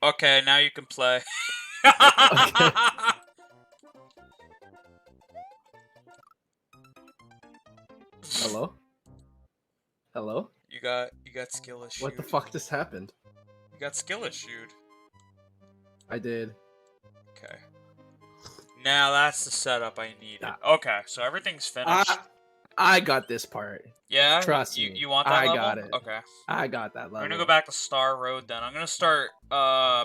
Okay, now you can play. Okay. Hello? Hello? You got skill issued. What the fuck just happened? You got skill issued. I did. Okay. Now that's the setup I needed. Ah. Okay, so everything's finished. I got this part. Yeah? Trust you, me. You want that I level? got it. Okay. I got that I'm level. gonna go back to Star Road then. I'm gonna start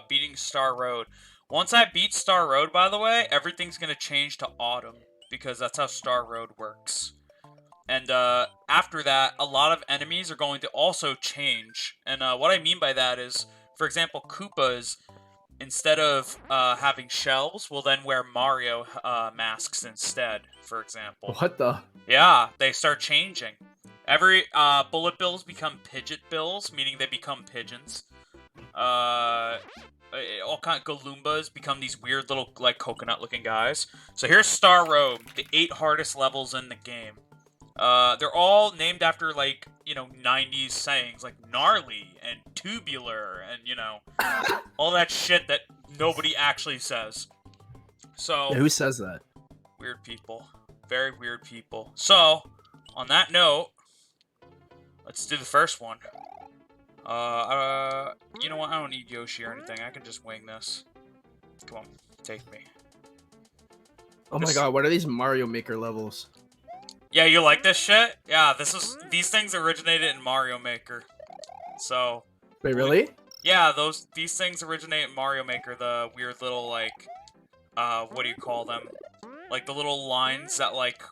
beating Star Road. Once I beat Star Road, by the way, everything's gonna change to Autumn. Because that's how Star Road works. And after that, a lot of enemies are going to also change. And what I mean by that is, for example, Koopas, instead of having shells, will then wear Mario masks instead, for example. What the? Yeah, they start changing. Every bullet bills become pidget bills, meaning they become pigeons. All kind of Galoombas become these weird little like coconut-looking guys. So here's Star Road, the 8 hardest levels in the game. They're all named after, like, 90s sayings, like gnarly and tubular and, all that shit that nobody actually says. So, Yeah, who says that? weird people. Very weird people. So, on that note, let's do the first one. You know what? I don't need Yoshi or anything. I can just wing this. Come on, take me. Oh my god, what are these Mario Maker levels? Yeah, you like this shit? Yeah, these things originated in Mario Maker. So. Wait, really? Yeah, these things originate in Mario Maker. The weird little like, what do you call them? Like the little lines that like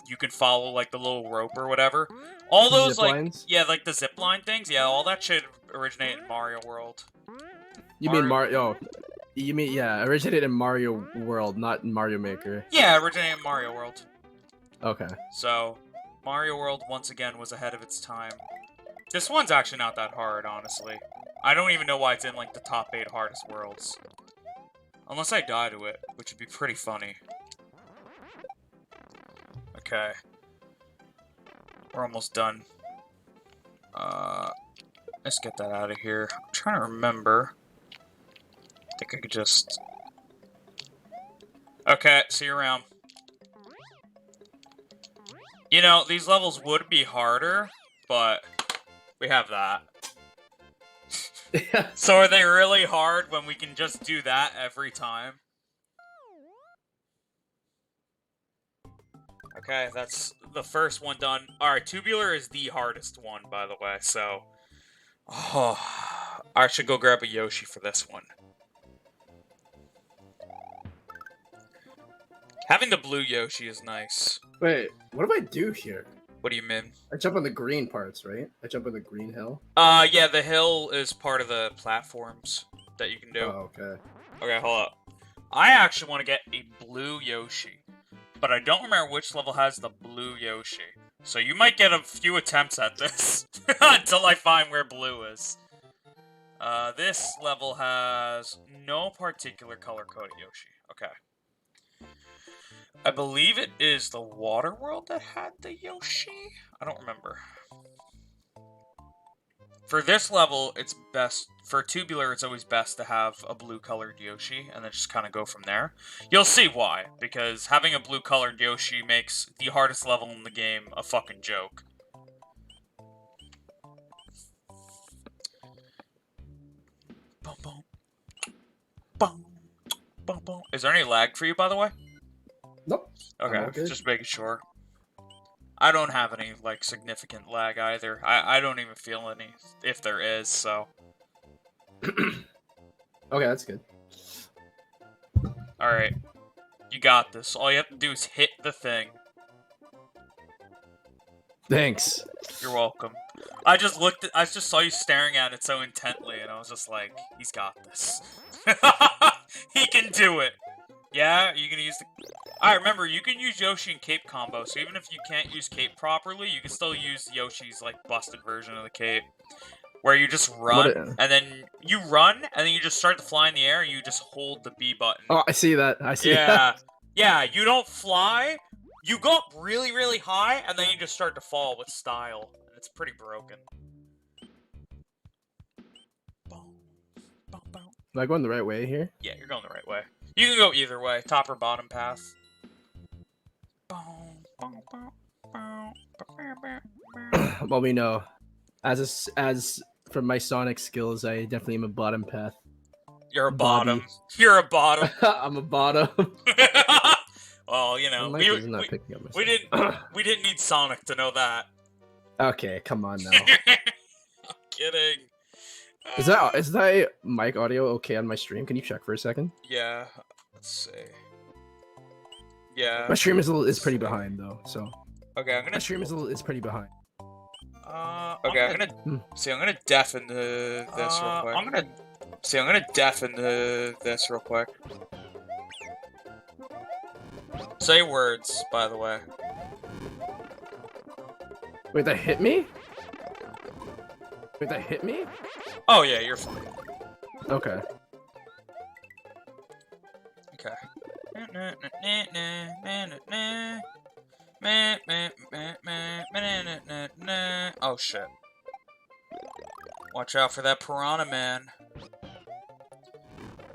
you can follow, like the little rope or whatever. All those Zip like lines? yeah, like the zip line things. Yeah, all that shit originated in Mario World. You mean Mario? Oh, you mean yeah, originated in Mario World, not in Mario Maker. Yeah, originated in Mario World. Okay. So, Mario World, once again, was ahead of its time. This one's actually not that hard, honestly. I don't even know why it's in, like, the top 8 hardest worlds. Unless I die to it, which would be pretty funny. Okay. We're almost done. Let's get that out of here. I'm trying to remember. I think I could just... Okay, see you around. You know, these levels would be harder, but we have that. So are they really hard when we can just do that every time? Okay, that's the first one done. Alright, Tubular is the hardest one, by the way, so... Oh, I should go grab a Yoshi for this one. Having the blue Yoshi is nice. Wait, what do I do here? What do you mean? I jump on the green parts, right? I jump on the green hill? Yeah, the hill is part of the platforms that you can do. Oh, okay. Okay, hold up. I actually want to get a blue Yoshi, but I don't remember which level has the blue Yoshi. So you might get a few attempts at this until I find where blue is. This level has no particular color-coded Yoshi. Okay. I believe it is the water world that had the Yoshi? I don't remember. For this level, it's best... For Tubular, it's always best to have a blue-colored Yoshi, and then just kind of go from there. You'll see why, because having a blue-colored Yoshi makes the hardest level in the game a fucking joke. Boom, boom. Boom. Boom, boom. Is there any lag for you, by the way? Nope. Okay, just making sure. I don't have any, like, significant lag either. I don't even feel any, if there is, so... Okay, that's good. Alright. You got this. All you have to do is hit the thing. Thanks. You're welcome. I just saw you staring at it so intently, and I was just like, he's got this. He can do it! Yeah, you can use the... Alright, remember, you can use Yoshi and Cape combo, so even if you can't use Cape properly, you can still use Yoshi's, like, busted version of the Cape. Where you just run, and then you run, and then you just start to fly in the air, and you just hold the B button. Oh, I see that. I see that. Yeah, you don't fly, you go up really, really high, and then you just start to fall with style. And it's pretty broken. Am I going the right way here? Yeah, you're going the right way. You can go either way, top or bottom path. Well, we know. As from my Sonic skills, I definitely am a bottom path. You're a Bobby. bottom. You're a bottom. I'm a bottom. Well, you know, My mic is not picking up my we didn't need Sonic to know that. Okay, come on now. I'm kidding. Is that mic audio okay on my stream? Can you check for a second? Yeah. Let's see. Yeah. My stream is pretty behind though, so. Okay, My stream is pretty behind. Okay, I'm gonna deafen this real quick. I'm gonna deafen this real quick. Say words, by the way. Wait, that hit me? Wait, that hit me? Oh yeah, you're fine. Okay. Okay. Oh shit. Watch out for that piranha, man.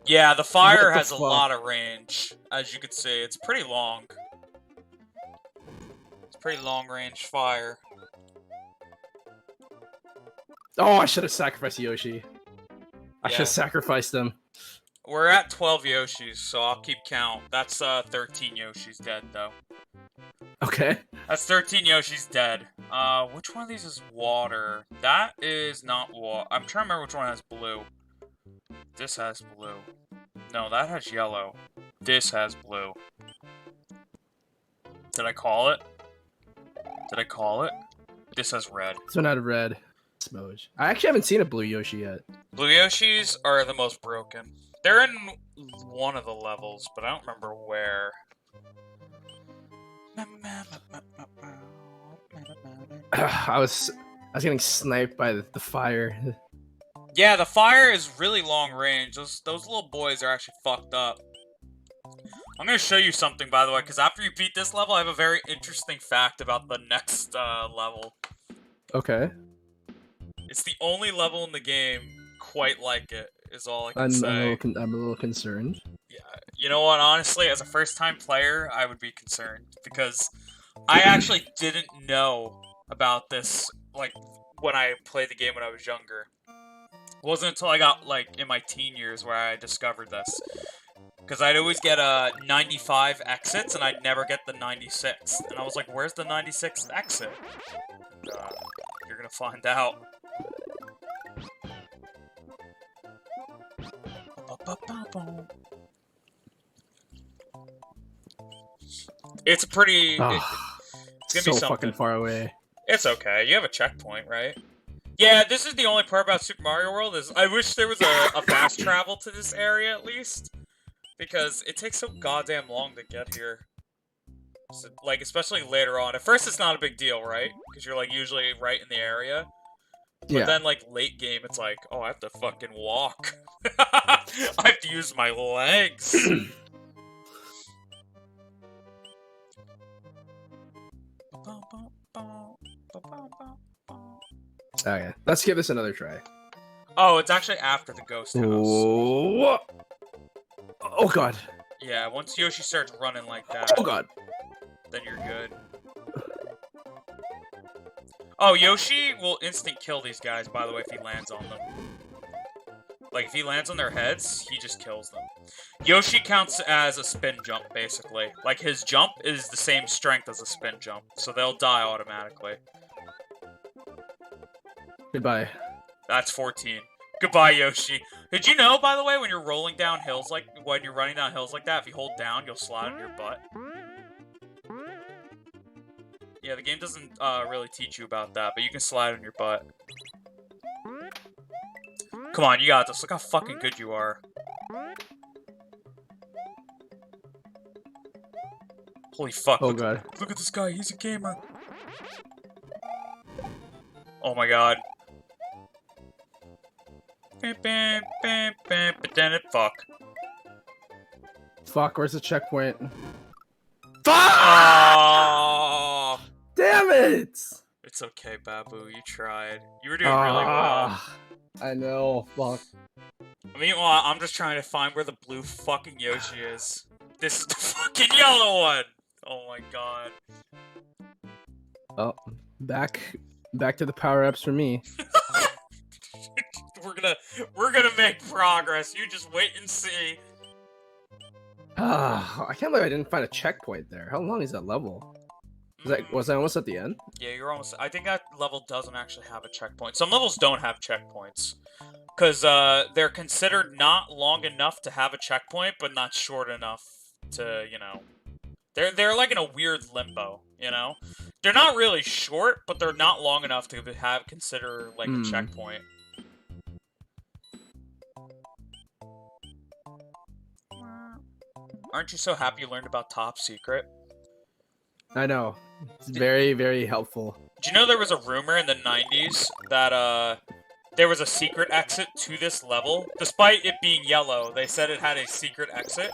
Yeah, the fire has a lot of range, as you can see. It's pretty long. It's pretty long range fire. Oh, I should have sacrificed Yoshi. I should Yeah. have sacrificed him. We're at 12 Yoshis, so I'll keep count. That's 13 Yoshis dead, though. Okay. That's 13 Yoshis dead. Which one of these is water? That is not water. I'm trying to remember which one has blue. This has blue. No, that has yellow. This has blue. Did I call it? Did I call it? This has red. This one had red. Smoj. I actually haven't seen a blue Yoshi yet. Blue Yoshis are the most broken. They're in one of the levels, but I don't remember where. I was getting sniped by the fire. Yeah, the fire is really long range. Those little boys are actually fucked up. I'm gonna show you something, by the way, because after you beat this level, I have a very interesting fact about the next level. Okay. It's the only level in the game quite like it, is all I can say. I'm a little concerned. Yeah, you know what, honestly, as a first-time player, I would be concerned, because I actually didn't know about this, like, when I played the game when I was younger. It wasn't until I got, like, in my teen years where I discovered this. Because I'd always get 95 exits, and I'd never get the 96th. And I was like, where's the 96th exit? You're gonna find out. It's pretty... it's gonna be something. Fucking far away. It's okay. You have a checkpoint, right? Yeah, this is the only part about Super Mario World, is I wish there was a fast travel to this area, at least. Because it takes so goddamn long to get here. So, like, especially later on. At first, it's not a big deal, right? Because you're, like, usually right in the area. But then, like, late game, it's like, oh, I have to fucking walk. I have to use my legs. Okay, let's give this another try. Oh, it's actually after the ghost house. Oh, oh god. Yeah, once Yoshi starts running like that, oh god, then you're good. Oh, Yoshi will instant kill these guys, by the way, if he lands on them. Like, if he lands on their heads, he just kills them. Yoshi counts as a spin jump, basically. Like, his jump is the same strength as a spin jump, so they'll die automatically. Goodbye. That's 14. Goodbye, Yoshi. Did you know, by the way, when you're rolling down hills when you're running down hills like that, if you hold down, you'll slide on your butt? Yeah, the game doesn't really teach you about that, but you can slide on your butt. Come on, you got this. Look how fucking good you are. Holy fuck. Oh god. Look at this guy, he's a gamer. Oh my god. But then it fuck. Fuck, where's the checkpoint? Fuck! Oh! Damn it! It's okay, Babu, you tried. You were doing really well. I know, fuck. Meanwhile, I'm just trying to find where the blue fucking Yoshi is. This is the fucking yellow one! Oh my god. Oh, back to the power-ups for me. We're gonna make progress. You just wait and see. Ah, I can't believe I didn't find a checkpoint there. How long is that level? Was I almost at the end? Yeah, you're almost. I think that level doesn't actually have a checkpoint. Some levels don't have checkpoints. Because they're considered not long enough to have a checkpoint, but not short enough to, you know... They're like in a weird limbo, you know? They're not really short, but they're not long enough to consider, like, a checkpoint. Aren't you so happy you learned about Top Secret? I know. It's very, very helpful. Do you know there was a rumor in the 90s that, there was a secret exit to this level? Despite it being yellow, they said it had a secret exit.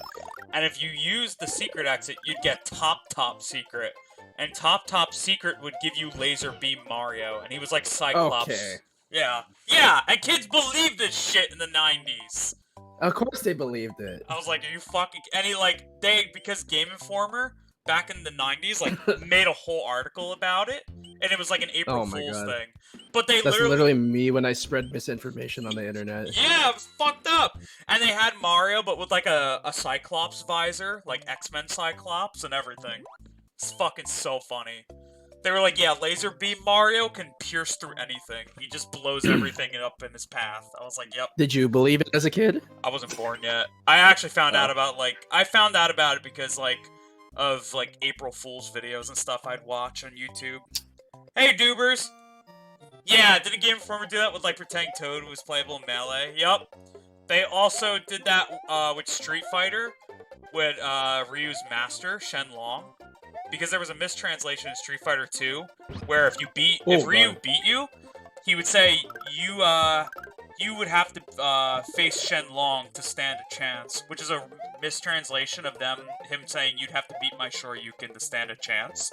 And if you used the secret exit, you'd get Top Secret. And Top Secret would give you Laser Beam Mario. And he was like Cyclops. Okay. Yeah. Yeah, and kids believed this shit in the 90s. Of course they believed it. I was like, are you fucking... And he, like, because Game Informer, back in the 90s, like, made a whole article about it. And it was like an April Fool's thing. But That's literally me when I spread misinformation on the internet. Yeah, it was fucked up. And they had Mario, but with like a Cyclops visor, like X-Men Cyclops and everything. It's fucking so funny. They were like, yeah, Laser Beam Mario can pierce through anything. He just blows everything up in his path. I was like, yep. Did you believe it as a kid? I wasn't born yet. I actually found out about, like, I found out about it because, like, of, like, April Fool's videos and stuff I'd watch on YouTube. Hey, Doobers! Yeah, did a Game Informer do that with, like, pretending Toad was playable in Melee? Yup. They also did that, with Street Fighter, with, Ryu's master, Shenlong. Because there was a mistranslation in Street Fighter 2, where if Ryu beat you, he would say, you would have to, face Shenlong to stand a chance, which is a mistranslation of him saying you'd have to beat my Shoryuken to stand a chance.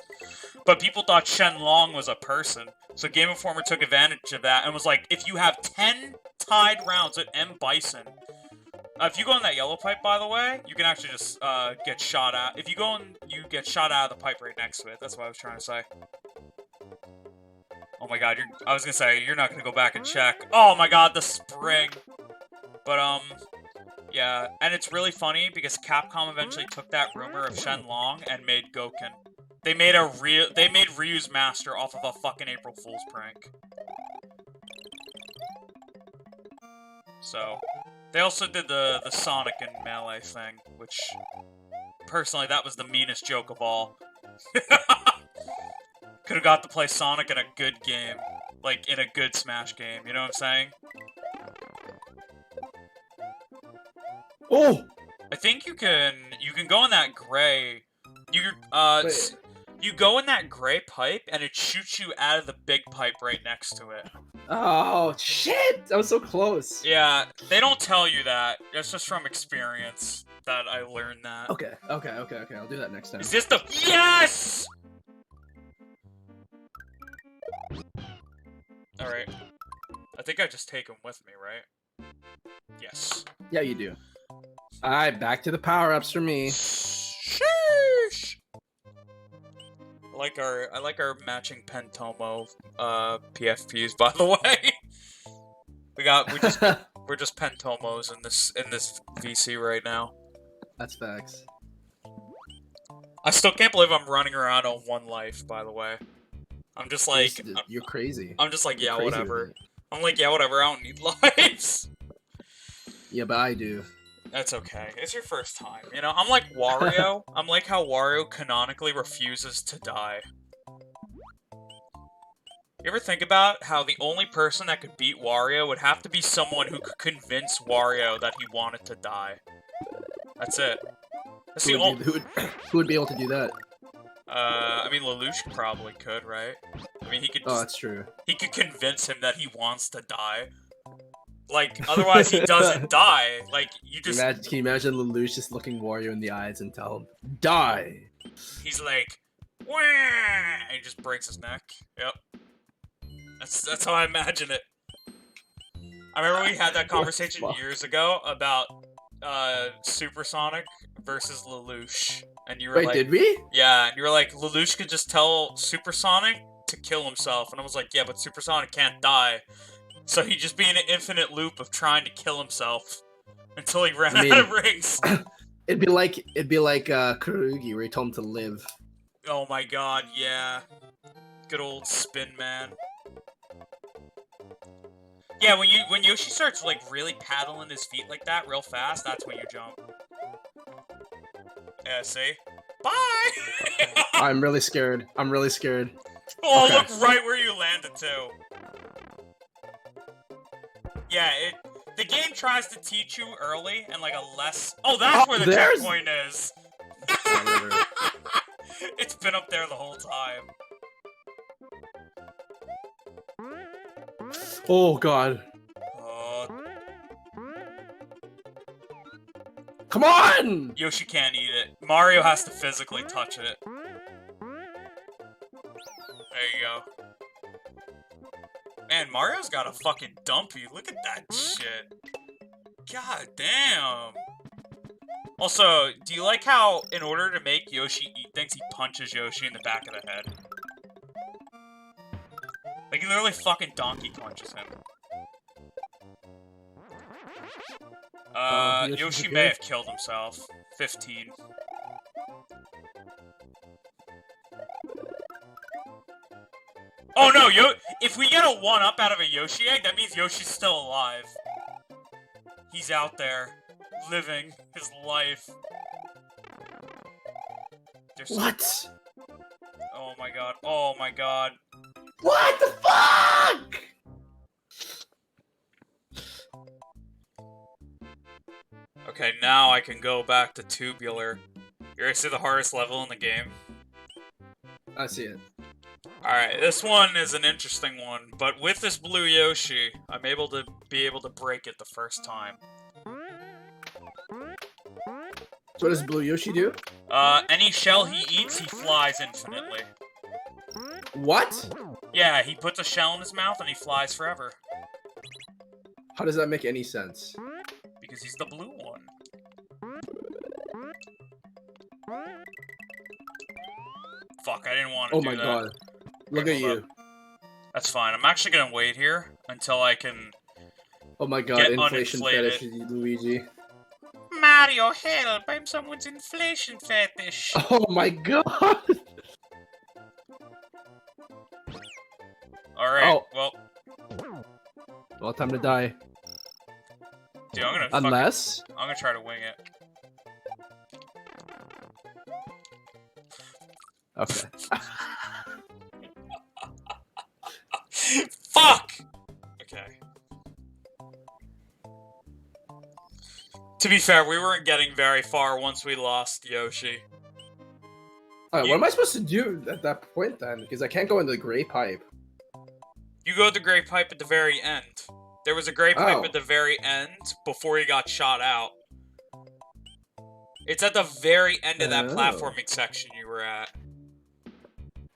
But people thought Shenlong was a person, so Game Informer took advantage of that and was like, if you have 10 tied rounds at M. Bison, if you go in that yellow pipe, by the way, you can actually just, get shot at. If you go in, you get shot out of the pipe right next to it. That's what I was trying to say. Oh my god, I was gonna say, you're not gonna go back and check. Oh my god, the spring! But, yeah, and it's really funny because Capcom eventually took that rumor of Shenlong and made Gouken. They made Ryu's master off of a fucking April Fool's prank. So, they also did the Sonic and Melee thing, which, personally, that was the meanest joke of all. Could've got to play Sonic in a good game. Like, in a good Smash game, you know what I'm saying? Oh! I think you can go in that gray... You go in that gray pipe, and it shoots you out of the big pipe right next to it. Oh, shit! That was so close. Yeah, they don't tell you that. It's just from experience that I learned that. Okay. I'll do that next time. Is this the... Yes! Alright. I think I just take him with me, right? Yes. Yeah, you do. Alright, back to the power-ups for me. Sheesh! I like our matching Pentomo PFPs, by the way. We're just Pentomos in this VC right now. That's facts. I still can't believe I'm running around on 1 life, by the way. I'm just like... You're crazy. I'm just like, yeah, whatever. I'm like, yeah, whatever, I don't need lives. Yeah, but I do. That's okay. It's your first time, you know? I'm like Wario. I'm like how Wario canonically refuses to die. You ever think about how the only person that could beat Wario would have to be someone who could convince Wario that he wanted to die? That's it. That's who would be able to do that? I mean, Lelouch probably could, right? I mean, he could... Oh, that's true. He could convince him that he wants to die. Like, otherwise he doesn't die. Like, you just... Can you imagine Lelouch just looking Wario in the eyes and tell him, die! He's like, wah! And he just breaks his neck. Yep. That's how I imagine it. I remember we had that What the conversation fuck? years ago about Supersonic versus Lelouch, and you were Wait, like, did we? yeah, and you were like, Lelouch could just tell Supersonic to kill himself, and I was like, yeah, but Supersonic can't die, so he'd just be in an infinite loop of trying to kill himself until he ran I mean- out of rings. It'd be like Kurugi where he told him to live. Oh my god, yeah. Good old Spin Man. Yeah, when Yoshi starts like really paddling his feet like that real fast, that's when you jump. Yeah, see? Bye! I'm really scared. I'm really scared. Oh, Okay. look right where you landed too. Yeah, the game tries to teach you early and like a less. Oh, that's where the there's- checkpoint is. It's been up there the whole time. Oh god. Come on! Yoshi can't eat it. Mario has to physically touch it. There you go. Man, Mario's got a fucking dumpy. Look at that shit. God damn. Also, do you like how, in order to make Yoshi eat things, he punches Yoshi in the back of the head? Like, he literally fucking donkey punches him. Yoshi may have killed himself. 15. Oh no, if we get a 1-up out of a Yoshi egg, that means Yoshi's still alive. He's out there, living his life. What? Oh my god, oh my god. What the fuck? Okay, now I can go back to Tubular. You ready to see the hardest level in the game? I see it. Alright, this one is an interesting one, but with this blue Yoshi, I'm able to break it the first time. So what does Blue Yoshi do? Any shell he eats, he flies infinitely. What? Yeah, he puts a shell in his mouth and he flies forever. How does that make any sense? Because he's the blue one. Fuck, I didn't want to Oh do my that. god. Look at you. That's fine. I'm actually gonna wait here until I can Oh my god, get inflation uninflated. fetish, Luigi. Mario, help! I'm someone's inflation fetish. Oh my god! Alright, Oh. well, Well, time to die. dude, I'm Unless? gonna try to wing it. Okay. Fuck! Okay. To be fair, we weren't getting very far once we lost Yoshi. Alright, what am I supposed to do at that point then? Because I can't go into the gray pipe. You go to the gray pipe at the very end. There was a gray pipe Oh. at the very end before he got shot out. It's at the very end of that Oh. platforming section you were at.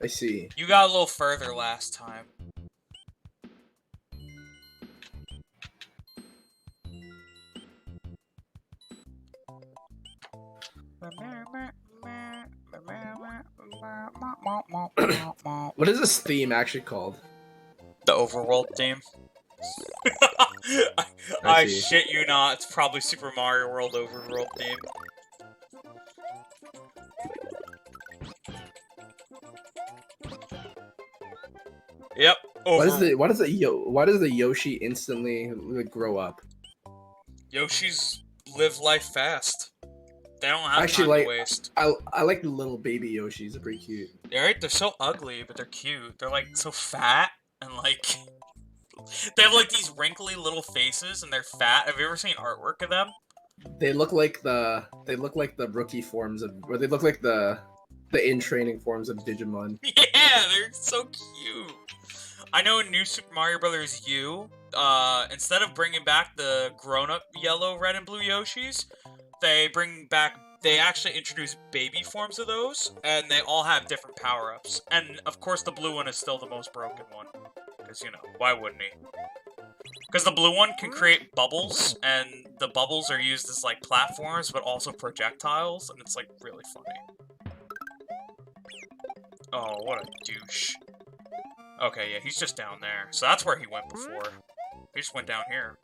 I see. You got a little further last time. What is this theme actually called? The overworld theme. I I see. shit you not, it's probably Super Mario World overworld theme. Yep. Why does the Yoshi instantly like, grow up? Yoshis live life fast. They don't have Actually, time like- to waste. I like the little baby Yoshis. They're pretty cute. They're so ugly, but they're cute. They're like so fat and like they have like these wrinkly little faces and they're fat. Have you ever seen artwork of them? They look like the rookie forms of, or they look like the in training forms of Digimon. Yeah, they're so cute. I know in New Super Mario Bros. U, instead of bringing back the grown-up yellow, red, and blue Yoshis, they actually introduce baby forms of those, and they all have different power-ups. And, of course, the blue one is still the most broken one. Because, you know, why wouldn't he? Because the blue one can create bubbles, and the bubbles are used as, like, platforms, but also projectiles, and it's, like, really funny. Oh, what a douche. Okay, yeah, he's just down there. So that's where he went before. He just went down here.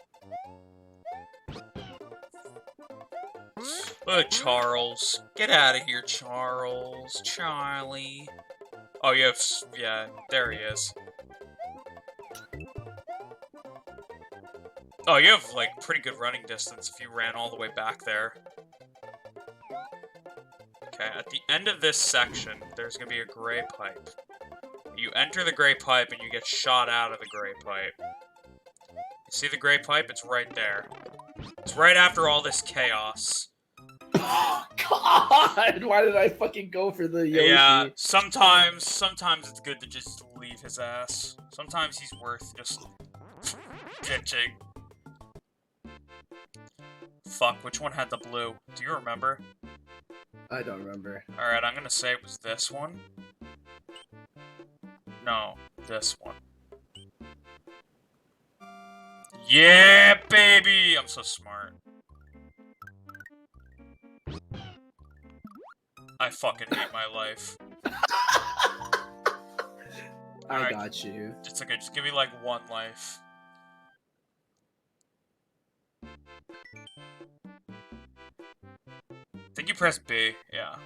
Charles. Get out of here, Charles. Charlie. Oh, you have... Yeah, there he is. Oh, you have, like, pretty good running distance if you ran all the way back there. Okay, at the end of this section, there's gonna be a gray pipe. You enter the gray pipe and you get shot out of the gray pipe. You see the gray pipe? It's right there. It's right after all this chaos. Oh, God! Why did I fucking go for the Yoshi? Yeah, sometimes it's good to just leave his ass. Sometimes he's worth just ditching. Fuck, which one had the blue? Do you remember? I don't remember. Alright, I'm gonna say it was this one. No, this one. Yeah, baby! I'm so smart. I fucking hate my life. I got you. It's okay, just give me like one life. I think you press B, yeah.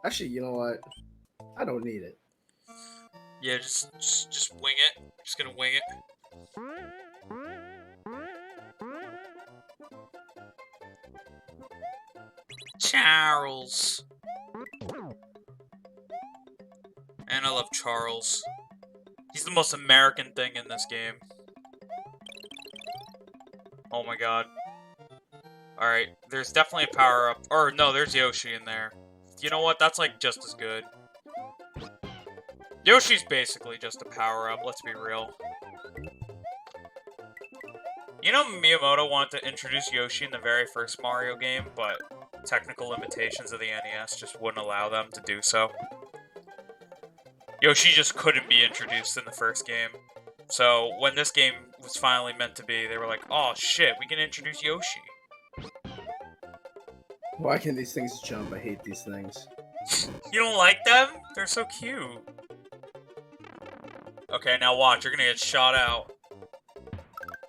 Actually, you know what? I don't need it. Yeah, just wing it. Just gonna wing it. Charles. And I love Charles. He's the most American thing in this game. Oh my god. Alright, there's definitely a power-up. Or, no, there's Yoshi in there. You know what? That's, like, just as good. Yoshi's basically just a power-up, let's be real. You know, Miyamoto wanted to introduce Yoshi in the very first Mario game, but technical limitations of the NES just wouldn't allow them to do so. Yoshi just couldn't be introduced in the first game. So, when this game was finally meant to be, they were like, oh shit, we can introduce Yoshi. Why can't these things jump? I hate these things. You don't like them? They're so cute. Okay, now watch, you're gonna get shot out.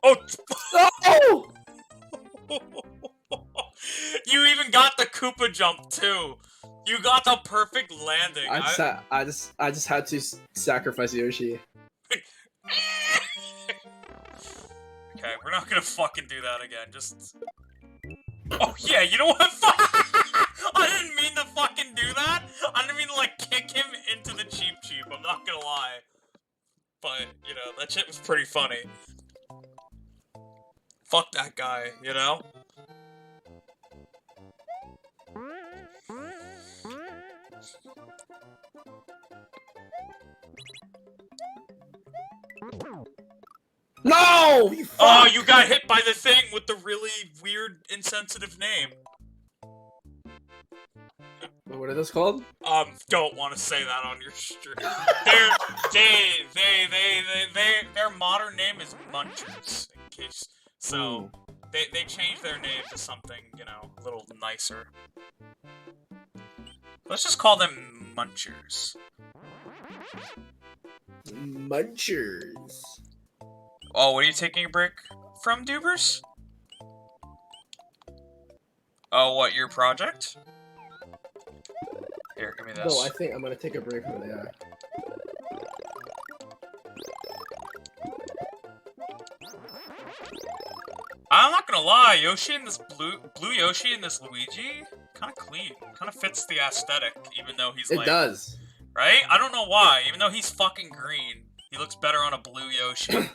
Oh! No! You even got the Koopa jump, too! You got the perfect landing! I just had to sacrifice Yoshi. Okay, we're not gonna fucking do that again, just... Oh yeah, you know what? I didn't mean to fucking do that! I didn't mean to, like, kick him into the Cheep, I'm not gonna lie. But, you know, that shit was pretty funny. Fuck that guy, you know? No! You oh, you got hit by the thing with the really weird, insensitive name. What are those called? Don't want to say that on your stream. Their modern name is Munchers, in case. So, they changed their name to something, you know, a little nicer. Let's just call them Munchers. Munchers. Oh, what are you taking a break from, Dubers? Oh, what, your project? Here, give me this. No, I think I'm gonna take a break from there. I'm not gonna lie, Yoshi and this blue Yoshi and this Luigi, kind of clean. Kind of fits the aesthetic, even though he's like... It does. Right? I don't know why. Even though he's fucking green, he looks better on a blue Yoshi.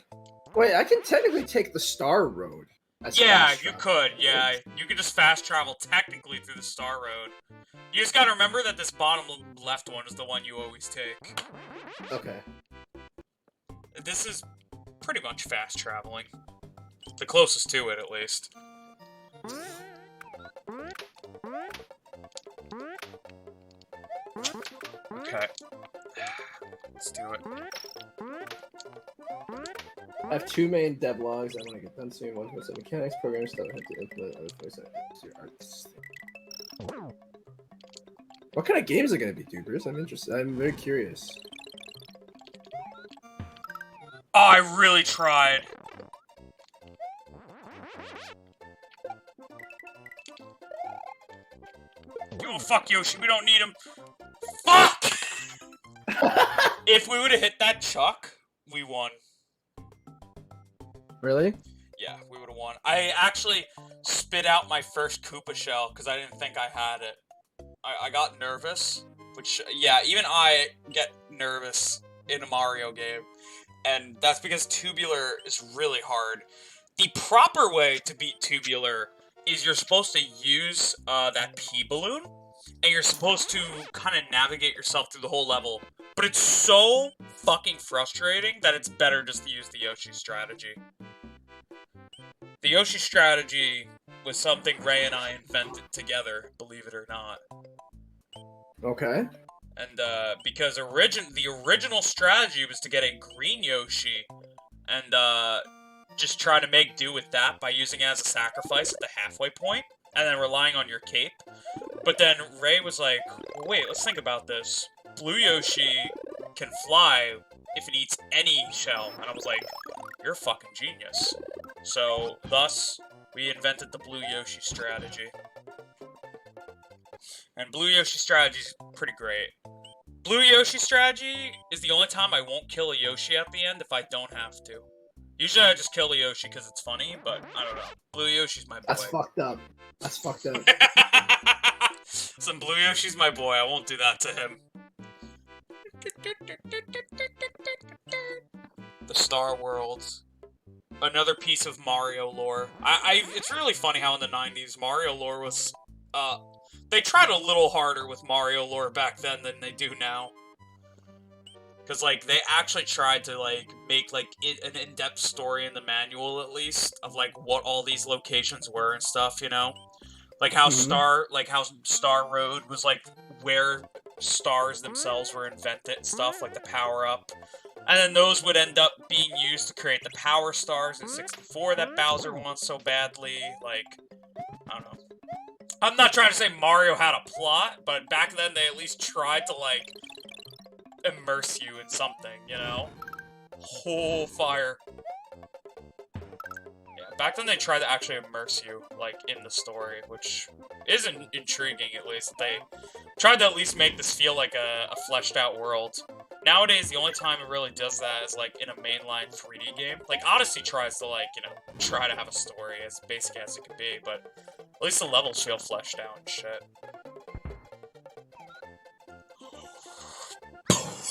Wait, I can technically take the Star Road. Yeah, you could. Yeah, you could just fast travel technically through the Star Road. You just gotta remember that this bottom left one is the one you always take. Okay. This is pretty much fast traveling. The closest to it, at least. Okay, Okay. Let's do it. I have 2 main devlogs I want to get done soon. One for the mechanics program stuff I have to implement. Other voice artists. What kind of games are going to be, Dubers? I'm interested. I'm very curious. Oh, I really tried. Oh, fuck Yoshi, we don't need him. Fuck! If we would have hit that Chuck, we won. Really? Yeah, we would have won. I actually spit out my first Koopa shell because I didn't think I had it. I got nervous, which, yeah, even I get nervous in a Mario game. And that's because Tubular is really hard. The proper way to beat Tubular is you're supposed to use that P-balloon, and you're supposed to kind of navigate yourself through the whole level. But it's so fucking frustrating that it's better just to use the Yoshi strategy. The Yoshi strategy was something Ray and I invented together, believe it or not. Okay. And, because the original strategy was to get a green Yoshi, and, just try to make do with that by using it as a sacrifice at the halfway point, and then relying on your cape. But then Ray was like, well, wait, let's think about this. Blue Yoshi can fly if it eats any shell. And I was like, you're a fucking genius. So, thus, we invented the Blue Yoshi strategy. And Blue Yoshi strategy is pretty great. Blue Yoshi strategy is the only time I won't kill a Yoshi at the end if I don't have to. Usually I just kill the Yoshi because it's funny, but I don't know. Blue Yoshi's my boy. That's fucked up. That's fucked up. Some Blue Yoshi's my boy. I won't do that to him. The Star Worlds. Another piece of Mario lore. It's really funny how in the 90s, Mario lore was, they tried a little harder with Mario lore back then than they do now. Because, like, they actually tried to, like, make, like, an in-depth story in the manual, at least, of, like, what all these locations were and stuff, you know? Like how Star Road was, like, where stars themselves were invented and stuff, like the power-up. And then those would end up being used to create the Power Stars in 64 that Bowser wants so badly, like, I don't know. I'm not trying to say Mario had a plot, but back then they at least tried to, like, immerse you in something, you know? Oh, fire. Yeah, back then they tried to actually immerse you, like, in the story, which is intriguing, at least. They tried to at least make this feel like a fleshed-out world. Nowadays, the only time it really does that is, like, in a mainline 3D game. Like, Odyssey tries to, like, you know, try to have a story as basic as it can be, but at least the levels feel fleshed out and shit.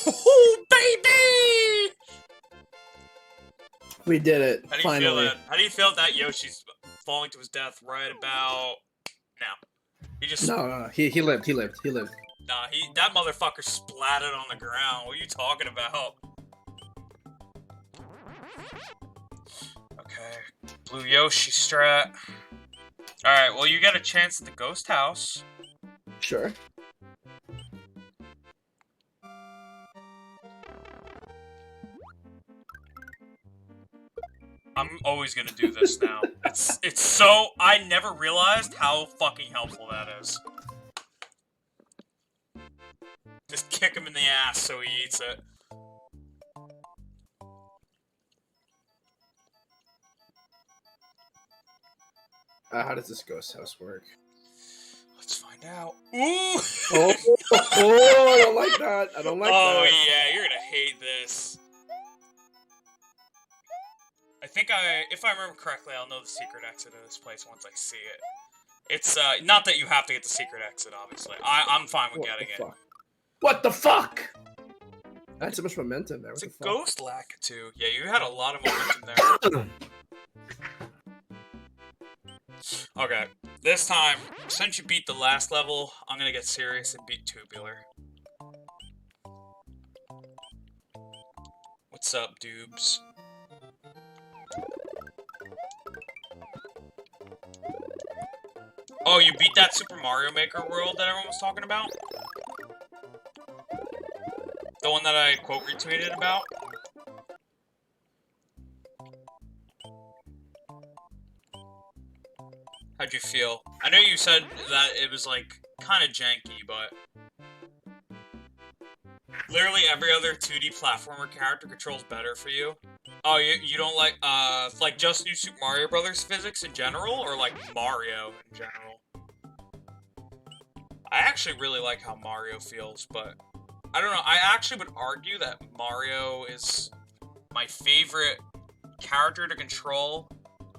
Oh, baby! We did it. How do you finally. feel that? How do you feel that Yoshi's falling to his death right about now? He just No, he lived. Nah, that motherfucker splatted on the ground. What are you talking about? Okay, Blue Yoshi strat. Alright, well you get a chance at the ghost house. Sure. I'm always gonna do this now. It's so... I never realized how fucking helpful that is. Just kick him in the ass so he eats it. How does this ghost house work? Let's find out. Ooh! Oh, I don't like that. I don't like that. Oh yeah, you're gonna hate this. I think if I remember correctly, I'll know the secret exit of this place once I see it. It's, not that you have to get the secret exit, obviously. I'm fine with getting it. What the fuck? I had so much momentum there. It's a ghost Lakitu. Yeah, you had a lot of momentum there. Okay, this time, since you beat the last level, I'm gonna get serious and beat Tubular. What's up, dubes? Oh, you beat that Super Mario Maker world that everyone was talking about? The one that I quote retweeted about? How'd you feel? I know you said that it was, like, kind of janky, but... Literally every other 2D platformer character controls better for you. Oh, you don't like just New Super Mario Brothers physics in general, or like Mario in general? I actually really like how Mario feels, but I don't know. I actually would argue that Mario is my favorite character to control.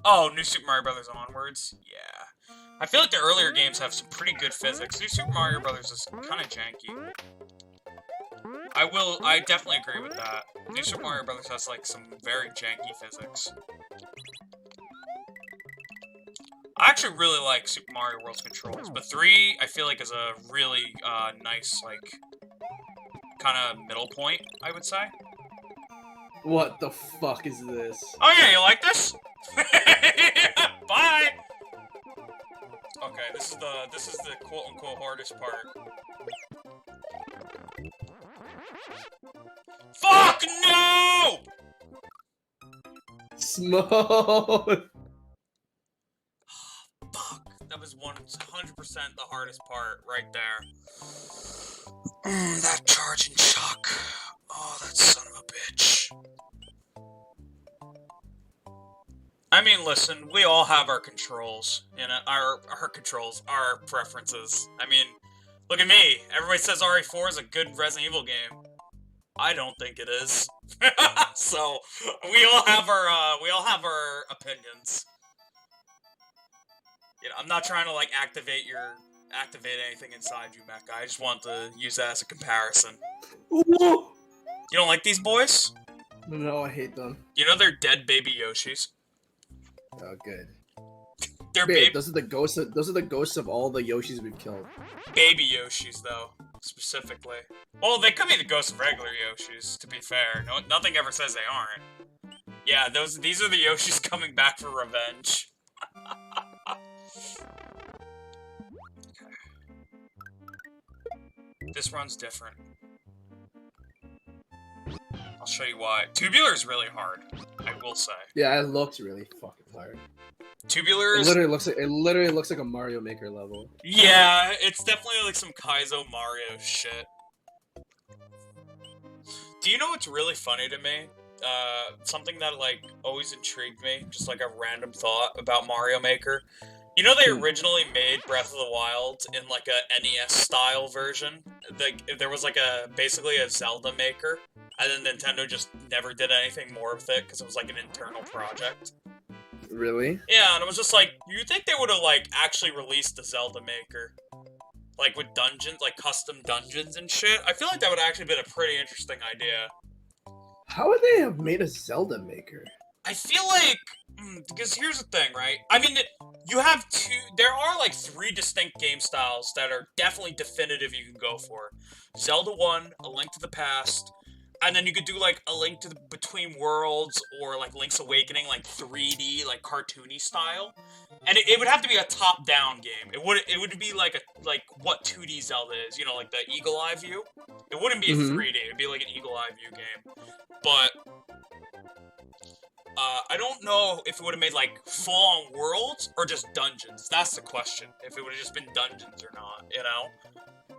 Oh, New Super Mario Brothers onwards? Yeah. I feel like the earlier games have some pretty good physics. New Super Mario Brothers is kind of janky. I definitely agree with that. New Super Mario Brothers has, like, some very janky physics. I actually really like Super Mario World's controls, but 3, I feel like, is a really, nice, like, kind of middle point, I would say. What the fuck is this? Oh yeah, you like this? Bye! Okay, this is the quote-unquote hardest part. Fuck no! Smoke! Fuck, that was 100% the hardest part right there. That charging shock. Oh, that son of a bitch. I mean, listen, we all have our controls, you know, our controls, our preferences. I mean, look at me. Everybody says RE4 is a good Resident Evil game. I don't think it is. So we all have our opinions. You know, I'm not trying to like activate anything inside you, Mecha. I just want to use that as a comparison. Ooh. You don't like these boys? No, I hate them. You know they're dead baby Yoshis. Oh, good. They're Babe, those are the ghosts of all the Yoshis we've killed. baby Yoshis, though, specifically. Well, they could be the ghosts of regular Yoshis, to be fair. Nothing ever says they aren't. Yeah, these are the Yoshis coming back for revenge. This run's different. I'll show you why. Tubular is really hard, I will say. Yeah, it looks really fucking hard. Tubular is... It literally looks like a Mario Maker level. Yeah, it's definitely like some Kaizo Mario shit. Do you know what's really funny to me? Something that, like, always intrigued me, just like a random thought about Mario Maker. You know they originally made Breath of the Wild in, like, a NES-style version? There was, like, basically a Zelda Maker, and then Nintendo just never did anything more with it, because it was, like, an internal project. Really? Yeah, and it was just like, you think they would have, like, actually released the Zelda Maker? Like, with dungeons, like, custom dungeons and shit? I feel like that would have actually been a pretty interesting idea. How would they have made a Zelda Maker? I feel like, because here's the thing, right? I mean, there are like 3 distinct game styles that are definitely definitive you can go for. Zelda 1, A Link to the Past, and then you could do like A Link to the Between Worlds or like Link's Awakening, like 3D, like cartoony style. And it would have to be a top-down game. It would be like what 2D Zelda is, you know, like the Eagle Eye view. It wouldn't be a 3D. It'd be like an Eagle Eye view game. But I don't know if it would have made like full-on worlds or just dungeons. That's the question. If it would have just been dungeons or not, you know?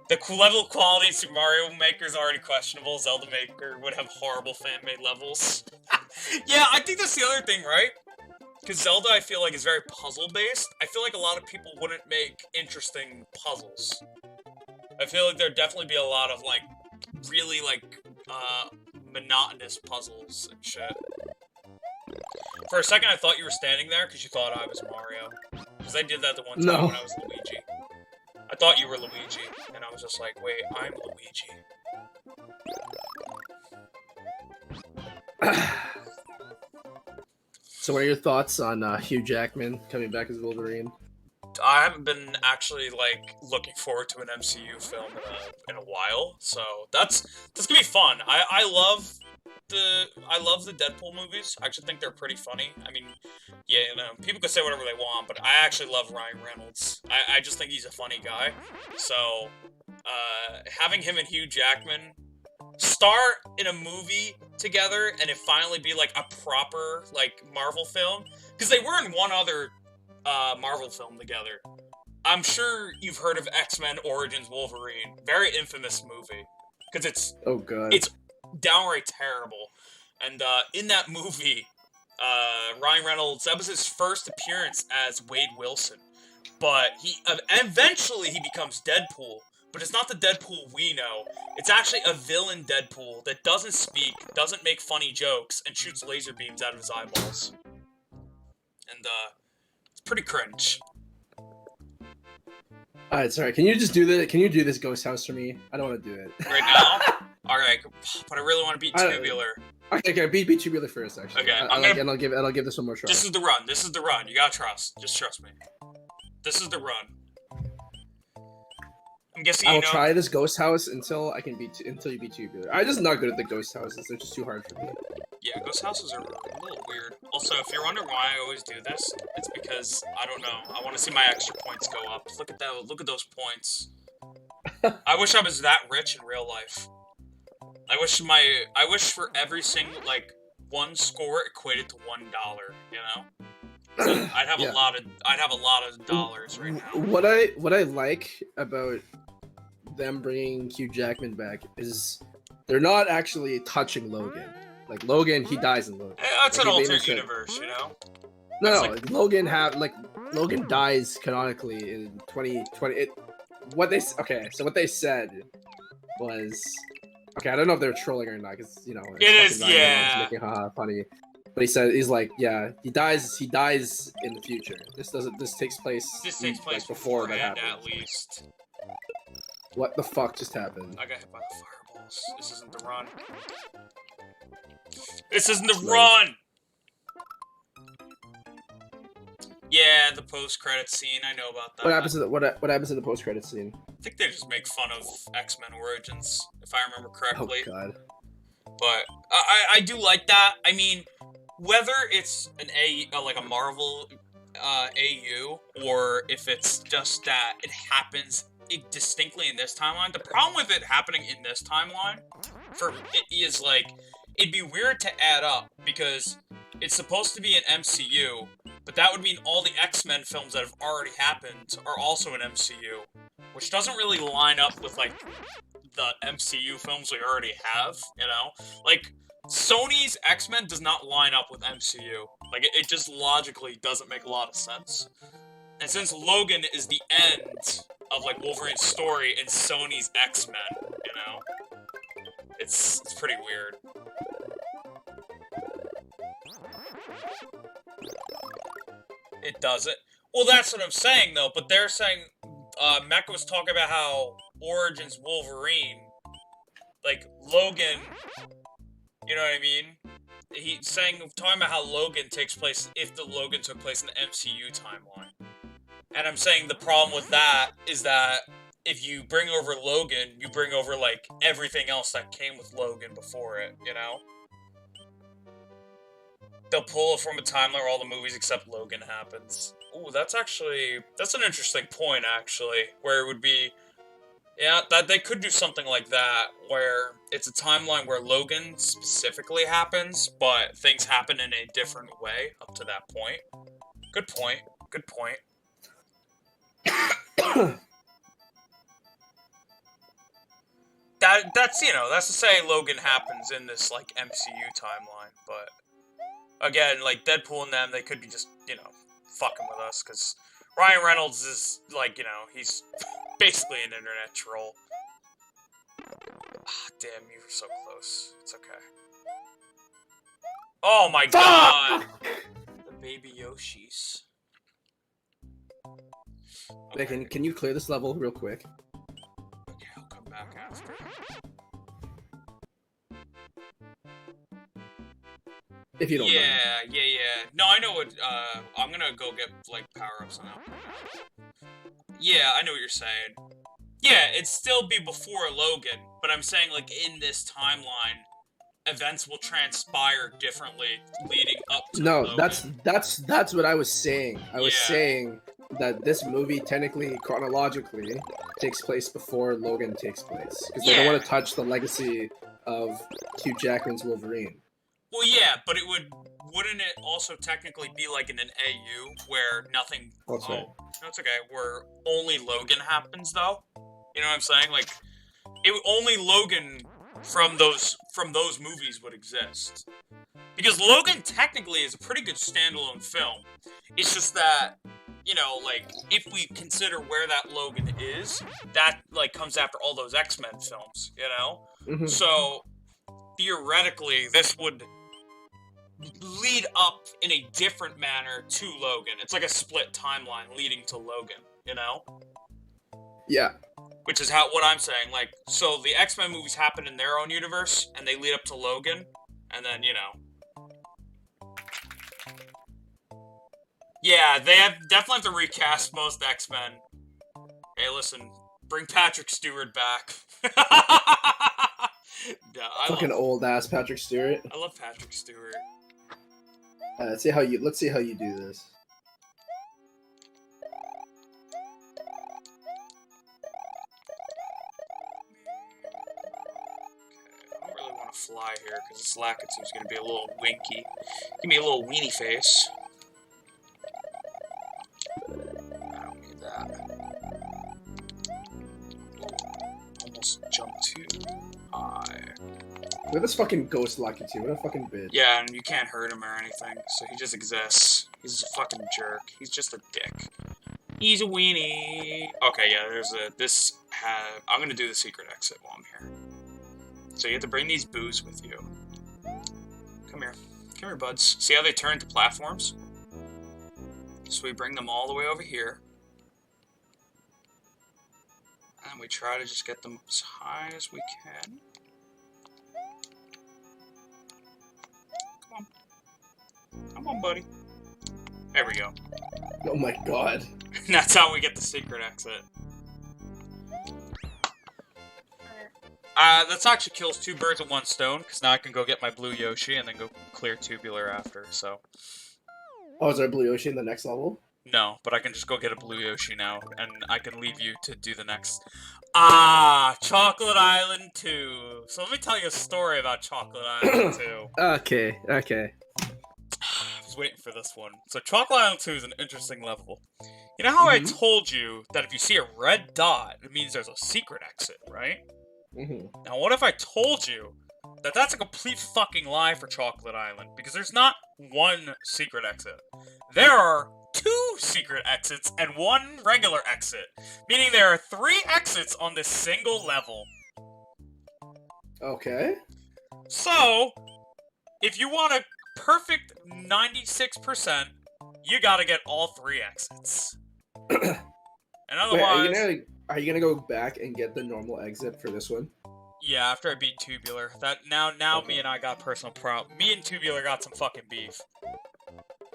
The level of quality of Super Mario Maker is already questionable. Zelda Maker would have horrible fan-made levels. Yeah, I think that's the other thing, right? Because Zelda, I feel like, is very puzzle-based. I feel like a lot of people wouldn't make interesting puzzles. I feel like there'd definitely be a lot of, like, really, like, monotonous puzzles and shit. For a second, I thought you were standing there because you thought I was Mario. Because I did that the one time when I was Luigi. I thought you were Luigi, and I was just like, wait, I'm Luigi. So what are your thoughts on Hugh Jackman coming back as Wolverine? I haven't been actually, like, looking forward to an MCU film in a while, so that's gonna be fun. I love the Deadpool movies. I actually think they're pretty funny. I mean, yeah, you know, people can say whatever they want, but I actually love Ryan Reynolds. I just think he's a funny guy. So, having him and Hugh Jackman star in a movie together and it finally be like a proper like Marvel film, because they were in one other Marvel film together. I'm sure you've heard of X-Men Origins Wolverine. Very infamous movie. Because Oh god. it's downright terrible. And in that movie, Ryan Reynolds, that was his first appearance as Wade Wilson. But eventually he becomes Deadpool. But it's not the Deadpool we know. It's actually a villain Deadpool that doesn't speak, doesn't make funny jokes, and shoots laser beams out of his eyeballs. And it's pretty cringe. Alright, sorry. Can you just do this? Can you do this ghost house for me? I don't want to do it. Right now? Alright, but I really want to beat Tubular. Okay, beat Tubular first, actually. Okay, and I'll give this one more try. This is the run. This is the run. You gotta trust. Just trust me. This is the run. I'm guessing I'll try this ghost house until you beat Tubular. I'm just not good at the ghost houses. They're just too hard for me. Yeah, ghost houses are a little weird. Also, if you're wondering why I always do this, it's because I don't know. I want to see my extra points go up. Look at that. Look at those points. I wish I was that rich in real life. I wish for every single one score equated to $1. You know. So I'd have Yeah. I'd have a lot of dollars right now. What I like about them bringing Hugh Jackman back is they're not actually touching Logan. Like Logan, he dies in Logan. That's Like, an he made alternate him universe, you know. No, That's Logan dies canonically in 2020. What they said was, okay, I don't know if they're trolling or not, because It is, yeah. making haha funny. But he's like, yeah, he dies in the future. This takes place like, before that happens. At least. What the fuck just happened? I got hit by the fireballs. This isn't the run. This isn't the run! Yeah, the post-credit scene, I know about that. What happens to the post-credit scene? I think they just make fun of X-Men Origins, if I remember correctly. Oh god. But I do like that. I mean, whether it's like a Marvel AU, or if it's just that it happens distinctly in this timeline, the problem with it happening in this timeline is like, it'd be weird to add up, because it's supposed to be an MCU, but that would mean all the X-Men films that have already happened are also an MCU, which doesn't really line up with, like, the MCU films we already have, you know? Like, Sony's X-Men does not line up with MCU. Like, it just logically doesn't make a lot of sense. And since Logan is the end of, like, Wolverine's story in Sony's X-Men, you know? It's pretty weird. It doesn't. Well, that's what I'm saying, though, but they're saying, Mecha was talking about how Origins Wolverine, like, Logan, you know what I mean? He's talking about how Logan takes place, if the Logan took place in the MCU timeline. And I'm saying the problem with that is that if you bring over Logan, you bring over, like, everything else that came with Logan before it, you know? They'll pull it from a timeline where all the movies except Logan happens. Ooh, that's an interesting point, actually, where it would be, yeah, that they could do something like that, where it's a timeline where Logan specifically happens, but things happen in a different way up to that point. Good point. Good point. That's to say Logan happens in this, like, MCU timeline, but again, like, Deadpool and them, they could be just, fucking with us, because Ryan Reynolds is, like, he's basically an internet troll. Ah, damn, you were so close. It's okay. Oh my god! The baby Yoshis. Okay. Wait, can you clear this level real quick? Okay, I'll come back after. If you don't mind. Yeah. No, I know what, I'm gonna go get, like, power-ups now. Yeah, I know what you're saying. Yeah, it'd still be before Logan, but I'm saying, like, in this timeline, events will transpire differently leading up to Logan. that's what I was saying. I was saying that this movie, technically, chronologically, takes place before Logan takes place. Because they don't want to touch the legacy of Hugh Jackman's Wolverine. Well, yeah, but wouldn't it also technically be like in an AU where nothing? That's right. No, it's okay. Where only Logan happens, though. You know what I'm saying? Like, only Logan from those movies would exist. Because Logan technically is a pretty good standalone film. It's just that, you know, like, if we consider where that Logan is, that, like, comes after all those X-Men films, you know? Mhm. So, theoretically, this would lead up in a different manner to Logan. It's like a split timeline leading to Logan, you know? Yeah. Which is what I'm saying. Like, so the X-Men movies happen in their own universe, and they lead up to Logan, and then, you know. Yeah, they definitely have to recast most X-Men. Hey, listen, bring Patrick Stewart back. Yeah, Fucking old ass Patrick Stewart. I love Patrick Stewart. Let's see how you do this. I don't really want to fly here because this Lakitu's going to be a little winky. Give me a little weenie face. I don't need that. Almost jumped too high. Look at this fucking ghost Lakitu. What a fucking bitch. Yeah, and you can't hurt him or anything, so he just exists. He's a fucking jerk. He's just a dick. He's a weenie. Okay, yeah, I'm gonna do the secret exit while I'm here. So you have to bring these boos with you. Come here. Come here, buds. See how they turn to platforms? So we bring them all the way over here. And we try to just get them as high as we can. Come on. Come on, buddy. There we go. Oh my god. That's how we get the secret exit. That actually kills 2 birds with 1 stone, because now I can go get my blue Yoshi and then go clear Tubular after, so... Oh, is there a blue Yoshi in the next level? No, but I can just go get a blue Yoshi now, and I can leave you to do the next... Chocolate Island 2! So let me tell you a story about Chocolate Island 2. Okay. I was waiting for this one. So Chocolate Island 2 is an interesting level. You know how I told you that if you see a red dot, it means there's a secret exit, right? Now what if I told you that that's a complete fucking lie for Chocolate Island? Because there's not 1 secret exit. There are 2 secret exits and 1 regular exit. Meaning there are 3 exits on this single level. Okay. So, if you want a perfect 96%, you gotta get all 3 exits. And otherwise... Wait, are you gonna go back and get the normal exit for this one? Yeah, after I beat Tubular. Now okay. Me and I got personal problem. Me and Tubular got some fucking beef.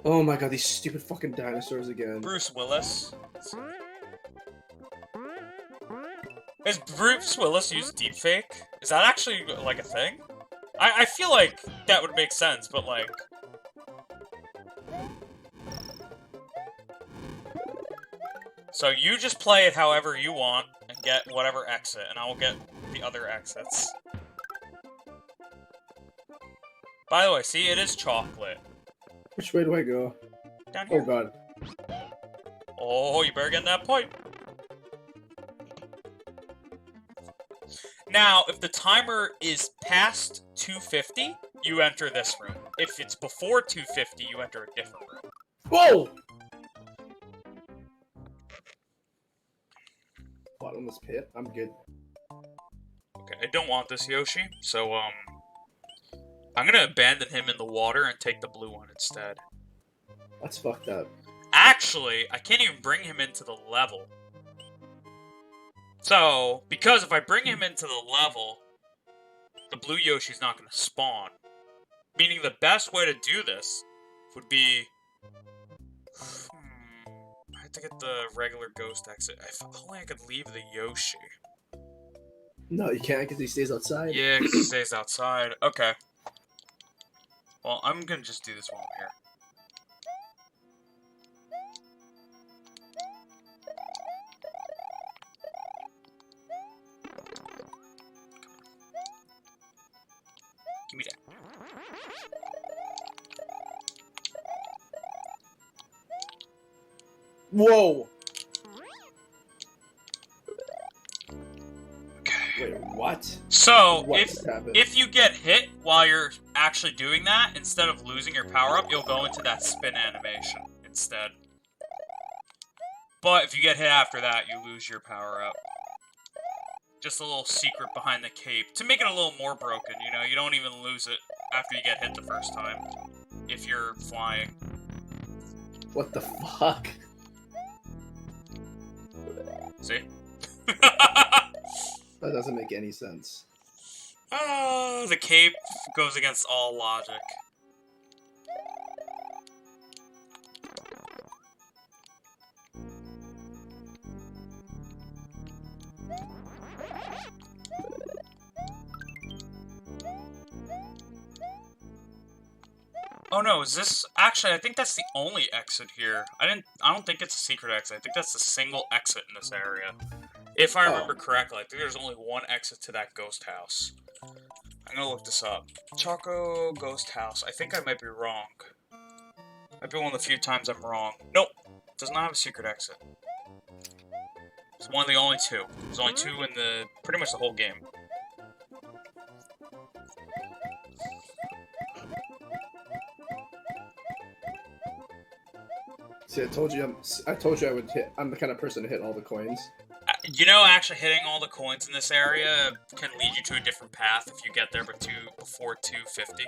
Oh my god, these stupid fucking dinosaurs again. Bruce Willis. Has Bruce Willis used deepfake? Is that actually, like, a thing? I feel like that would make sense, but, like... So you just play it however you want, and get whatever exit, and I will get the other exits. By the way, see, it is chocolate. Which way do I go? Down here. Oh god. Oh, you better get in that pipe. Now, if the timer is past 250, you enter this room. If it's before 250, you enter a different room. Whoa! Bottomless pit? I'm good. Okay, I don't want this Yoshi, so, I'm gonna abandon him in the water and take the blue one instead. That's fucked up. Actually, I can't even bring him into the level. So, because if I bring him into the level, the blue Yoshi's not gonna spawn. Meaning the best way to do this would be... I have to get the regular ghost exit. If only I could leave the Yoshi. No, you can't because he stays outside. Yeah, because he stays outside. Okay. Well, I'm gonna just do this while I'm here. Whoa! Wait, what? So, What just happened? if you get hit while you're actually doing that, instead of losing your power-up, you'll go into that spin animation instead. But if you get hit after that, you lose your power-up. Just a little secret behind the cape. To make it a little more broken, you know? You don't even lose it after you get hit the first time. If you're flying. What the fuck? See? That doesn't make any sense. The cape goes against all logic. Oh no, is this... Actually, I think that's the only exit here. I don't think it's a secret exit. I think that's a single exit in this area. If I remember correctly, I think there's only one exit to that ghost house. I'm gonna look this up. Choco Ghost House. I think I might be wrong. Might be one of the few times I'm wrong. Nope. Does not have a secret exit. It's one of the only two. There's only two in the... pretty much the whole game. See, I told you I would hit. I'm the kind of person to hit all the coins. You know, actually hitting all the coins in this area can lead you to a different path if you get there before 250.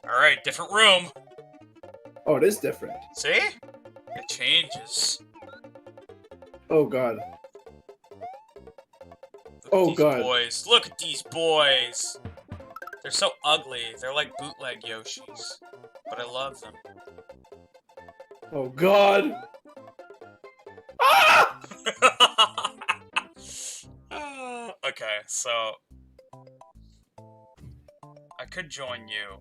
Alright, different room. Oh, it is different. See? It changes. Oh god. Look at these boys. Look at these boys! They're so ugly. They're like bootleg Yoshis. But I love them. Oh god! Ah! Okay, so... I could join you,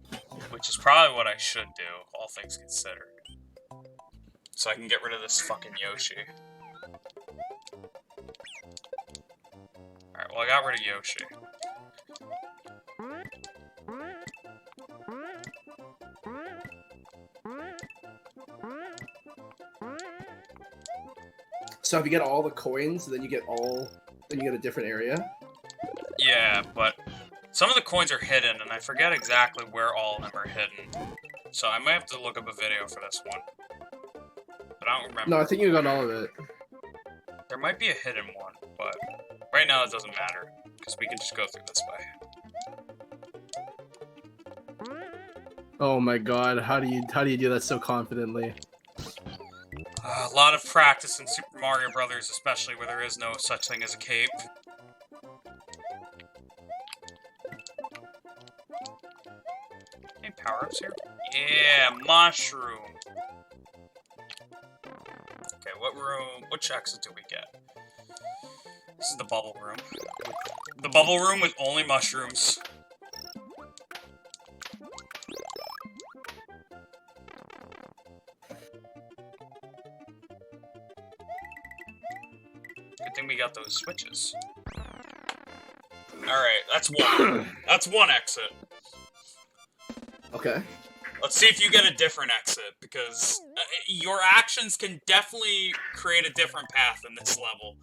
which is probably what I should do, all things considered. So I can get rid of this fucking Yoshi. Alright, well I got rid of Yoshi. So if you get all the coins, then you get a different area? Yeah, but some of the coins are hidden, and I forget exactly where all of them are hidden. So I might have to look up a video for this one. But I don't remember. No, I think you got all of it. There might be a hidden one, but right now it doesn't matter, because we can just go through this way. Oh my god, how do you do that so confidently? A lot of practice in Super Mario Brothers, especially where there is no such thing as a cape. Any power-ups here? Yeah, mushroom! Okay, what room, which exit do we get? This is the bubble room. The bubble room with only mushrooms. Good thing we got those switches. Alright, that's one. That's one exit. Okay. Let's see if you get a different exit, because your actions can definitely create a different path in this level.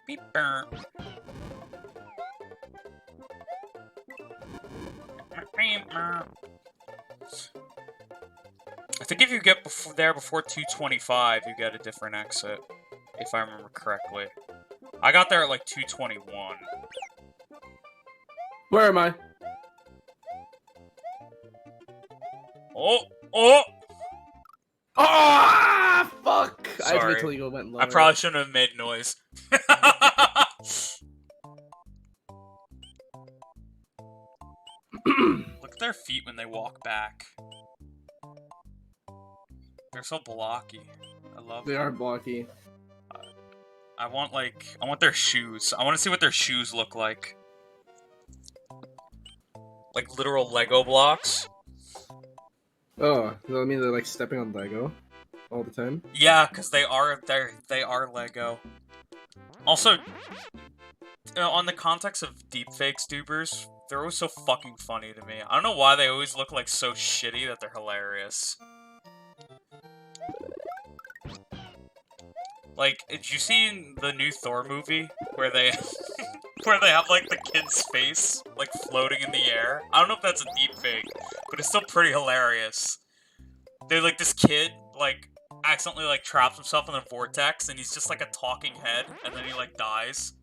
Beep burp. I think if you get there before 225, you get a different exit, if I remember correctly. I got there at like 221. Where am I? Oh! Oh! Ah! Fuck! I had to Sorry. wait till you went lower. I probably shouldn't have made noise. Look at their feet when they walk back. They're so blocky. I love They them. are blocky. I want their shoes. I want to see what their shoes look like. Like literal Lego blocks. Oh, does that mean they're like stepping on Lego all the time? Yeah, because they are Lego. Also, on the context of deepfakes, dubers, they're always so fucking funny to me. I don't know why they always look like so shitty that they're hilarious. Like, did you see the new Thor movie where they where they have like the kid's face like floating in the air? I don't know if that's a deepfake, but it's still pretty hilarious. They're like this kid like accidentally like traps himself in a vortex and he's just like a talking head and then he like dies.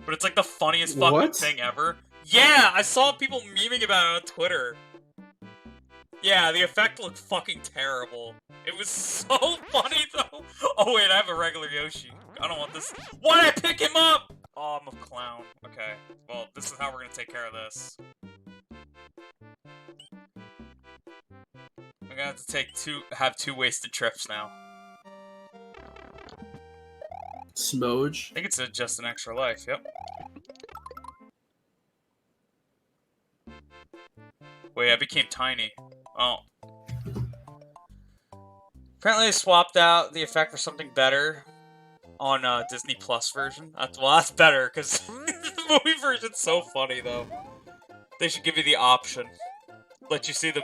But it's like the funniest fucking What? thing ever. Yeah, I saw people memeing about it on Twitter. Yeah, the effect looked fucking terrible. It was so funny though. Oh wait, I have a regular Yoshi. I don't want this. Why'd I pick him up? Oh, I'm a clown. Okay, well, this is how we're gonna take care of this. I'm gonna have to have two wasted trips now. Smoge. I think it's just an extra life, yep. Wait, I became tiny. Oh. Apparently they swapped out the effect for something better on Disney Plus version. That's better, because the movie version's so funny, though. They should give you the option. Let you see the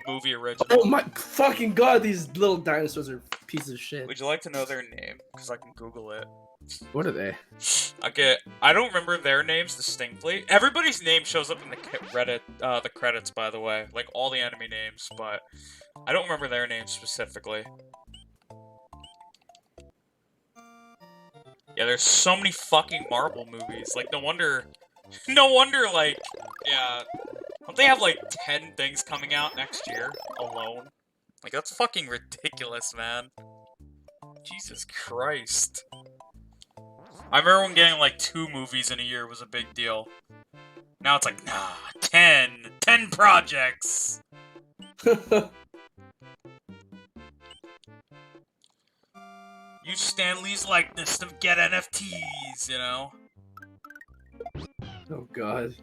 movie original. Oh my fucking god, these little dinosaurs are pieces of shit. Would you like to know their name? Because I can Google it. What are they? I don't remember their names distinctly. Everybody's name shows up in the credits, by the way. Like, all the enemy names, but I don't remember their names specifically. Yeah, there's so many fucking Marvel movies. Like, no wonder, like, yeah. Don't they have, like, 10 things coming out next year alone? Like, that's fucking ridiculous, man. Jesus Christ. I remember when getting, like, 2 movies in a year was a big deal. Now it's like, nah, 10! 10 projects! Use Stan Lee's likeness to get NFTs, you know? Oh god.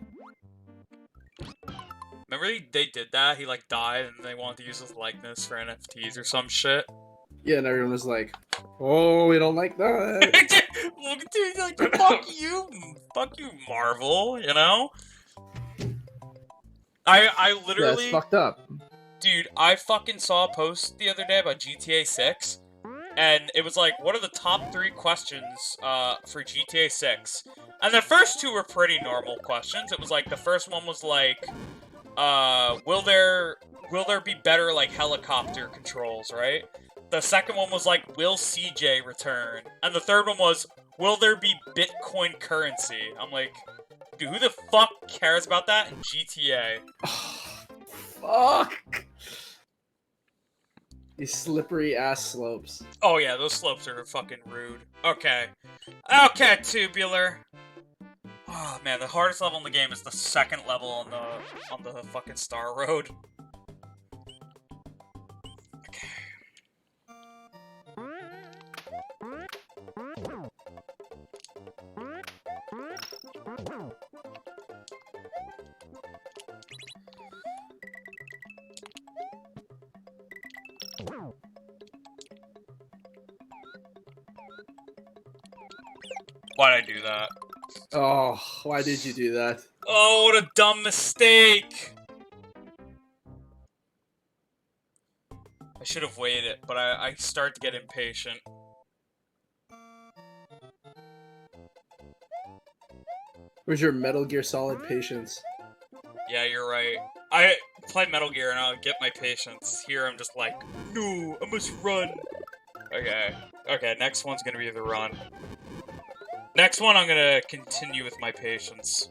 Remember they did that? He, like, died and they wanted to use his likeness for NFTs or some shit? Yeah, and everyone was like, oh, we don't like that. Look at dude, like, fuck you, Marvel, you know? I literally... That's fucked up. Dude, I fucking saw a post the other day about GTA 6, and it was like, what are the top 3 questions, for GTA 6? And the first 2 were pretty normal questions. It was like, the first one was like, will there be better, like, helicopter controls, right? The second one was like, will CJ return? And the third one was, will there be Bitcoin currency? I'm like, dude, who the fuck cares about that in GTA? Fuck! These slippery ass slopes. Oh yeah, those slopes are fucking rude. Okay. Okay, Tubular. Oh man, the hardest level in the game is the second level on the fucking Star Road. Okay. Why'd I do that? Oh, why did you do that? Oh, what a dumb mistake! I should have waited, but I start to get impatient. Where's your Metal Gear Solid patience? Yeah, you're right. I play Metal Gear and I'll get my patience. Here I'm just like, no, I must run. Okay. Okay, next one's gonna be the run. Next one I'm gonna continue with my patience.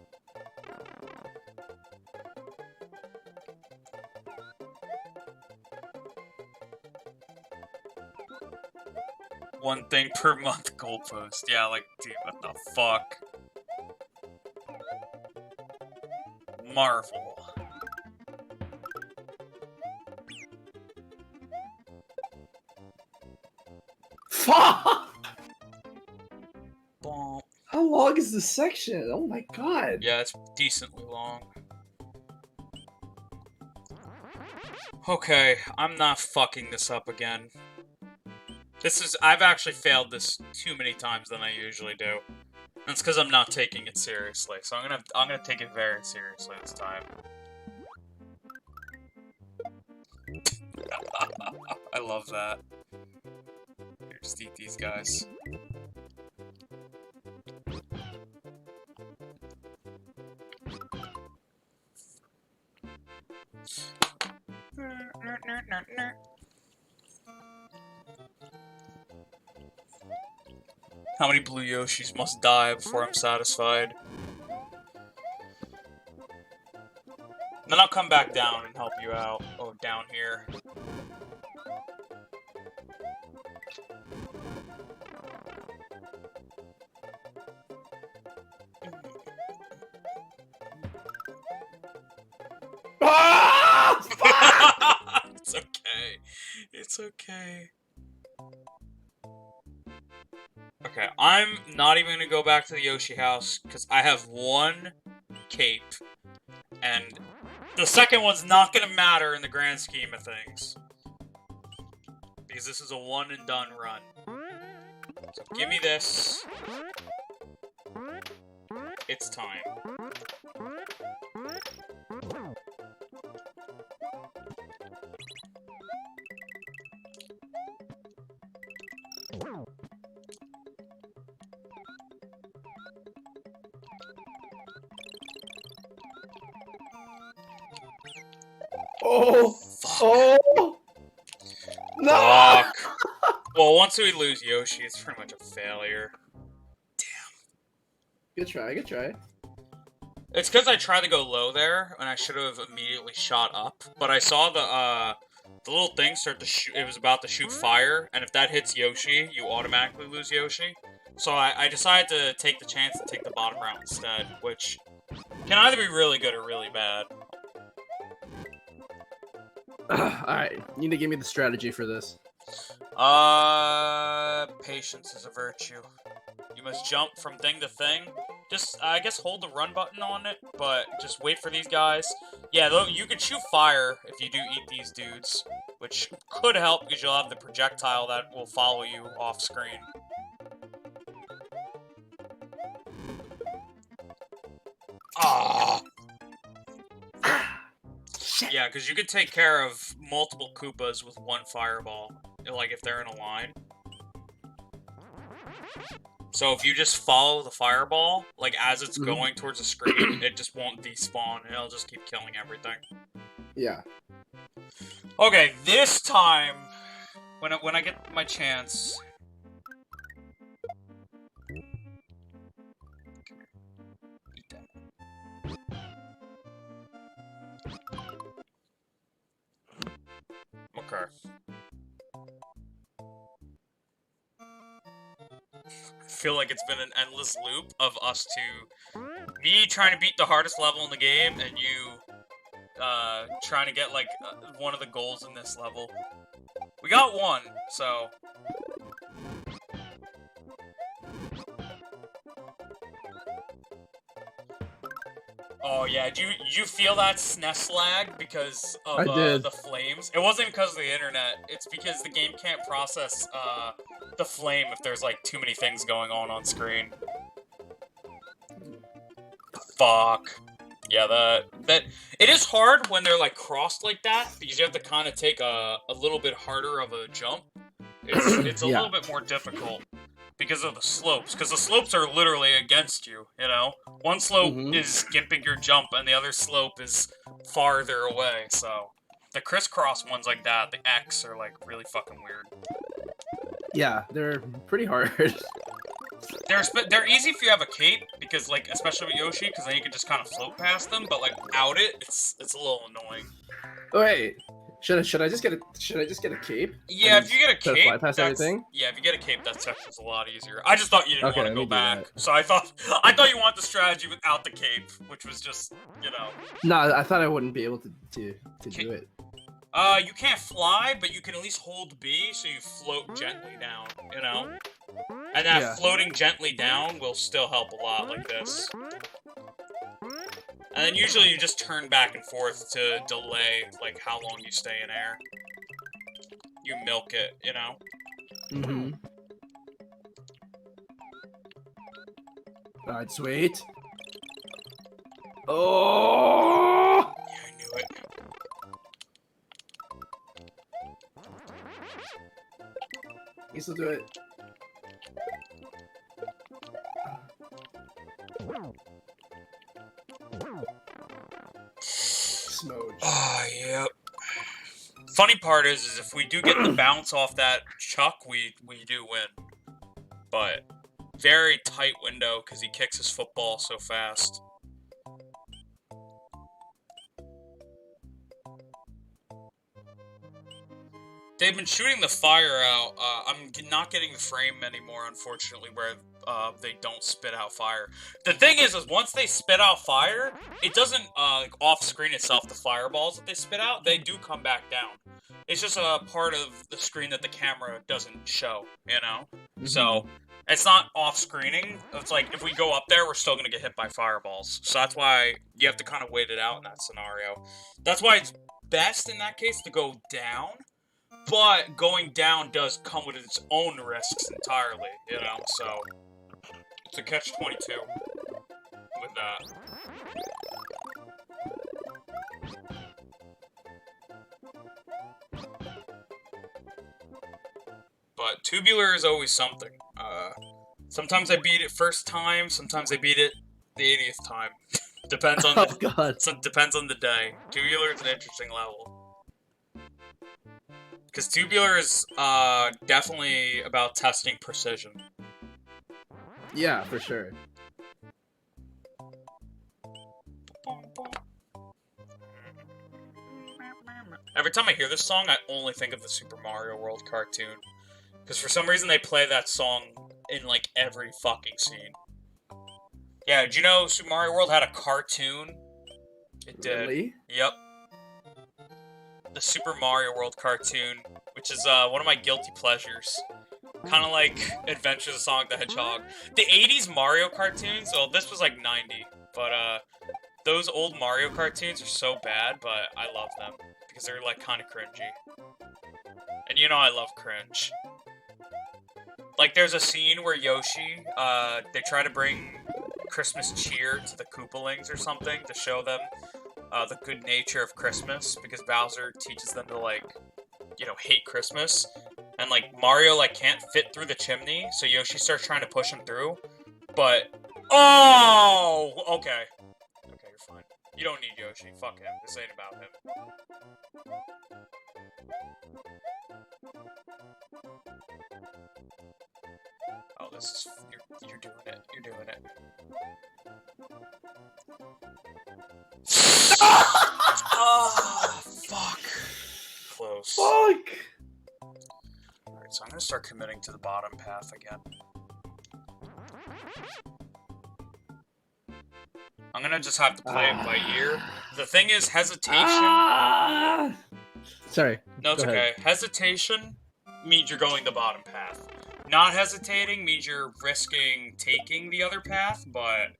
One thing per month goalpost. Yeah, like, dude, what the fuck? Marvel. Fuck! Bonk. How long is this section? Oh my god. Yeah, it's decently long. Okay, I'm not fucking this up again. I've actually failed this too many times than I usually do. That's because I'm not taking it seriously. So I'm gonna take it very seriously this time. I love that. Here, just eat these guys. How many blue Yoshis must die before I'm satisfied? Then I'll come back down and help you out. Oh, down here. Ah! It's okay. It's okay. Okay, I'm not even gonna go back to the Yoshi house, because I have one cape. And the second one's not gonna matter in the grand scheme of things. Because this is a one and done run. So give me this. It's time. Oh! Fuck. Oh! No! Fuck. Well, once we lose Yoshi, it's pretty much a failure. Good try, good try. It's because I tried to go low there, and I should have immediately shot up. But I saw the little thing start to shoot. It was about to shoot fire, and if that hits Yoshi, you automatically lose Yoshi. So I decided to take the chance and take the bottom route instead, which can either be really good or really bad. Alright, you need to give me the strategy for this. Patience is a virtue. You must jump from thing to thing. Just, I guess, hold the run button on it, but just wait for these guys. Yeah, though, you can shoot fire if you do eat these dudes, which could help because you'll have the projectile that will follow you off screen. Ah! Yeah, because you could take care of multiple Koopas with one fireball, like if they're in a line. So if you just follow the fireball, like as it's going towards the screen, it just won't despawn, and it'll just keep killing everything. Yeah. Okay, this time, when I get my chance... Eat that. Okay. I feel like it's been an endless loop of us two. Me trying to beat the hardest level in the game, and you trying to get, like, one of the goals in this level. We got one, so... Oh yeah, did you feel that SNES lag because of the flames? It wasn't because of the internet, it's because the game can't process the flame if there's like too many things going on screen. Fuck. Yeah, that it is hard when they're like crossed like that because you have to kind of take a little bit harder of a jump. It's a little bit more difficult because of the slopes, because the slopes are literally against you, you know? One slope is skipping your jump, and the other slope is farther away, so... The crisscross ones like that, the X, are, like, really fucking weird. Yeah, they're pretty hard. They're easy if you have a cape, because, like, especially with Yoshi, because then you can just kind of float past them, but, like, without it, it's a little annoying. Wait, should I just get a cape? Yeah, if you get a cape, fly past everything? Yeah, if you get a cape, that section's a lot easier. I just thought you didn't want to go back, that. so I thought you wanted the strategy without the cape, which was just, you know. No, I thought I wouldn't be able to do it. You can't fly, but you can at least hold B, so you float gently down, you know? And that floating gently down will still help a lot like this. And then usually you just turn back and forth to delay, like, how long you stay in air. You milk it, you know? Mm-hmm. Alright, sweet. Oh! Yeah, I knew it. You still do it. Smooch. Oh, yep. Funny part is if we do get the bounce off that chuck, we do win. But very tight window because he kicks his football so fast. They've been shooting the fire out. I'm not getting the frame anymore, unfortunately, where they don't spit out fire. The thing is once they spit out fire, it doesn't like off-screen itself. The fireballs that they spit out, they do come back down. It's just a part of the screen that the camera doesn't show, you know? Mm-hmm. So, it's not off-screening. It's like, if we go up there, we're still going to get hit by fireballs. So that's why you have to kind of wait it out in that scenario. That's why it's best in that case to go down. But going down does come with its own risks entirely, you know? So, it's a catch-22 with that. But tubular is always something. Sometimes I beat it first time, sometimes I beat it the 80th time. Depends on Oh god. So it depends on the day. Tubular is an interesting level. Because tubular is definitely about testing precision. Yeah, for sure. Every time I hear this song, I only think of the Super Mario World cartoon. Because for some reason they play that song in, like, every fucking scene. Yeah, did you know Super Mario World had a cartoon? It did. Really? Yep. The Super Mario World cartoon, which is one of my guilty pleasures. Kind of like Adventures of Sonic the Hedgehog. The 80s Mario cartoons, well, this was like 90, but those old Mario cartoons are so bad, but I love them. Because they're like kind of cringy. And you know I love cringe. Like, there's a scene where Yoshi, they try to bring Christmas cheer to the Koopalings or something to show them the good nature of Christmas, because Bowser teaches them to, like, you know, hate Christmas. And, like, Mario, like, can't fit through the chimney, so Yoshi starts trying to push him through. But, oh! Okay. Okay, you're fine. You don't need Yoshi. Fuck him. This ain't about him. Oh, this is... You're doing it. You're doing it. Oh, fuck. Close. Fuck! Alright, so I'm gonna start committing to the bottom path again. I'm gonna just have to play it by ear. The thing is, hesitation... Sorry. No, it's Go okay. ahead. Hesitation means you're going the bottom path. Not hesitating means you're risking taking the other path, but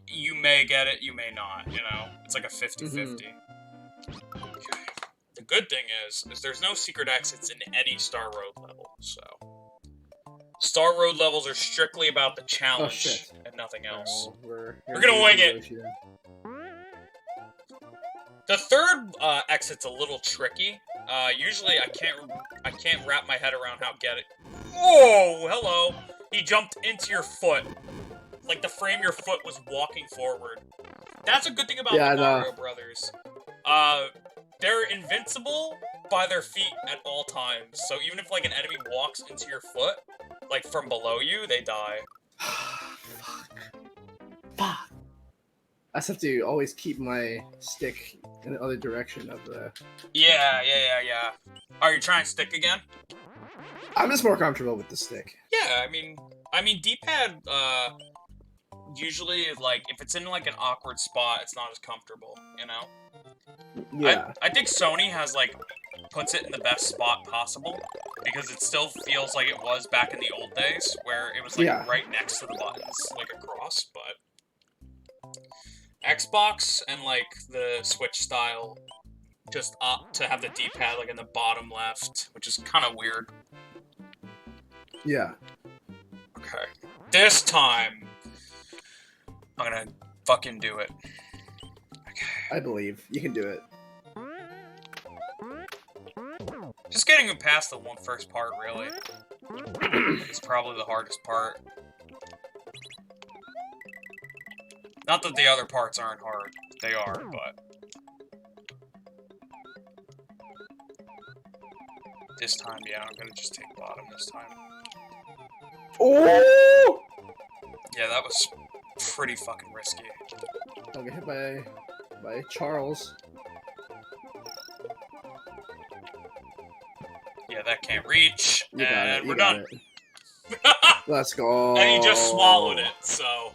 you may get it, you may not, you know? It's like a 50-50. Okay. The good thing is there's no secret exits in any Star Road level, so... Star Road levels are strictly about the challenge and nothing else. We're gonna wing it! The third exit's a little tricky. Usually I can't wrap my head around how to get it. Whoa! Hello! He jumped into your foot. Like the frame your foot was walking forward. That's a good thing about the Mario Brothers. They're invincible by their feet at all times. So even if, like, an enemy walks into your foot, like, from below you, they die. Fuck. Fuck. I just have to always keep my stick in the other direction of the... Yeah. Are you trying stick again? I'm just more comfortable with the stick. Yeah, I mean, D-pad, usually, like, if it's in, like, an awkward spot, it's not as comfortable, you know? Yeah. I think Sony has, like, puts it in the best spot possible, because it still feels like it was back in the old days, where it was, like, right next to the buttons, like, across, but... Xbox and like the Switch style just up to have the D-pad like in the bottom left, which is kind of weird. Yeah. Okay. This time, I'm gonna fucking do it. Okay. I believe you can do it. Just getting past the first part, really, is probably the hardest part. Not that the other parts aren't hard. They are, but... This time, yeah, I'm gonna just take bottom this time. Oh! Yeah, that was pretty fucking risky. I'll get hit by Charles. Yeah, that can't reach, You got it. and we're done. Let's go. And he just swallowed it, so...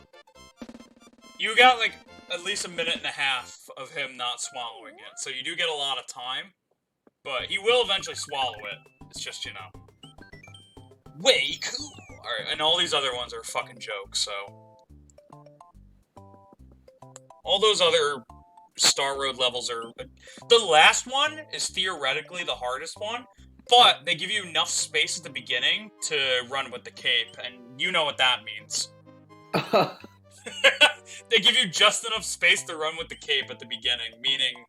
You got, like, at least a minute and a half of him not swallowing it, so you do get a lot of time. But he will eventually swallow it. It's just, you know... Way cool! Alright, and all these other ones are fucking jokes, so... All those other Star Road levels are... The last one is theoretically the hardest one, but they give you enough space at the beginning to run with the cape, and you know what that means. They give you just enough space to run with the cape at the beginning, meaning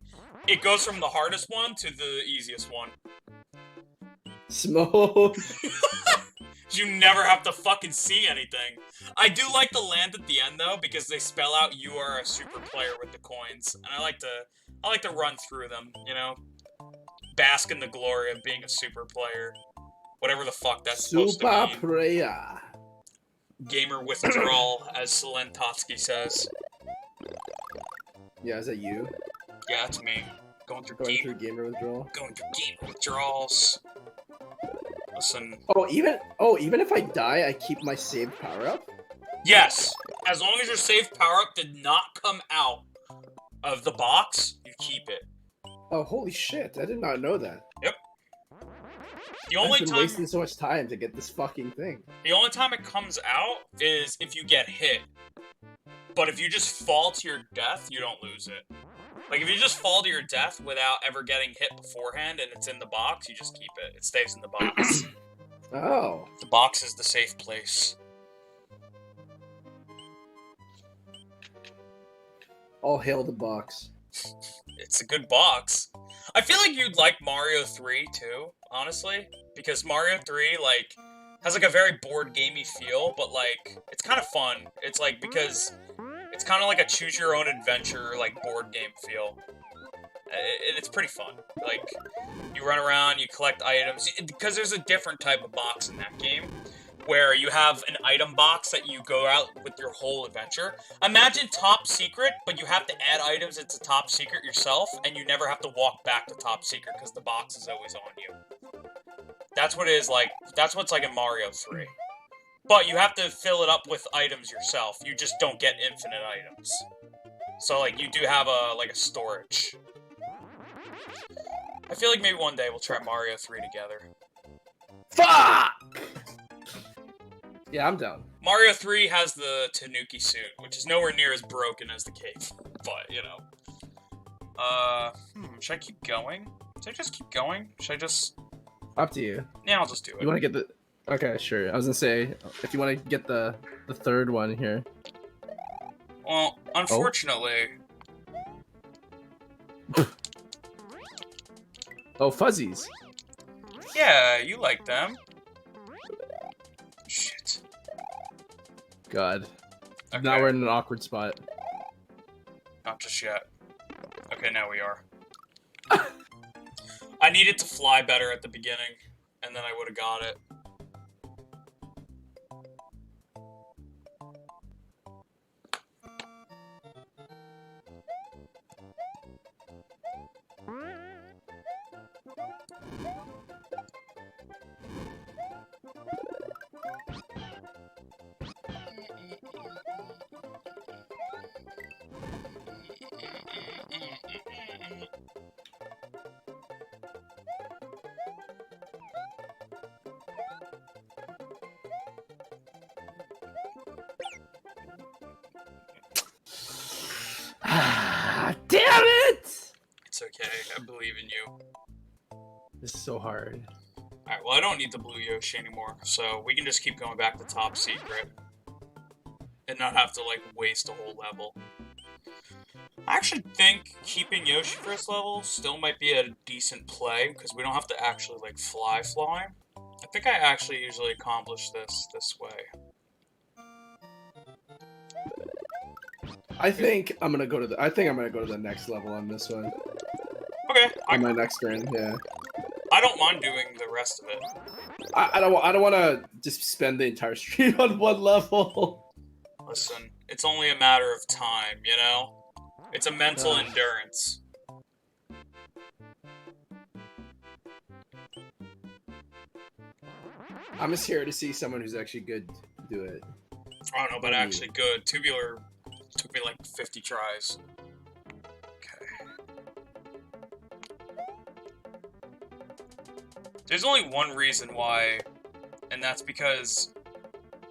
it goes from the hardest one to the easiest one. Smoke. You never have to fucking see anything. I do like the land at the end though, because they spell out you are a super player with the coins, and I like to run through them, you know, bask in the glory of being a super player, whatever the fuck that's supposed to mean. Super player. Gamer withdrawal, as Selentowski says. Yeah, is that you? Yeah, that's me. Going through gamer withdrawal. Going through gamer withdrawals. Listen. Oh, even if I die, I keep my saved power up? Yes! As long as your saved power up did not come out of the box, you keep it. Oh, holy shit. I did not know that. Yep. The only I've been time wasting so much time to get this fucking thing. The only time it comes out is if you get hit. But if you just fall to your death, you don't lose it. Like, if you just fall to your death without ever getting hit beforehand and it's in the box, you just keep it. It stays in the box. Oh. The box is the safe place. All hail the box. It's a good box. I feel like you'd like Mario 3, too, honestly. Because Mario 3, like, has, like, a very board gamey feel, but, like, it's kind of fun. It's, like, because it's kind of like a choose-your-own-adventure, like, board game feel. It's pretty fun. Like, you run around, you collect items, because there's a different type of box in that game, where you have an item box that you go out with your whole adventure. Imagine Top Secret, but you have to add items into Top Secret yourself, and you never have to walk back to Top Secret, because the box is always on you. That's what it is like, that's what's like in Mario 3. But you have to fill it up with items yourself, you just don't get infinite items. So, like, you do have a storage. I feel like maybe one day we'll try Mario 3 together. Fuck! Yeah, I'm down. Mario 3 has the Tanuki suit, which is nowhere near as broken as the cave. But, you know. Should I keep going? Should I just keep going? Should I just... Up to you. Yeah, I'll just do it. You want to get the... Okay, sure. I was gonna say, if you want to get the third one here. Well, unfortunately... Oh, fuzzies. Yeah, you like them. Shit. God. Okay. Now we're in an awkward spot. Not just yet. Okay, now we are. I needed to fly better at the beginning, and then I would have got it. okay. I believe in you. This is so hard. Alright, well, I don't need the blue Yoshi anymore, so we can just keep going back to top secret. And not have to, like, waste a whole level. I actually think keeping Yoshi first level still might be a decent play, because we don't have to actually, like, fly. I think I actually usually accomplish this way. I think I'm gonna go to the next level on this one. Okay. On my next turn, yeah. I don't mind doing the rest of it. I don't want to just spend the entire stream on one level. Listen, it's only a matter of time, you know? It's a mental endurance. I'm just here to see someone who's actually good do it. I don't know, but actually good. Tubular took me like 50 tries. Okay. There's only one reason why, and that's because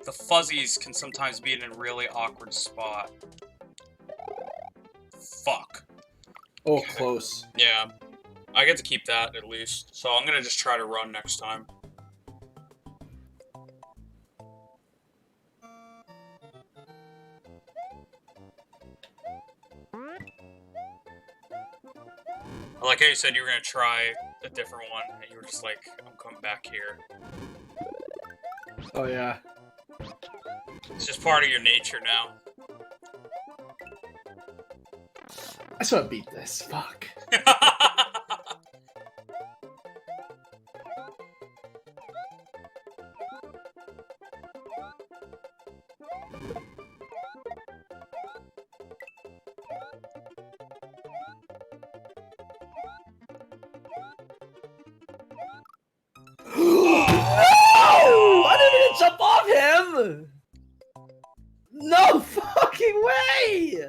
the fuzzies can sometimes be in a really awkward spot. Fuck. Oh, okay. Close. Yeah. I get to keep that, at least. So I'm gonna just try to run next time. I like how you said you were gonna try a different one, and you were just like, I'm coming back here. Oh, yeah. It's just part of your nature now. I just want to beat this. Fuck. Jump off him! No fucking way!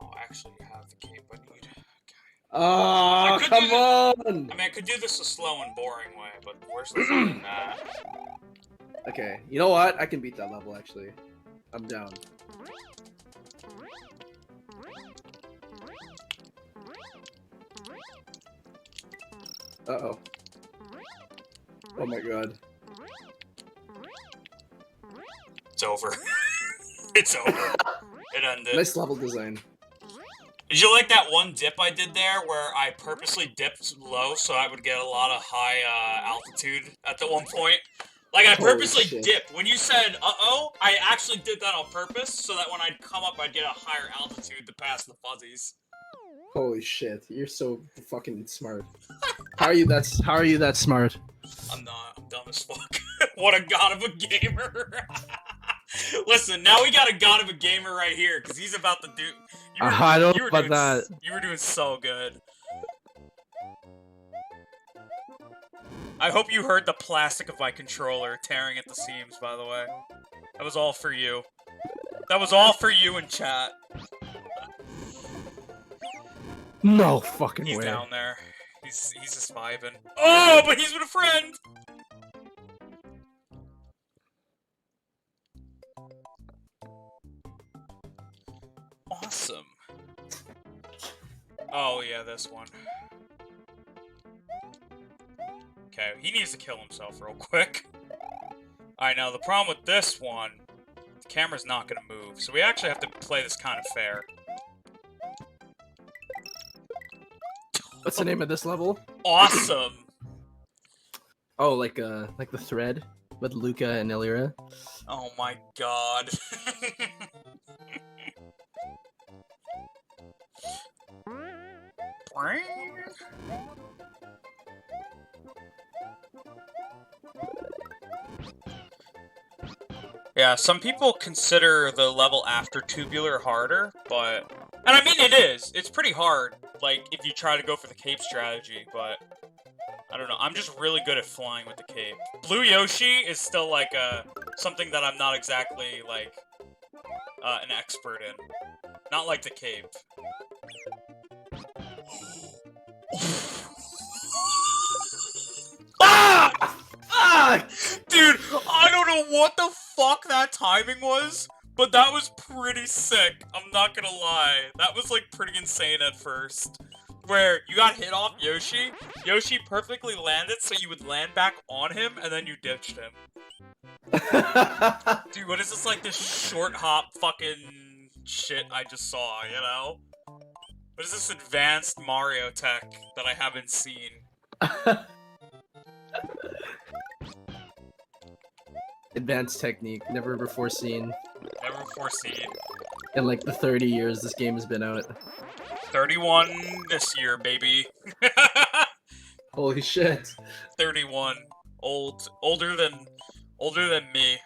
Oh, I actually have the cape I need. Okay. Oh, come on! I mean, I could do this a slow and boring way, but worse than that. Okay, you know what? I can beat that level, actually. I'm down. Uh-oh. Oh my god. It's over. It's over. It ended. Nice level design. Did you like that one dip I did there where I purposely dipped low so I would get a lot of high altitude at the one point? Like, I purposely dipped. When you said, uh-oh, I actually did that on purpose so that when I'd come up, I'd get a higher altitude to pass the fuzzies. Holy shit, you're so fucking smart. How are you that smart? I'm not. I'm dumb as fuck. What a god of a gamer. Listen, now we got a god of a gamer right here, because he's about to do... I don't know about that. You were doing so good. I hope you heard the plastic of my controller tearing at the seams, by the way. That was all for you. That was all for you in chat. No fucking way. He's down there. He's just vibing. Oh, but he's with a friend! Awesome. Oh, yeah, this one. Okay, he needs to kill himself real quick. Alright, now the problem with this one, the camera's not gonna move, so we actually have to play this kind of fair. What's the name of this level? Awesome! Oh, like the thread with Luca and Illyria? Oh my god. Yeah, some people consider the level after Tubular harder, but... And I mean, it is. It's pretty hard, like, if you try to go for the cape strategy, but... I don't know. I'm just really good at flying with the cape. Blue Yoshi is still, like, something that I'm not exactly, like, an expert in. Not like the cape. Ah! Ah! Dude, I don't know what the fuck that timing was, but that was pretty sick. I'm not gonna lie. That was, like, pretty insane at first. where you got hit off Yoshi. Yoshi perfectly landed, so you would land back on him, and then you ditched him. Dude, what is this, like, this short hop fucking shit I just saw, you know? What is this advanced Mario tech that I haven't seen? Advanced technique, never before seen. Never before seen. In like the 30 years this game has been out. 31 this year, baby. Holy shit. 31. Older than me.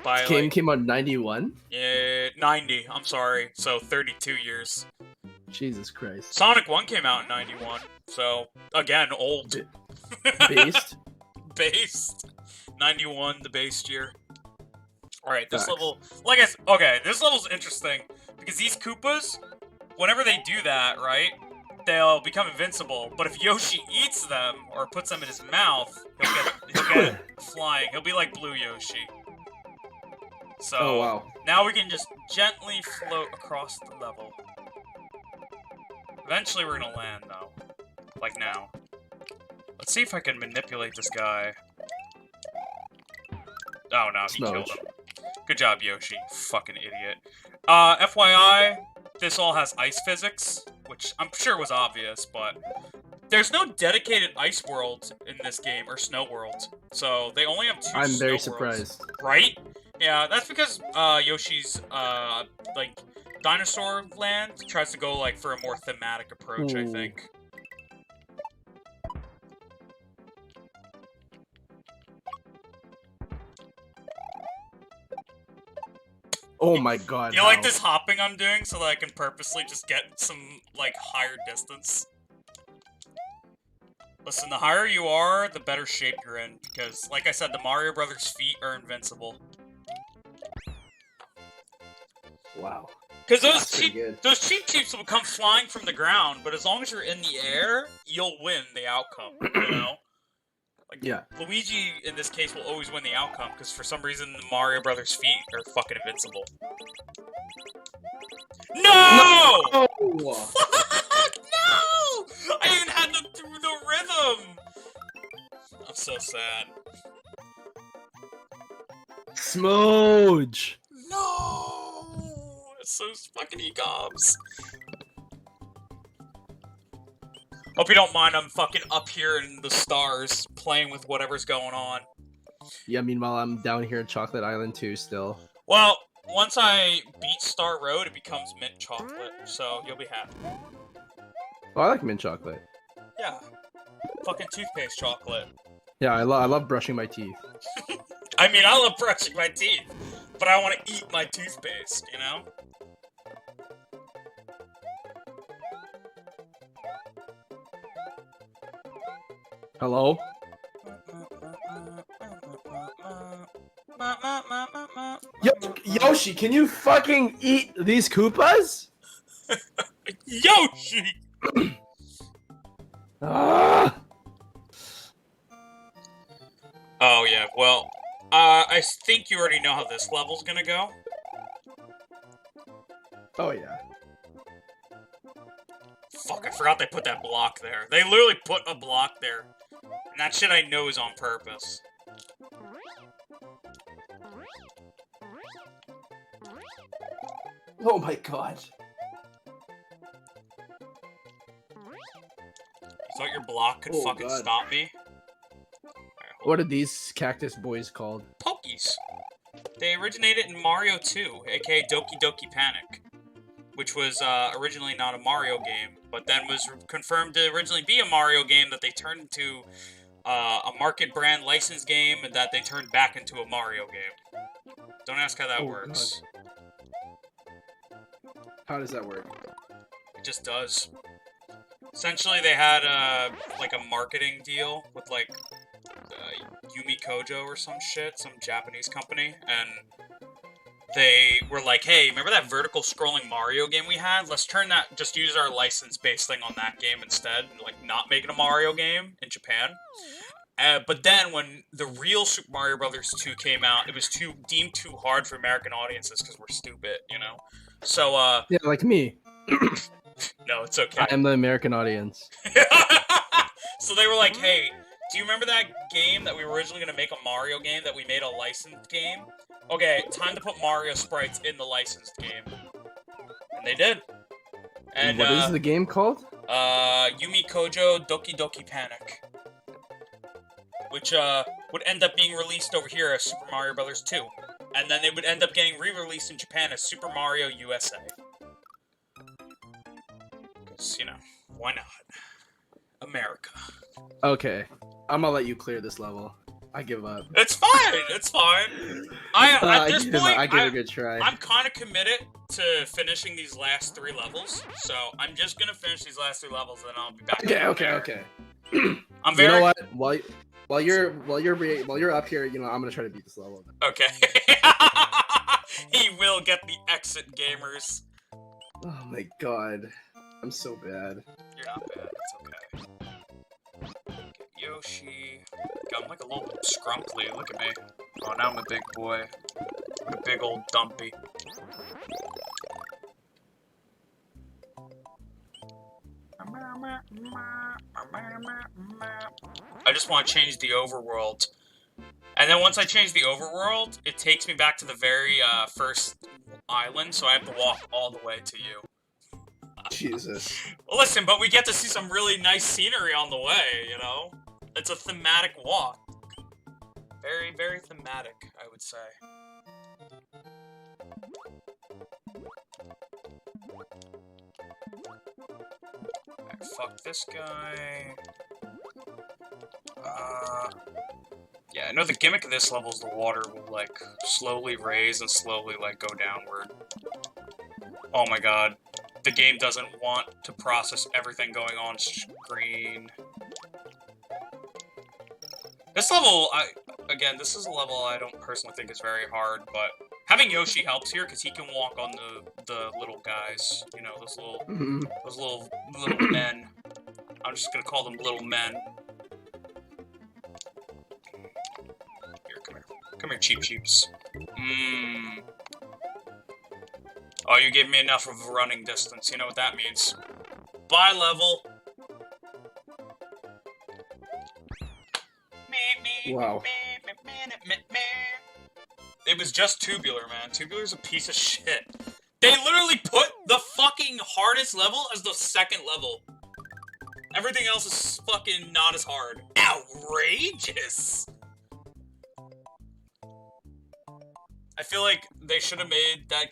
By, This game like, came out in 91? yeah, 90, I'm sorry. So 32 years. Jesus Christ. Sonic 1 came out in 91. So, again, old. Based? Based. 91, the based year. Alright, this Facts. level... okay, this level's interesting. Because these Koopas, whenever they do that, right, they'll become invincible. But if Yoshi eats them, or puts them in his mouth, he'll get flying. He'll be like Blue Yoshi. So, Oh, wow. now we can just gently float across the level. Eventually we're gonna land, though. Like now. Let's see if I can manipulate this guy. Oh no, he killed him. Good job, Yoshi. Fucking idiot. FYI, this all has ice physics, which I'm sure was obvious, but there's no dedicated ice world in this game, or snow world. So they only have 2 I'm snow very worlds. surprised. Right? Yeah, that's because Yoshi's like Dinosaur Land tries to go like for a more thematic approach, I think. Oh my god. You like this hopping I'm doing so that I can purposely just get some, like, higher distance? Listen, the higher you are, the better shape you're in, because, like I said, the Mario Brothers feet are invincible. Wow. Because That's those Cheep Cheeps will come flying from the ground, but as long as you're in the air, you'll win the outcome, you know? Like, yeah. Luigi, in this case, will always win the outcome, because for some reason, the Mario Brothers feet are fucking invincible. No! No! No! I even had to do the rhythm! I'm so sad. Smooge! No! It's so fucking egobs. Hope you don't mind, I'm fucking up here in the stars, playing with whatever's going on. Yeah, meanwhile, I'm down here in Chocolate Island too, still. Well, once I beat Star Road, it becomes mint chocolate, so you'll be happy. Oh, I like mint chocolate. Yeah. Fucking toothpaste chocolate. Yeah, I love brushing my teeth. I mean, I love brushing my teeth, but I want to eat my toothpaste, you know? Hello? Yoshi, can you fucking eat these Koopas? Yoshi! Ah! Oh, yeah, well, I think you already know how this level's gonna go. Oh, yeah. Fuck, I forgot they put that block there. They literally put a block there. And that shit I know is on purpose. Oh my god. You thought your block could fucking God. stop me? What are these cactus boys called? Pokies. They originated in Mario 2, aka Doki Doki Panic, which was originally not a Mario game, but then was confirmed to originally be a Mario game that they turned into a market brand license game and that they turned back into a Mario game. Don't ask how that works. God. How does that work? It just does. Essentially, they had like a marketing deal with like Yumi Kojo or some shit, some Japanese company, and they were like, hey, remember that vertical scrolling Mario game we had? Let's turn that, just use our license-based thing on that game instead, like not make it a Mario game in Japan. But then when the real Super Mario Bros. 2 came out, it was deemed too hard for American audiences because we're stupid, you know? So, Yeah, like me. No, it's okay. I am the American audience. So they were like, hey, do you remember that game that we were originally going to make a Mario game that we made a licensed game? Okay, time to put Mario sprites in the licensed game. And they did. And, what is the game called? Yumi Kojo Doki Doki Panic. Which, would end up being released over here as Super Mario Bros. 2. And then it would end up getting re-released in Japan as Super Mario USA. Because, you know, why not? America. Okay, I'm gonna let you clear this level. I give up. It's fine. It's fine. At this point, I give it a good try. I'm kind of committed to finishing these last 3 levels. So I'm just gonna finish these last 3 levels, and then I'll be back. Okay. I'm very. You know what? While you're up here, you know, I'm gonna try to beat this level. Okay. He will get the exit, gamers. Oh my god, I'm so bad. You're not bad. It's okay. Get Yoshi. God, I'm like a little scrumply. Look at me. Oh, now I'm a big boy. I'm a big old dumpy. I just want to change the overworld. And then once I change the overworld, it takes me back to the very first island, so I have to walk all the way to you. Jesus. Well, listen, but we get to see some really nice scenery on the way, you know? It's a thematic walk. Very, very thematic, I would say. Alright, fuck this guy. Yeah, I know the gimmick of this level is the water will, like, slowly raise and slowly, like, go downward. Oh my god. The game doesn't want to process everything going on screen. This level, again, this is a level I don't personally think is very hard, but having Yoshi helps here, because he can walk on the little guys. You know, those little men. I'm just gonna call them little men. Come here, cheeps. Oh, you gave me enough of a running distance. You know what that means. Bye, level. Wow. It was just Tubular, man. Tubular's a piece of shit. They literally put the fucking hardest level as the second level. Everything else is fucking not as hard. Outrageous! I feel like they should have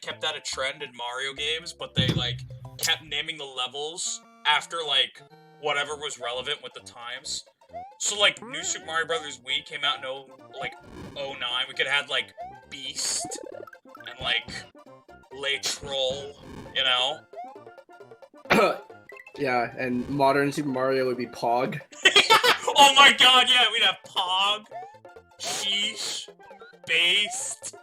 kept that a trend in Mario games, but they, like, kept naming the levels after, like, whatever was relevant with the times. So, like, New Super Mario Bros. Wii came out in, like, 09. We could have had, like, Beast and, like, Le Troll, you know? Yeah, and modern Super Mario would be Pog. Oh my god, yeah, we'd have Pog, Sheesh, Based.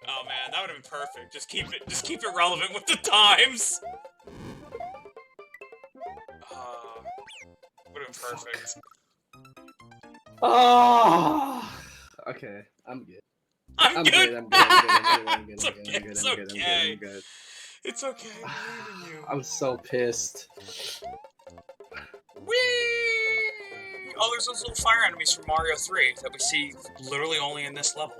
Oh man, that would have been perfect. Just keep it relevant with the times. Would have been perfect. Oh. Okay, I'm good. I'm good. I'm good. It's okay. It's okay. I believe in you. I'm so pissed. Whee! Oh, there's those little fire enemies from Mario 3 that we see literally only in this level.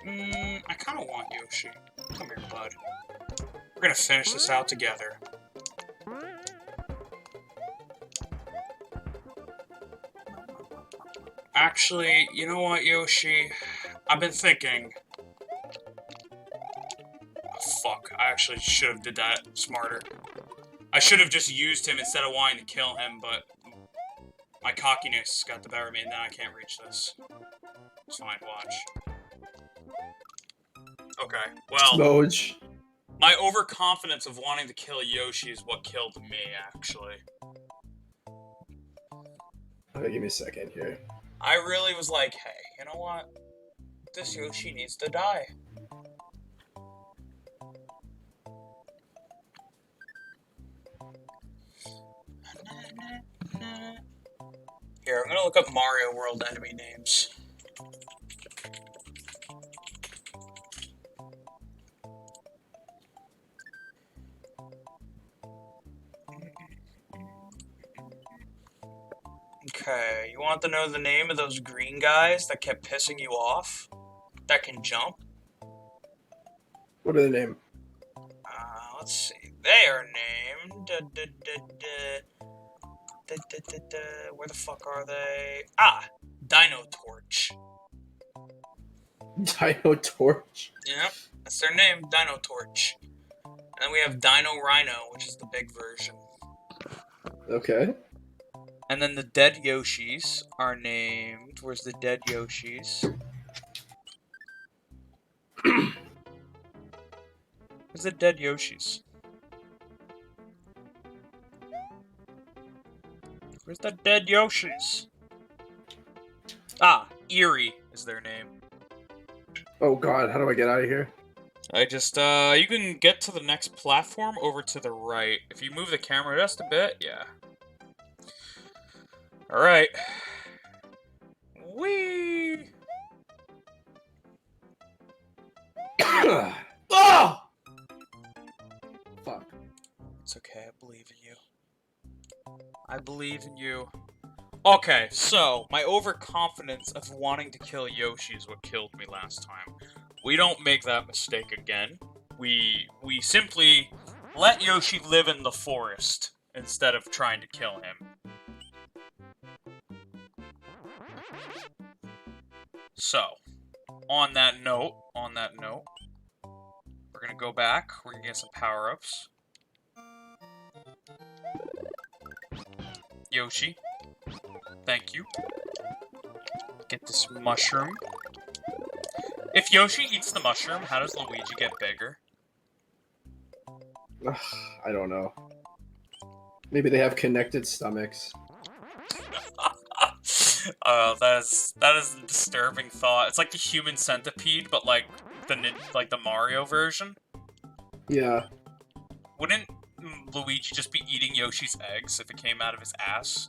I kind of want Yoshi. Come here, bud. We're gonna finish this out together. Actually, you know what, Yoshi? I've been thinking... Oh, fuck, I actually should have did that smarter. I should have just used him instead of wanting to kill him, but... my cockiness got the better of me, and now I can't reach this. It's fine, watch. Okay, well... Smoj. My overconfidence of wanting to kill Yoshi is what killed me, actually. Okay, give me a second here. I really was like, hey, you know what? This Yoshi needs to die. Here, I'm gonna look up Mario World enemy names. Okay, you want to know the name of those green guys that kept pissing you off? That can jump? What are the name? Let's see. They are named... Where the fuck are they? Ah! Dino Torch. Dino Torch. Yep, that's their name, Dino Torch. And then we have Dino Rhino, which is the big version. Okay. And then the dead Yoshis are named... Where's the dead Yoshis? Where's the dead Yoshis? Where's the dead Yoshis? Ah, Eerie is their name. Oh god, how do I get out of here? I just, you can get to the next platform over to the right. If you move the camera just a bit, yeah. Alright. Whee! Oh! Fuck. It's okay, I believe in you. I believe in you. Okay, so, my overconfidence of wanting to kill Yoshi is what killed me last time. We don't make that mistake again. We simply let Yoshi live in the forest instead of trying to kill him. So, on that note, we're gonna go back, we're gonna get some power-ups. Yoshi, thank you. Get this mushroom. If Yoshi eats the mushroom, how does Luigi get bigger? I don't know. Maybe they have connected stomachs. That is a disturbing thought. It's like the human centipede, but like the Mario version. Yeah. Wouldn't Luigi just be eating Yoshi's eggs if it came out of his ass?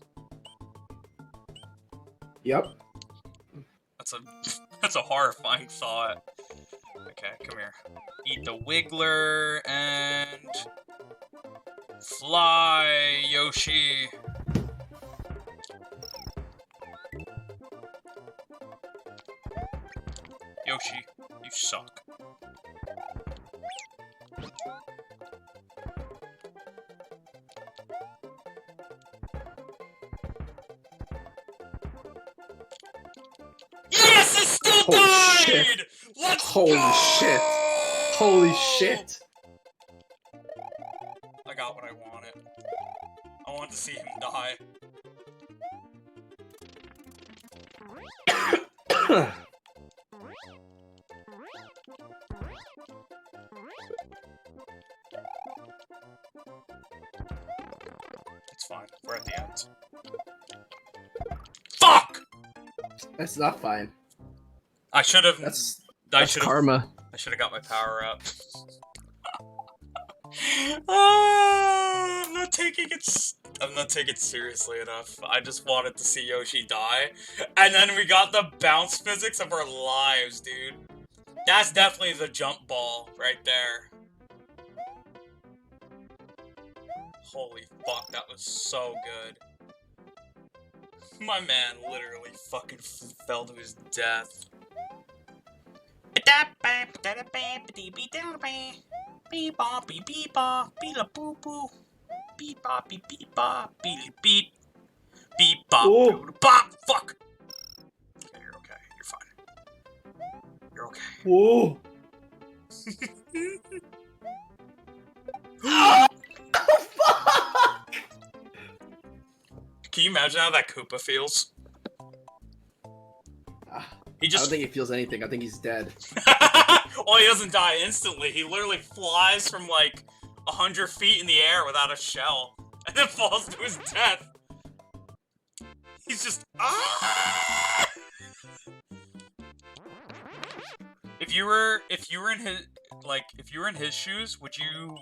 Yep. That's a horrifying thought. Okay, come here. Eat the Wiggler and fly, Yoshi. Yoshi, you suck. Yes, it still died! Shit. Let's Holy go! shit. Holy shit. I got what I wanted. I wanted to see him die. It's fine. We're at the end. Fuck! That's not fine. I should have. That's karma. I should have got my power up. I'm not taking it seriously enough. I just wanted to see Yoshi die, and then we got the bounce physics of our lives, dude. That's definitely the jump ball right there. Holy fuck, that was so good. My man literally fucking fell to his death. Fuck! Okay, you're okay. You're fine. You're okay. Whoa. Can you imagine how that Koopa feels? I don't think he feels anything. I think he's dead. Well, he doesn't die instantly. He literally flies from like 100 feet in the air without a shell, and then falls to his death. He's just If you were in his shoes, would you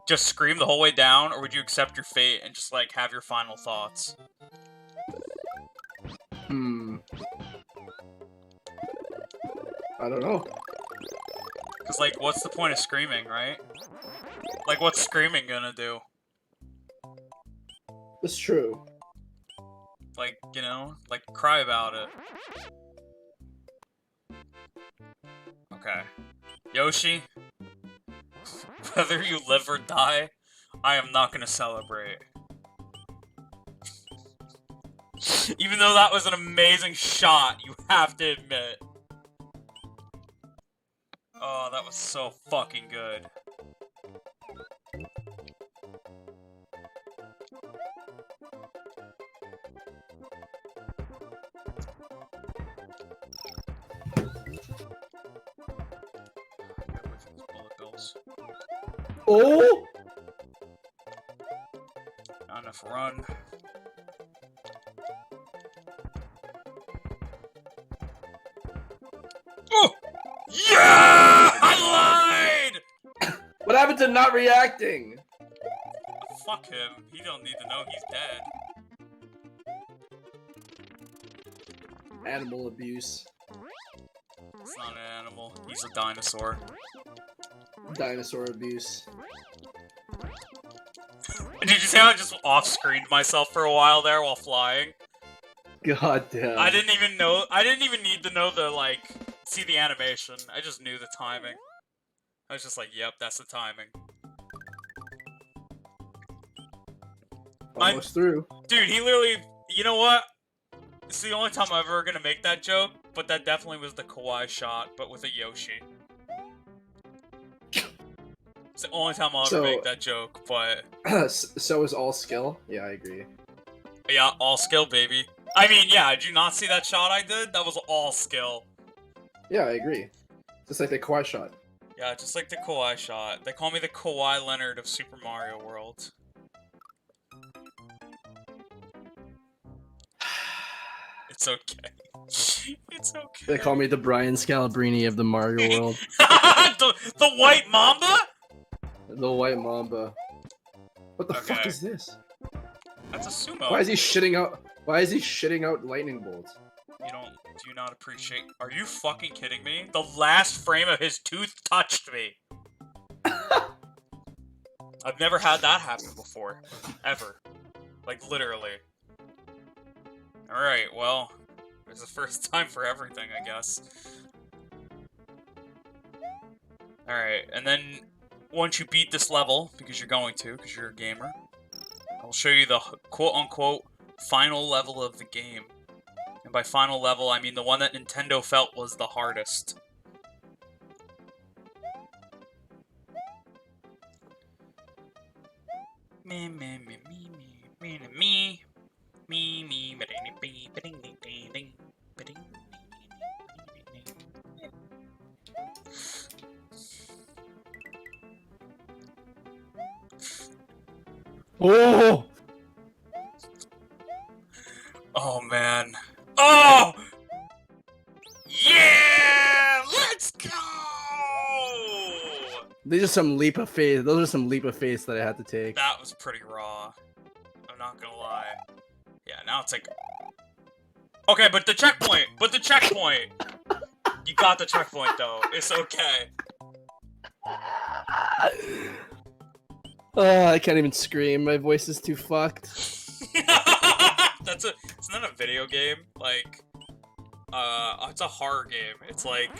just scream the whole way down, or would you accept your fate and just like have your final thoughts? I don't know. Cause like, what's the point of screaming, right? Like, what's screaming gonna do? It's true. Like, you know, like cry about it. Okay. Yoshi, whether you live or die, I am not gonna celebrate. Even though that was an amazing shot, you have to admit. Oh, that was so fucking good. Bullet bills. Oh! Not enough run. Oh! Yeah! I lied! What happened to not reacting? Fuck him. He don't need to know he's dead. Animal abuse. It's not an animal. He's a dinosaur. Dinosaur abuse. Did you see how I just off-screened myself for a while there while flying? God damn. I didn't even know. I didn't even need to know the, like, see the animation. I just knew the timing. I was just like, yep, that's the timing. Almost through. Dude, he literally... You know what? It's the only time I'm ever gonna make that joke, but that definitely was the Kawaii shot, but with a Yoshi. It's the only time I'll ever make that joke, but... So is all skill? Yeah, I agree. Yeah, all skill, baby. I mean, yeah, did you not see that shot I did? That was all skill. Yeah, I agree. Just like the Kawaii shot. Yeah, just like the Kawaii shot. They call me the Kawhi Leonard of Super Mario World. It's okay. It's okay. They call me the Brian Scalabrine of the Mario world. the White Mamba? The White Mamba. What the fuck Okay. is this? That's a sumo. Why is he shitting out? Why is he shitting out lightning bolts? Do you not appreciate? Are you fucking kidding me? The last frame of his tooth touched me. I've never had that happen before, ever. Like literally. All right, well, it's the first time for everything, I guess. All right, and then once you beat this level, because you're going to, because you're a gamer, I'll show you the quote-unquote final level of the game. And by final level, I mean the one that Nintendo felt was the hardest. Me, me, me, me, me, me, me. Me, me, ba-ding, ding, ba-ding, ding, ding, ding, ba-ding, ding, ding, ding. Oh! Oh man. Oh! Yeah! Let's go! These are some leap of faith. Those are some leap of faith that I had to take. That was pretty raw. I'm not gonna lie. Yeah, now it's like... Okay, but the checkpoint! But the checkpoint! You got the checkpoint, though. It's okay. I can't even scream. My voice is too fucked. It's not a video game. Like, it's a horror game. It's like...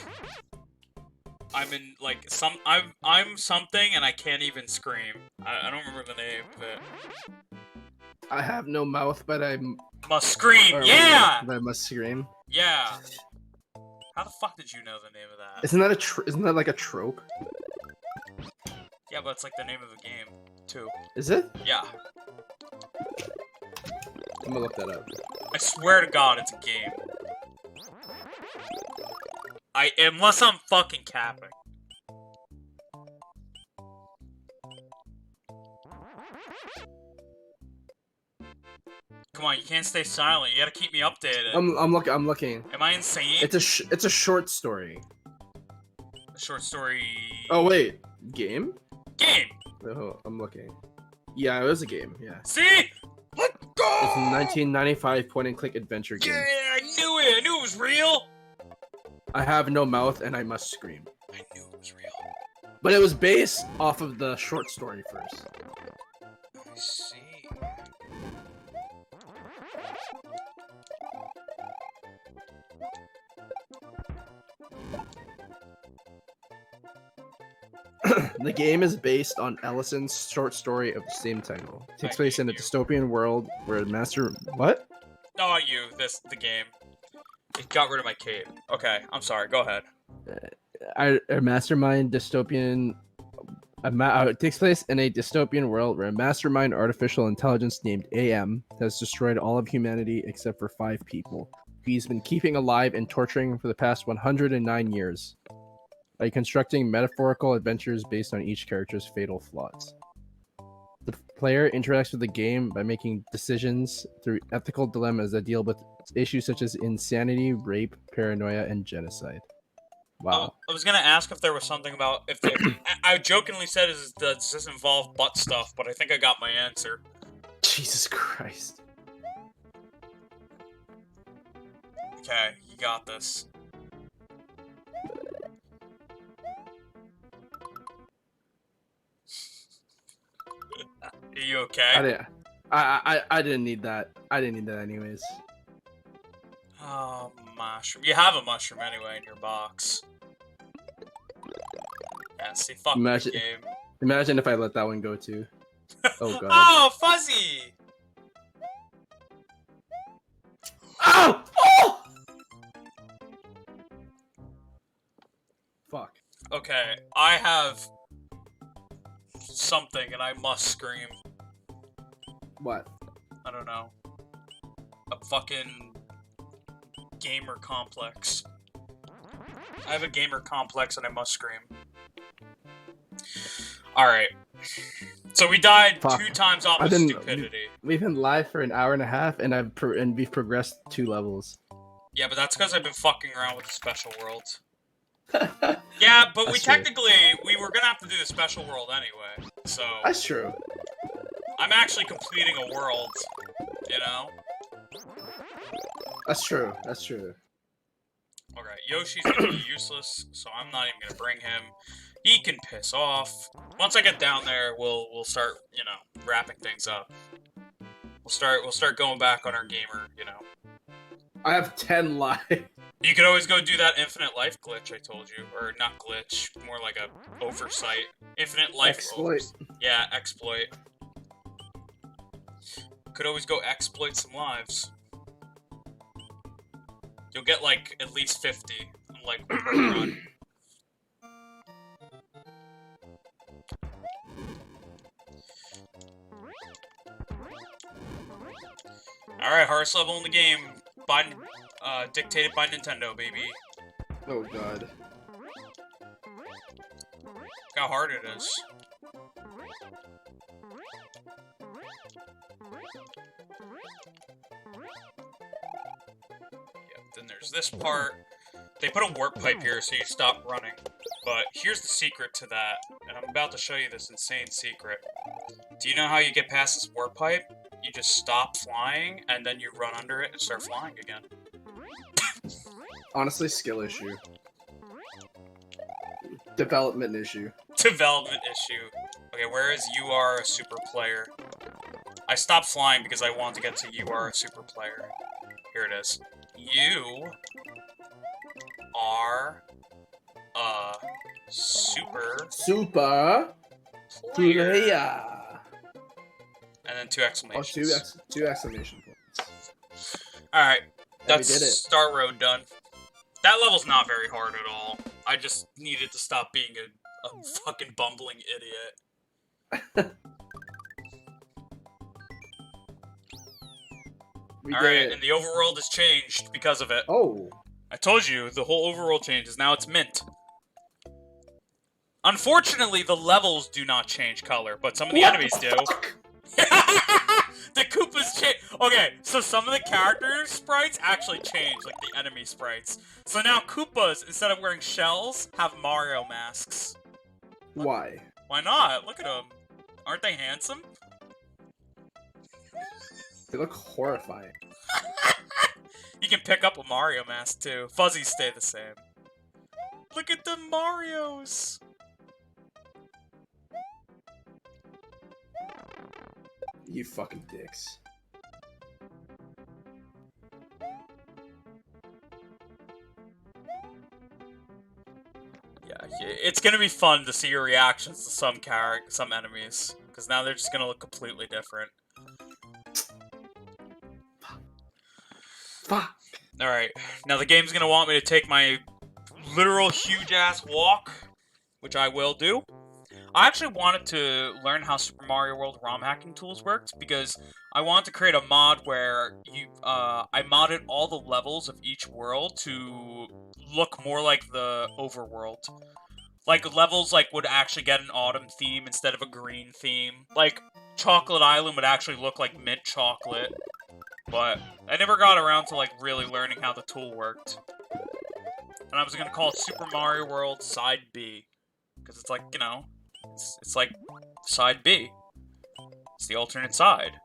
I'm in, like, I'm something and I can't even scream. I don't remember the name of it. I have no mouth, but I must scream. Yeah. But I must scream. Yeah. How the fuck did you know the name of that? Isn't that like a trope? Yeah, but it's like the name of the game too. Is it? Yeah. I'm gonna look that up. I swear to God, it's a game. Unless I'm fucking capping. Come on, you can't stay silent. You gotta keep me updated. I'm looking. Am I insane? It's a short story. A short story. Oh wait, game? Game. Oh, I'm looking. Yeah, it was a game. Yeah. See? Let's go. It's a 1995 point-and-click adventure game. Yeah, I knew it. I knew it was real. I have no mouth and I must scream. I knew it was real. But it was based off of the short story first. I see. The game is based on Ellison's short story of the same title. It takes place in a dystopian world where the master... What? No, you. The game. It got rid of my cape. Okay, I'm sorry. Go ahead. A mastermind dystopian... it takes place in a dystopian world where a mastermind artificial intelligence named AM has destroyed all of humanity except for 5 people. He's been keeping alive and torturing for the past 109 years by constructing metaphorical adventures based on each character's fatal flaws. The player interacts with the game by making decisions through ethical dilemmas that deal with issues such as insanity, rape, paranoia, and genocide. Wow. I was gonna ask if there was something about if I jokingly said, does this involve butt stuff? But I think I got my answer. Jesus Christ. Okay, you got this. Are you okay? I didn't need that. I didn't need that anyways. Oh, mushroom. You have a mushroom anyway in your box. Yeah, see, fuck the game. Imagine if I let that one go too. Oh god. Oh, Fuzzy! Oh! Oh! Fuck. Okay, I have something and I must scream. What? I don't know. A fucking gamer complex. I have a gamer complex and I must scream. Alright. So we died 2 times off of stupidity. We've been live for an hour and a half and we've progressed 2 levels. Yeah, but that's because I've been fucking around with the special worlds. Yeah, but we were gonna have to do the special world anyway, so... That's true. I'm actually completing a world, you know? That's true, that's true. Alright, Yoshi's gonna be useless, so I'm not even gonna bring him. He can piss off. Once I get down there, we'll start, you know, wrapping things up. We'll start going back on our gamer, you know. I have 10 lives. You could always go do that infinite life glitch I told you. Or not glitch, more like a oversight. Infinite life exploit. Yeah, exploit. Could always go exploit some lives. You'll get like at least 50 like per run. Alright, hardest level in the game. Dictated by Nintendo, baby. Oh god. Look how hard it is. Yep, then there's this part. They put a warp pipe here so you stop running. But here's the secret to that, and I'm about to show you this insane secret. Do you know how you get past this warp pipe? You just stop flying, and then you run under it and start flying again. Honestly, skill issue. Development issue. Development issue. Okay, whereas you are a super player. I stopped flying because I wanted to get to you are a super player. Here it is. You are a super player. And then 2 exclamations. Oh, two exclamation points. Alright, that's we did it. Star Road done. That level's not very hard at all. I just needed to stop being a fucking bumbling idiot. Alright, and the overworld has changed because of it. Oh. I told you, the whole overworld changes. Now it's mint. Unfortunately, the levels do not change color, but some of the enemies do. The Koopas change. Okay, so some of the character sprites actually change, like the enemy sprites. So now Koopas, instead of wearing shells, have Mario masks. Why? Why not? Look at them. Aren't they handsome? They look horrifying. You can pick up a Mario mask too. Fuzzies stay the same. Look at the Marios! You fucking dicks. Yeah, it's gonna be fun to see your reactions to some enemies, because now they're just gonna look completely different. Fuck. Alright, now the game's gonna want me to take my literal huge-ass walk, which I will do. I actually wanted to learn how Super Mario World ROM hacking tools worked, because I wanted to create a mod where I modded all the levels of each world to look more like the overworld. Like, levels, like, would actually get an autumn theme instead of a green theme. Like, Chocolate Island would actually look like mint chocolate. But I never got around to, like, really learning how the tool worked. And I was gonna call it Super Mario World Side B. Because it's like, you know, it's like Side B. It's the alternate side.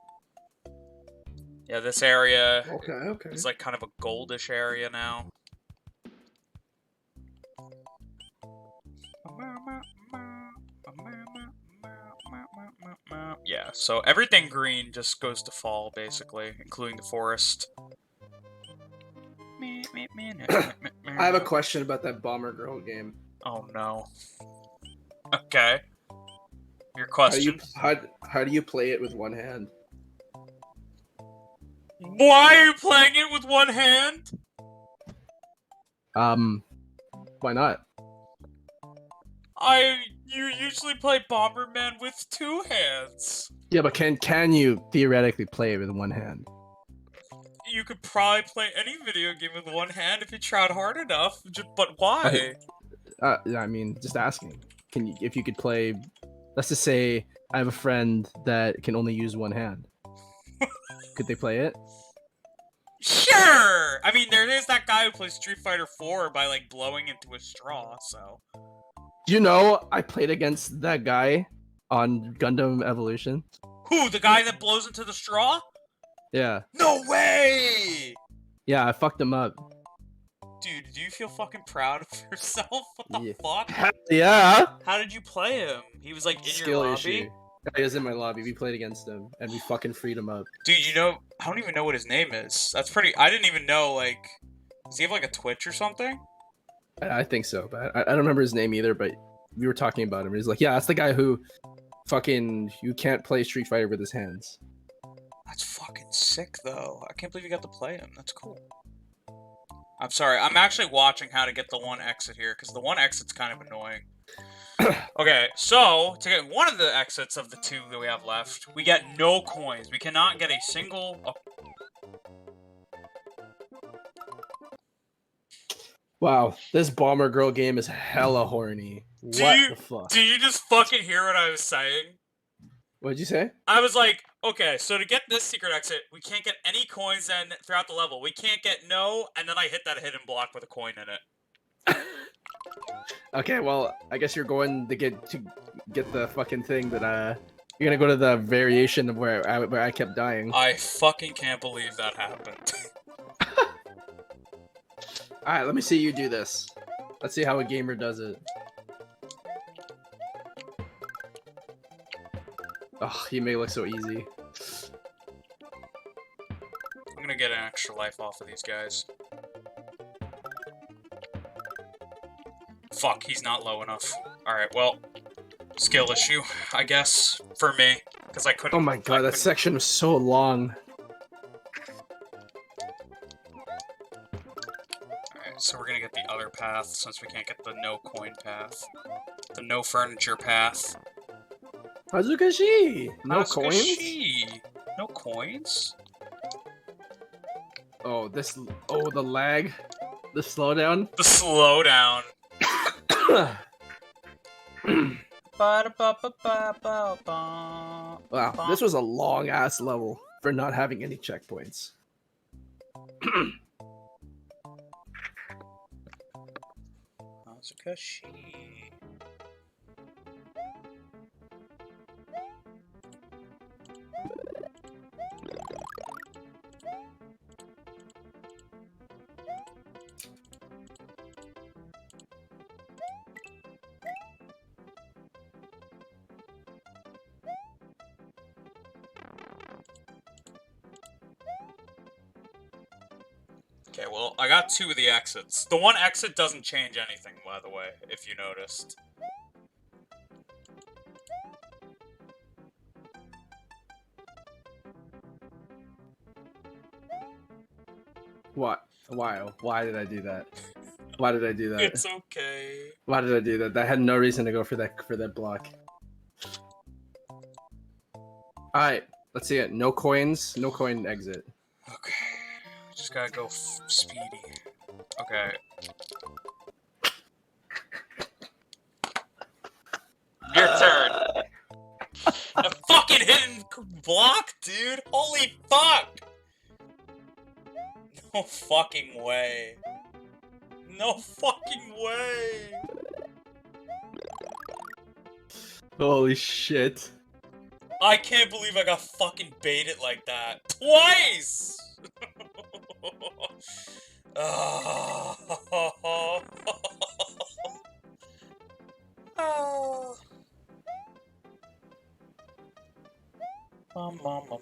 Yeah, this area Okay. is, like, kind of a goldish area now. Yeah, so everything green just goes to fall, basically, including the forest. I have a question about that Bomber Girl game. Oh no. Okay. Your question? How do you play it with one hand? Why are you playing it with one hand? Why not? You usually play Bomberman with two hands. Yeah, but can you theoretically play it with one hand? You could probably play any video game with one hand if you tried hard enough. But why? I mean, just asking. If you could play, let's just say I have a friend that can only use one hand. Could they play it? Sure! I mean, there is that guy who plays Street Fighter 4 by, like, blowing into a straw, so... You know, I played against that guy on Gundam Evolution. Who, the guy that blows into the straw? Yeah. No way! Yeah, I fucked him up. Dude, do you feel fucking proud of yourself? What the fuck? Hell yeah! How did you play him? He was, like, in Skill your lobby? issue. He was in my lobby. We played against him, and we fucking freed him up. Dude, you know, I don't even know what his name is. That's pretty... I didn't even know, like... Does he have, like, a Twitch or something? I think so, but I don't remember his name either, but we were talking about him. He's like, yeah, that's the guy who fucking... You can't play Street Fighter with his hands. That's fucking sick, though. I can't believe you got to play him. That's cool. I'm sorry. I'm actually watching how to get the one exit here, because the one exit's kind of annoying. Okay, so, to get one of the exits of the two that we have left, we get no coins. We cannot get a single... Oh. Wow, this Bomber Girl game is hella horny. What the fuck? Do you just fucking hear what I was saying? What'd you say? I was like, okay, so to get this secret exit, we can't get any coins then throughout the level. We can't get no, and then I hit that hidden block with a coin in it. Okay, well, I guess you're going to get the fucking thing that you're gonna go to the variation of where I kept dying. I fucking can't believe that happened. All right, let me see you do this. Let's see how a gamer does it. Oh, he may look so easy. I'm gonna get an extra life off of these guys. Fuck, he's not low enough. Alright, well, skill issue, I guess, for me. Because I couldn't... Oh my god, that section was so long. Alright, so we're gonna get the other path, since we can't get the no coin path. The no furniture path. Hazukashi! No coins? No coins? Oh, the lag. The slowdown. The slowdown. Wow, this was a long ass level for not having any checkpoints. Hazukashi. Okay, well, I got 2 of the exits. The one exit doesn't change anything, by the way, if you noticed. What? Why? Why did I do that? Why did I do that? It's okay. Why did I do that? I had no reason to go for that block. Alright, let's see it. No coins, no coin exit. Okay. Just gotta go speedy. Okay. Your turn. A fucking hidden block, dude! Holy fuck! No fucking way. No fucking way! Holy shit. I can't believe I got fucking baited like that. Twice! Oh.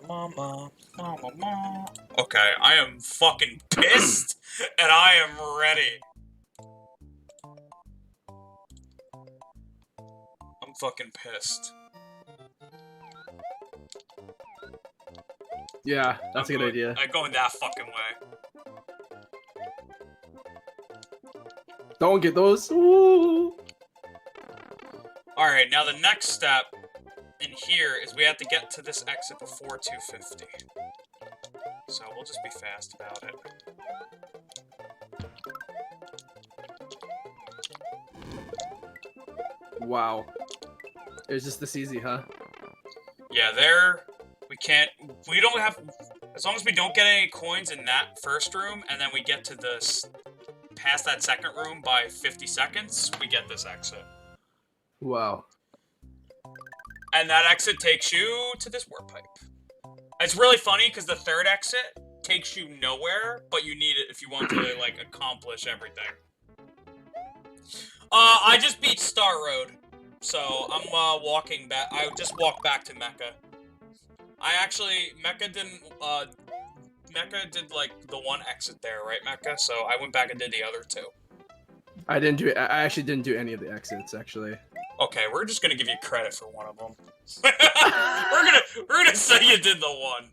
Mama. Okay, I am fucking pissed, and I am ready. I'm fucking pissed. Yeah, that's a good idea. I'm going that fucking way. Don't get those. Ooh. Alright, now the next step in here is we have to get to this exit before 250. So we'll just be fast about it. Wow. It was just this easy, huh? Yeah, we don't have, as long as we don't get any coins in that first room, and then we get to this, past that second room by 50 seconds, we get this exit. Wow. And that exit takes you to this warp pipe. It's really funny, because the third exit takes you nowhere, but you need it if you want to, like, accomplish everything. I just beat Star Road, so I'm, walking back. I just walked back to Mecha. Mecha did, like, the one exit there, right, Mecha? So I went back and did the other 2. I actually didn't do any of the exits, actually. Okay, we're just gonna give you credit for one of them. we're gonna say you did the one.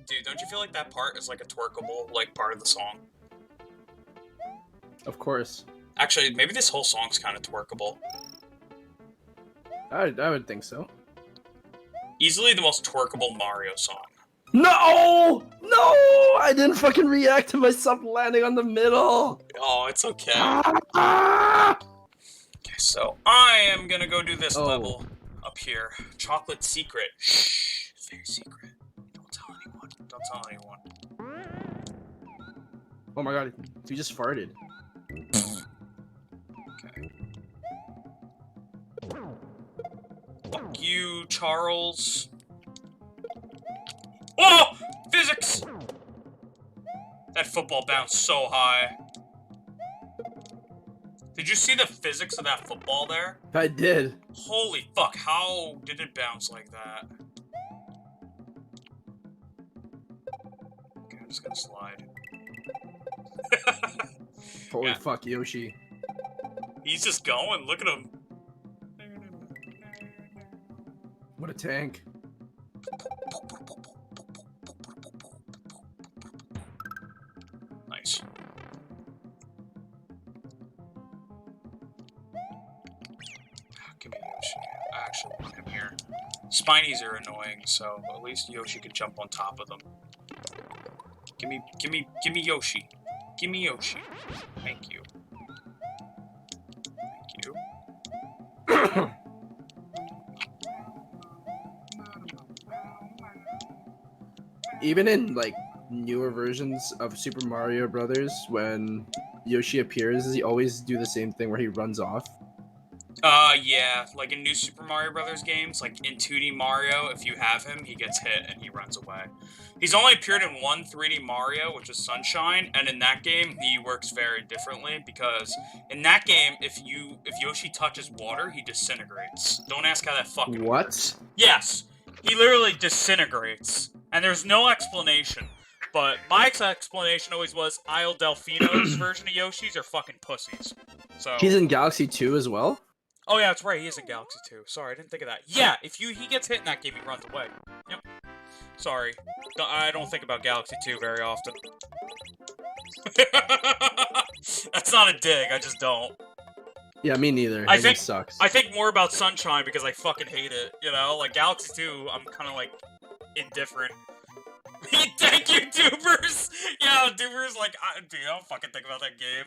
Dude, don't you feel like that part is like a twerkable, like, part of the song? Of course. Actually, maybe this whole song's kind of twerkable. I would think so. Easily the most twerkable Mario song. No! No! I didn't fucking react to myself landing on the middle! Oh, it's okay. Ah! Okay, so I am gonna go do this level up here. Chocolate secret. Shh. Very secret. Don't tell anyone. Don't tell anyone. Oh my god, you just farted. Okay. Fuck you, Charles. Oh! Physics! That football bounced so high. Did you see the physics of that football there? I did. Holy fuck, how did it bounce like that? Okay, I'm just gonna slide. Holy fuck, Yoshi. He's just going, look at him. What a tank. Nice. Give me Yoshi. I actually want him here. Spinies are annoying, so at least Yoshi can jump on top of them. Give me Yoshi. Give me Yoshi. Thank you. Thank you. Even in, like, newer versions of Super Mario Brothers, when Yoshi appears, does he always do the same thing where he runs off? Yeah, like in New Super Mario Brothers games, like in 2D Mario, if you have him, he gets hit and he runs away. He's only appeared in one 3D Mario, which is Sunshine, and in that game, he works very differently because in that game, if Yoshi touches water, he disintegrates. Don't ask how that fucking works. What? Yes, he literally disintegrates, and there's no explanation. But my explanation always was Isle Delfino's version of Yoshi's are fucking pussies. So He's in Galaxy 2 as well? oh yeah, that's right. He is in Galaxy 2. Sorry, I didn't think of that. Yeah, if he gets hit in that game, he runs away. Yep. Sorry, I don't think about Galaxy 2 very often. That's not a dig. I just don't. Yeah, me neither. I It think sucks. I think more about Sunshine because I fucking hate it. You know, like Galaxy 2, I'm kind of like indifferent. Thank you, Dubers. Yeah, Dubers. Like, dude, I don't fucking think about that game.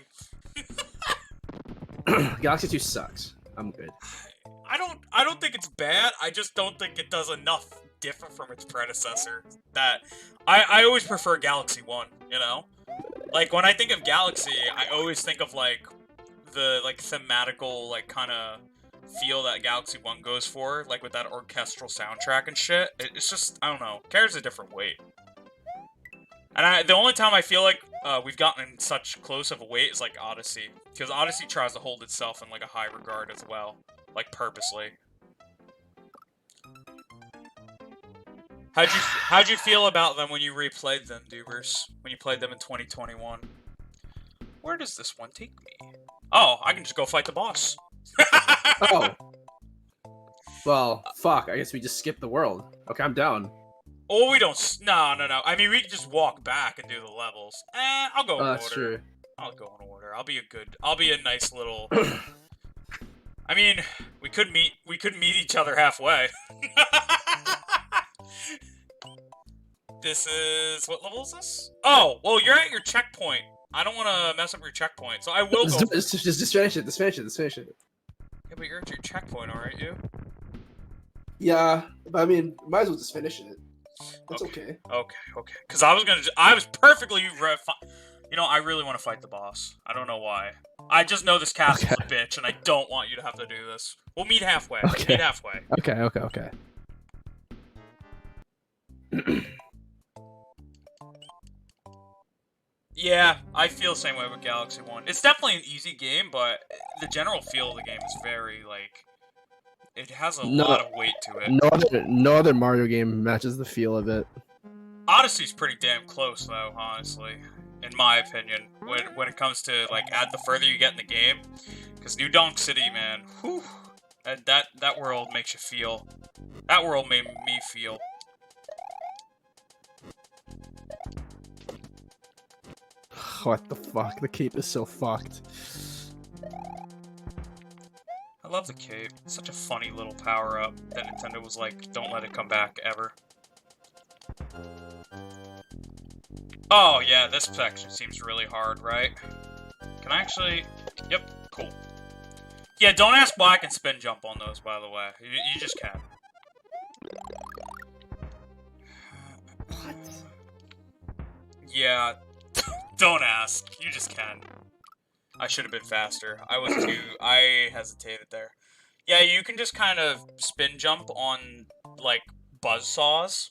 Galaxy 2 sucks. I'm good. I don't think it's bad. I just don't think it does enough different from its predecessor. That I always prefer Galaxy 1, you know? Like when I think of Galaxy, I always think of like the thematical kind of feel that Galaxy 1 goes for, like with that orchestral soundtrack and shit. It's just, I don't know, carries a different weight. And the only time I feel like we've gotten such close of a weight is like Odyssey, because Odyssey tries to hold itself in like a high regard as well, like purposely. How'd you feel about them when you replayed them, Dubers? When you played them in 2021? Where does this one take me? Oh, I can just go fight the boss. Oh. Well, fuck. I guess we just skipped the world. Okay, I'm down. Oh, we don't. No. I mean, we can just walk back and do the levels. I'll go in order. That's true. I'll go in order. I'll be a nice little. I mean, we could meet each other halfway. This is what level is this? Oh, well, you're at your checkpoint. I don't want to mess up your checkpoint, so I will go. Just finish it. Just finish it. Yeah, but you're at your checkpoint, aren't you? Yeah, but I mean, might as well just finish it. That's okay. Okay. Because I was perfectly. You know, I really want to fight the boss. I don't know why. I just know this castle's a bitch, and I don't want you to have to do this. We'll meet halfway. Okay. Meet halfway. Okay. Yeah, I feel the same way with Galaxy 1. It's definitely an easy game, but the general feel of the game is very, like... It has a lot of weight to it. No other Mario game matches the feel of it. Odyssey's pretty damn close, though, honestly. In my opinion. When it comes to, like, the further you get in the game. Because New Donk City, man, whew. That world makes you feel. That world made me feel. What the fuck? The cape is so fucked. I love the cape. It's such a funny little power-up that Nintendo was like, don't let it come back, ever. Oh, yeah, this section seems really hard, right? Can I actually... Yep, cool. Yeah, don't ask why I can spin jump on those, by the way. You just can. What? Yeah, don't ask. You just can. I should have been faster. I hesitated there. Yeah, you can just kind of spin jump on, like, buzzsaws.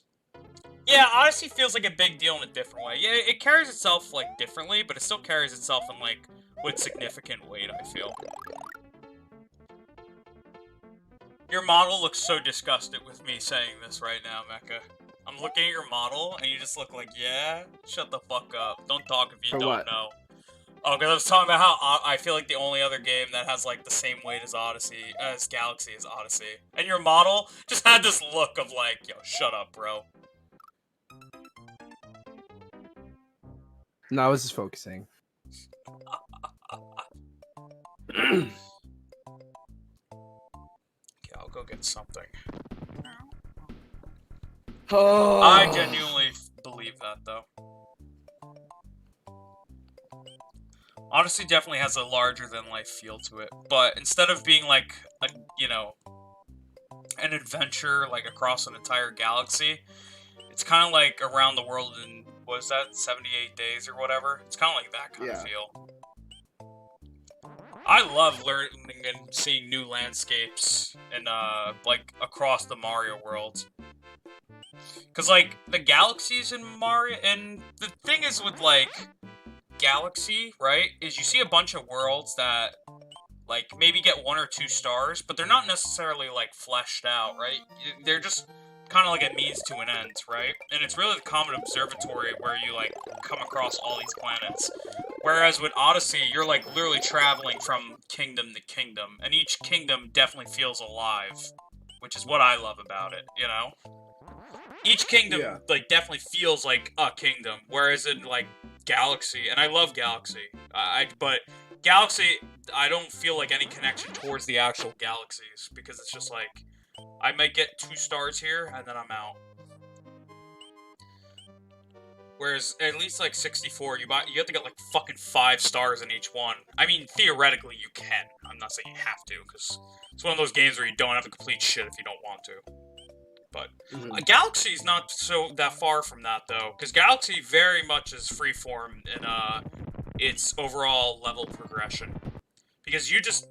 Yeah, Odyssey feels like a big deal in a different way. Yeah, it carries itself, like, differently, but it still carries itself in, like, with significant weight, I feel. Your model looks so disgusted with me saying this right now, Mecha. I'm looking at your model, and you just look like, yeah? Shut the fuck up. Don't talk if you don't know. Oh, because I was talking about how I feel like the only other game that has, like, the same weight as Galaxy is Odyssey. And your model just had this look of, like, yo, shut up, bro. No, I was just focusing. Okay, I'll go get something. Oh. I genuinely believe that, though. Odyssey definitely has a larger-than-life feel to it, but instead of being, like, you know, an adventure, like, across an entire galaxy, it's kind of like around the world in, what is that, 78 days or whatever? It's kind of like that kind of feel. I love learning and seeing new landscapes and like across the Mario world. Cause like the galaxies in Mario, and the thing is with like Galaxy, right? Is you see a bunch of worlds that like maybe get 1 or 2 stars, but they're not necessarily like fleshed out, right? They're just kind of like a means to an end, right? And it's really the common observatory where you like come across all these planets. Whereas with Odyssey, you're like literally traveling from kingdom to kingdom, and each kingdom definitely feels alive, which is what I love about it, you know? Each kingdom Yeah. like definitely feels like a kingdom, whereas in like Galaxy, and I love Galaxy, but Galaxy, I don't feel like any connection towards the actual galaxies because it's just like I might get 2 stars here and then I'm out. Whereas at least like 64, you have to get like fucking 5 stars in each one. I mean, theoretically you can. I'm not saying you have to, because it's one of those games where you don't have to complete shit if you don't want to. But Galaxy's not so that far from that though, because Galaxy very much is freeform in its overall level progression. Because you just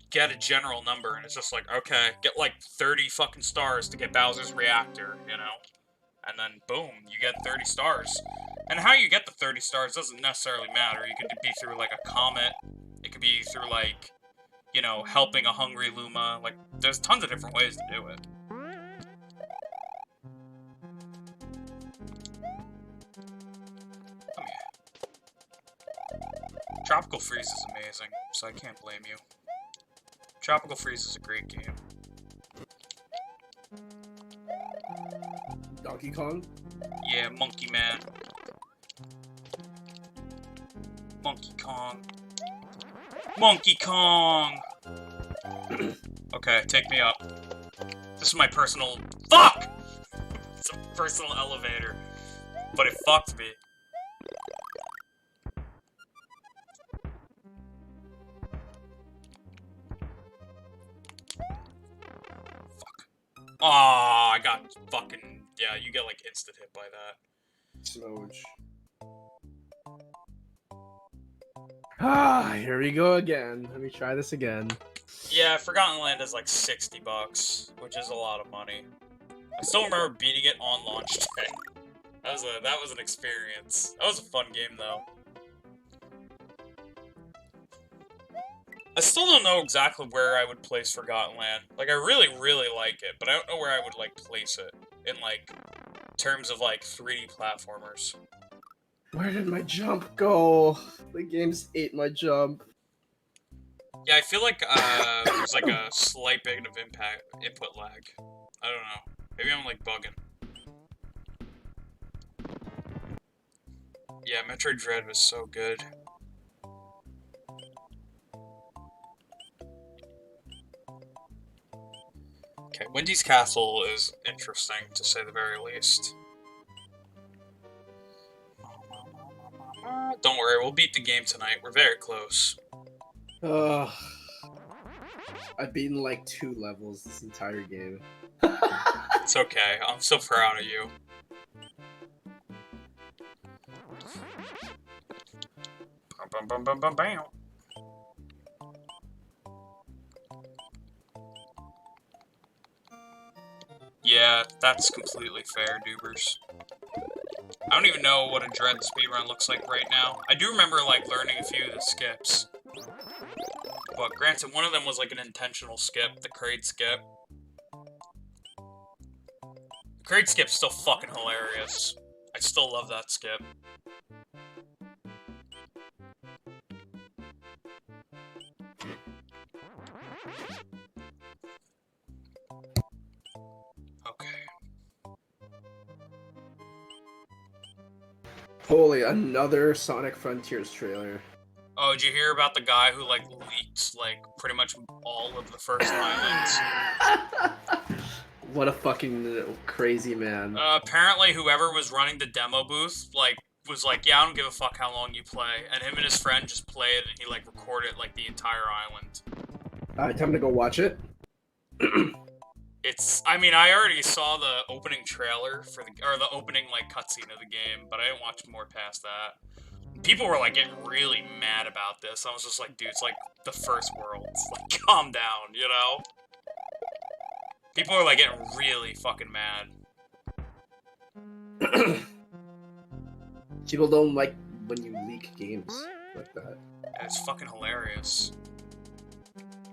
get a general number, and it's just like, okay, get like 30 fucking stars to get Bowser's reactor, you know? And then, boom, you get 30 stars. And how you get the 30 stars doesn't necessarily matter. You could be through, like, a comet. It could be through, like, you know, helping a hungry Luma. Like, there's tons of different ways to do it. Come here. Tropical Freeze is amazing, so I can't blame you. Tropical Freeze is a great game. Donkey Kong? Yeah, Monkey Man. Monkey Kong. Monkey Kong! Okay, take me up. This is my personal... Fuck! It's a personal elevator. But it fucked me. Fuck. Aw, I got fucking... Yeah, you get, like, instant hit by that. Smooch. Ah, here we go again. Let me try this again. Yeah, Forgotten Land is like $60, which is a lot of money. I still remember beating it on launch day. That was an experience. That was a fun game though. I still don't know exactly where I would place Forgotten Land. Like, I really, really like it, but I don't know where I would, like, place it in, like, terms of, like, 3D platformers. Where did my jump go? The game's ate my jump. Yeah, I feel like, there's, like, a slight bit of input lag. I don't know. Maybe I'm, like, bugging. Yeah, Metroid Dread was so good. Okay, Wendy's Castle is interesting, to say the very least. Don't worry, we'll beat the game tonight. We're very close. I've beaten like 2 levels this entire game. It's okay. I'm so proud of you. Bum, bum, bum, bum, bam. Yeah, that's completely fair, Dubers. I don't even know what a Dread speedrun looks like right now. I do remember, like, learning a few of the skips. But granted, one of them was, like, an intentional skip, the Kraid skip. The Kraid skip's still fucking hilarious. I still love that skip. Okay. Holy, another Sonic Frontiers trailer. Oh, did you hear about the guy who, like, leaked, like, pretty much all of the first islands? What a fucking crazy man. Apparently, whoever was running the demo booth, like, was like, yeah, I don't give a fuck how long you play. And him and his friend just played, and he, like, recorded, like, the entire island. Alright, time to go watch it. I mean, I already saw the opening trailer or the opening, like, cutscene of the game, but I didn't watch more past that. people were like getting really mad about this. I was just like, dude, it's like the first world. Like, calm down, you know? People are like getting really fucking mad. People don't like when you leak games like that. And it's fucking hilarious.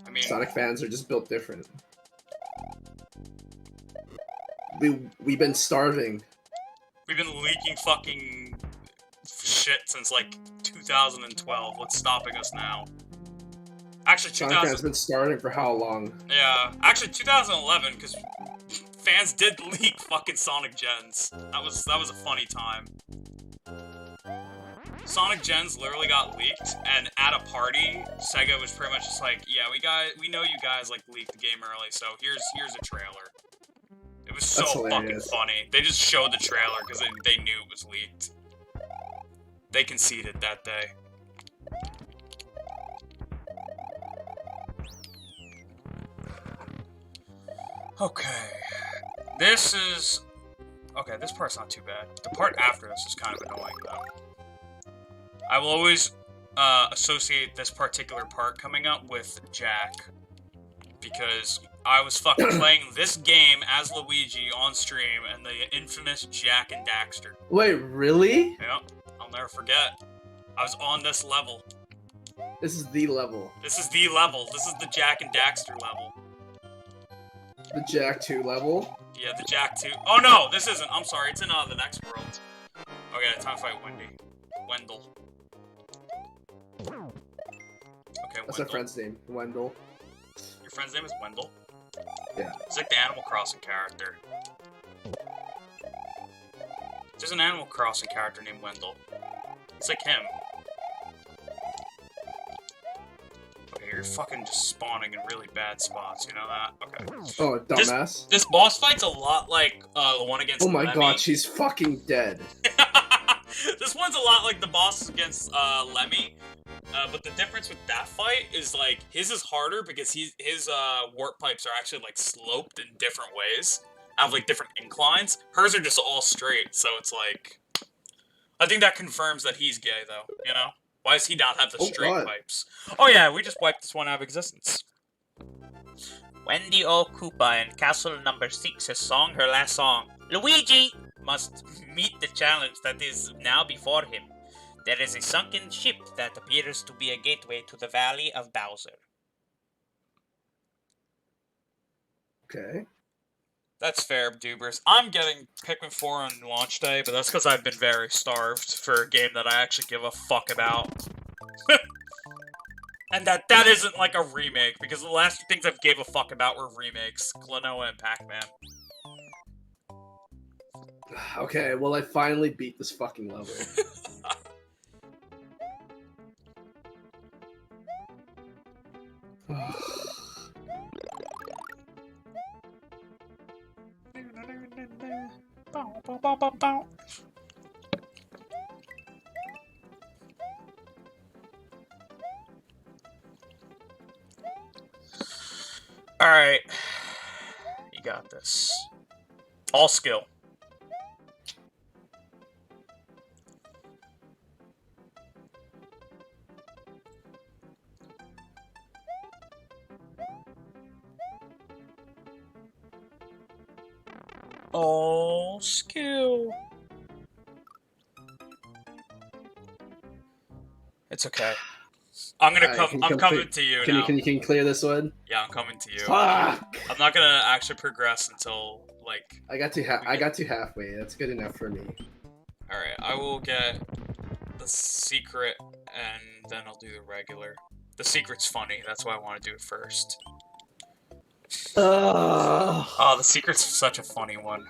I mean, Sonic fans are just built different. We've been starving. we've been leaking fucking shit since like 2012. What's stopping us now? Actually, Sonic fans been starving for how long? Yeah, actually 2011, because fans did leak fucking Sonic Gens. That was a funny time. Sonic Gens literally got leaked, and at a party, Sega was pretty much just like, yeah, we know you guys like leaked the game early, so here's a trailer. It was so fucking funny. They just showed the trailer because they knew it was leaked. They conceded that day. Okay. This part's not too bad. The part after this is kind of annoying, though. I will always associate this particular part coming up with Jack. Because I was fucking playing this game as Luigi on stream, and the infamous Jack and Daxter. Wait, really? Yep, I'll never forget. I was on this level. This is the level. This is the level. This is the Jack and Daxter level. The Jack 2 level? Yeah, the Jack 2. Oh no, this isn't. I'm sorry, it's in the next world. Okay, time to fight Wendell. Okay, That's our friend's name, Wendell. Your friend's name is Wendell? Yeah. It's like the Animal Crossing character. There's an Animal Crossing character named Wendell. It's like him. Okay, you're fucking just spawning in really bad spots, you know that? Okay. Oh, dumbass. This boss fight's a lot like the one against Oh my Lemmy. god, she's fucking dead. This one's a lot like the boss against Lemmy. But the difference with that fight is, like, his is harder because his warp pipes are actually, like, sloped in different ways. Have, like, different inclines. Hers are just all straight, so it's like... I think that confirms that he's gay, though, you know? Why does he not have the straight pipes? Oh yeah, we just wiped this one out of existence. Wendy O. Koopa in Castle Number 6 has sung her last song. Luigi must meet the challenge that is now before him. There is a sunken ship that appears to be a gateway to the Valley of Bowser. Okay. That's fair, Dubers. I'm getting Pikmin 4 on launch day, but that's because I've been very starved for a game that I actually give a fuck about. And that isn't like a remake, because the last two things I've gave a fuck about were remakes. Klonoa and Pac-Man. Okay, well I finally beat this fucking level. Alright. You got this. All skill. All skill. It's okay. I'm gonna come. I'm coming to you now. Can you clear this one? Yeah, I'm coming to you. Fuck! I'm not gonna actually progress until like. I got to halfway. That's good enough for me. All right, I will get the secret, and then I'll do the regular. The secret's funny. That's why I want to do it first. Oh, the secret's such a funny one.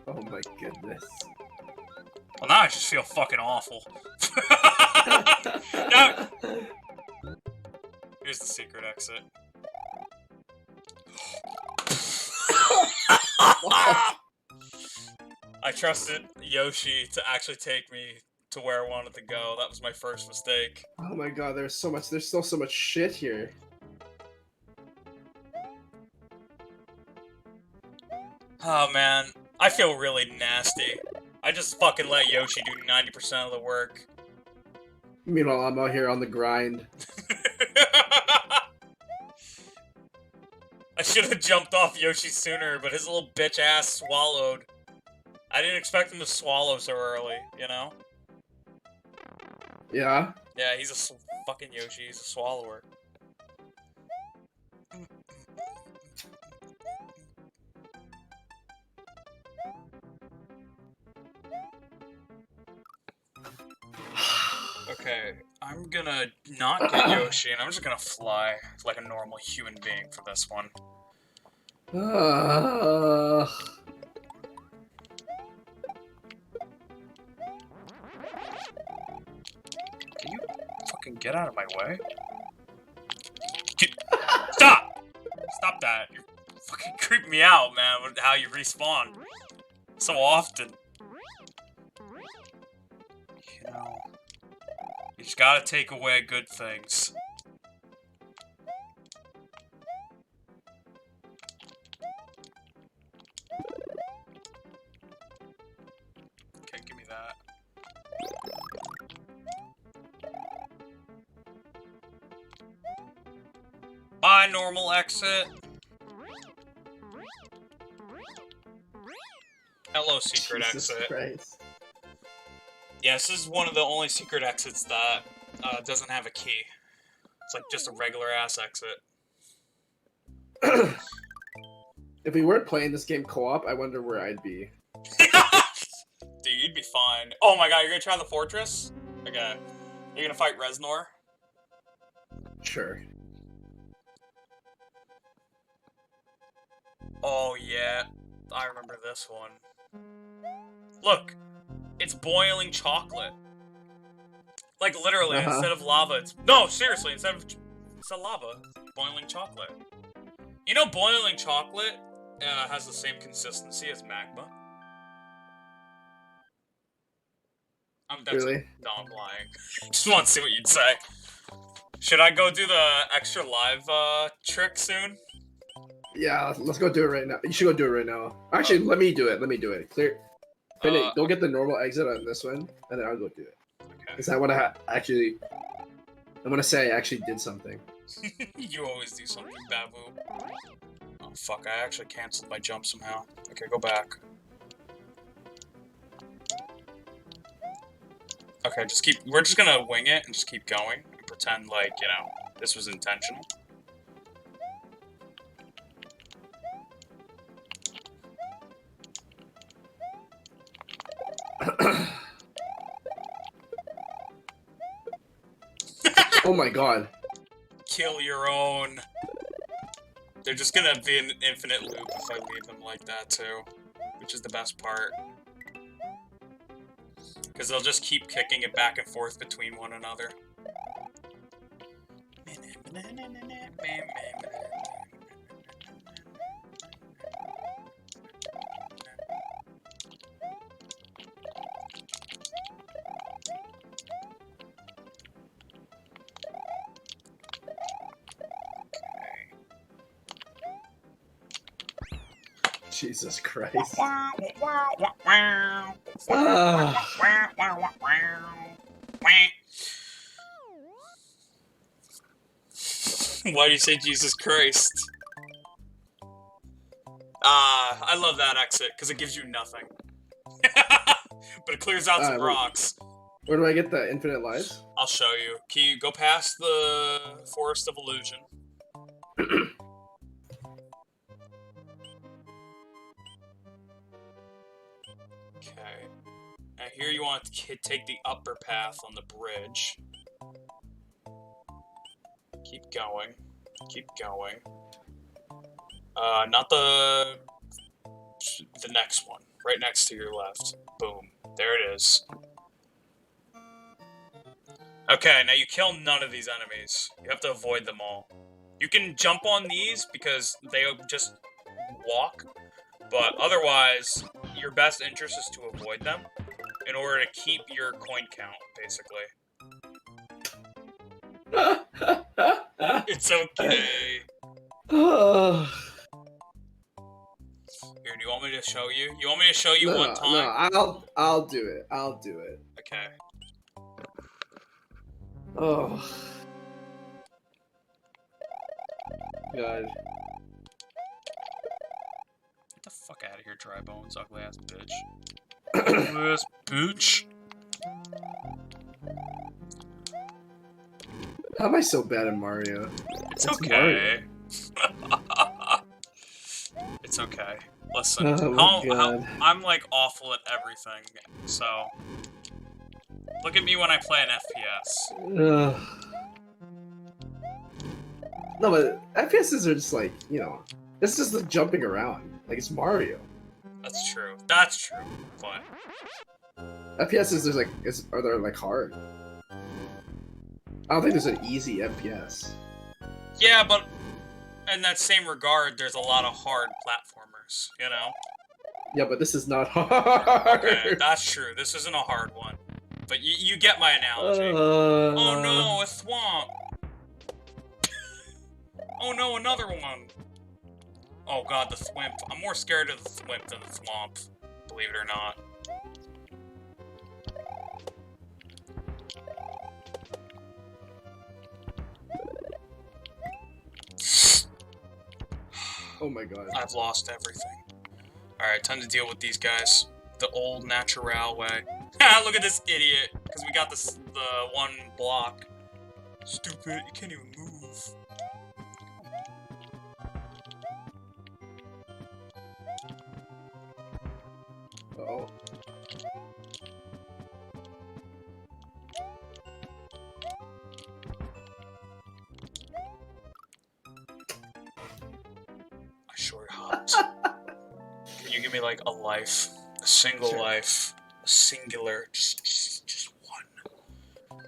Oh my goodness. Well, now I just feel fucking awful. Now... Here's the secret exit. I trusted Yoshi to actually take me to where I wanted to go. That was my first mistake. Oh my god, there's still so much shit here. Oh man, I feel really nasty. I just fucking let Yoshi do 90% of the work. Meanwhile, I'm out here on the grind. I should have jumped off Yoshi sooner, but his little bitch ass swallowed. I didn't expect him to swallow so early, you know? Yeah? Yeah, he's a fucking Yoshi, he's a swallower. Okay, I'm gonna not get Yoshi, and I'm just gonna fly like a normal human being for this one. Can you fucking get out of my way? Stop! Stop that. You're fucking creeping me out, man, with how you respawn so often. You know, you just gotta take away good things. Okay, give me that. Bye, normal exit. Hello, secret Jesus exit. Christ. Yes, this is one of the only secret exits that doesn't have a key. It's like just a regular ass exit. If we weren't playing this game co-op, I wonder where I'd be. Dude, you'd be fine. Oh my god, you're gonna try the fortress? Okay. You're gonna fight Reznor? Sure. Oh yeah, I remember this one. Look, it's boiling chocolate. Like literally, instead of lava, it's no, seriously, instead of lava, boiling chocolate. You know, boiling chocolate has the same consistency as magma. Really? No, I'm lying. Just want to see what you'd say. Should I go do the extra live trick soon? Yeah, let's go do it right now. You should go do it right now. Actually, let me do it. Let me do it. Clear. Go get the normal exit on this one, and then I'll go do it. Okay. Because I want to actually... I want to say I actually did something. You always do something, Babu. Oh, fuck, I actually canceled my jump somehow. Okay, go back. Okay, we're just gonna wing it and just keep going and pretend like, you know, this was intentional. Oh my god. Kill your own. They're just gonna be an infinite loop if I leave them like that too, which is the best part. Because they'll just keep kicking it back and forth between one another. Jesus Christ. Why do you say Jesus Christ? I love that exit, because it gives you nothing. But it clears out some rocks. Where do I get the infinite lives? I'll show you. Can you go past the Forest of Illusion? Okay. Now here you want to take the upper path on the bridge. Keep going. Keep going. Not the next one. Right next to your left. Boom. There it is. Okay, now you kill none of these enemies. You have to avoid them all. You can jump on these because they just walk, but otherwise, your best interest is to avoid them in order to keep your coin count, basically. It's okay. Here, do you want me to show you? You want me to show you one time? No, I'll do it. I'll do it. Okay. Oh. God. Get the fuck out of here, dry bones, ugly ass bitch. Ugly ass bitch. How am I so bad at Mario? It's okay. It's okay. Listen, I'm like awful at everything, so look at me when I play an FPS. No, but FPSs are just like, you know, it's just the jumping around. Like, it's Mario. That's true. That's true. But FPSs, there's like, are they like hard? I don't think there's an easy FPS. yeah, but in that same regard, there's a lot of hard platformers, you know? Yeah, but this is not hard. Okay, that's true. This isn't a hard one. But you get my analogy. Oh no, a swamp! Oh no, another one! Oh god, the thwimp. I'm more scared of the thwimp than the swamp, believe it or not. Oh my god. I've lost everything. Alright, time to deal with these guys. The old natural way. Look at this idiot! Because we got the one block. Stupid, you can't even move. Uh-oh. I short hopped. Can you give me like a life? A single Sure. life. A singular. Just one.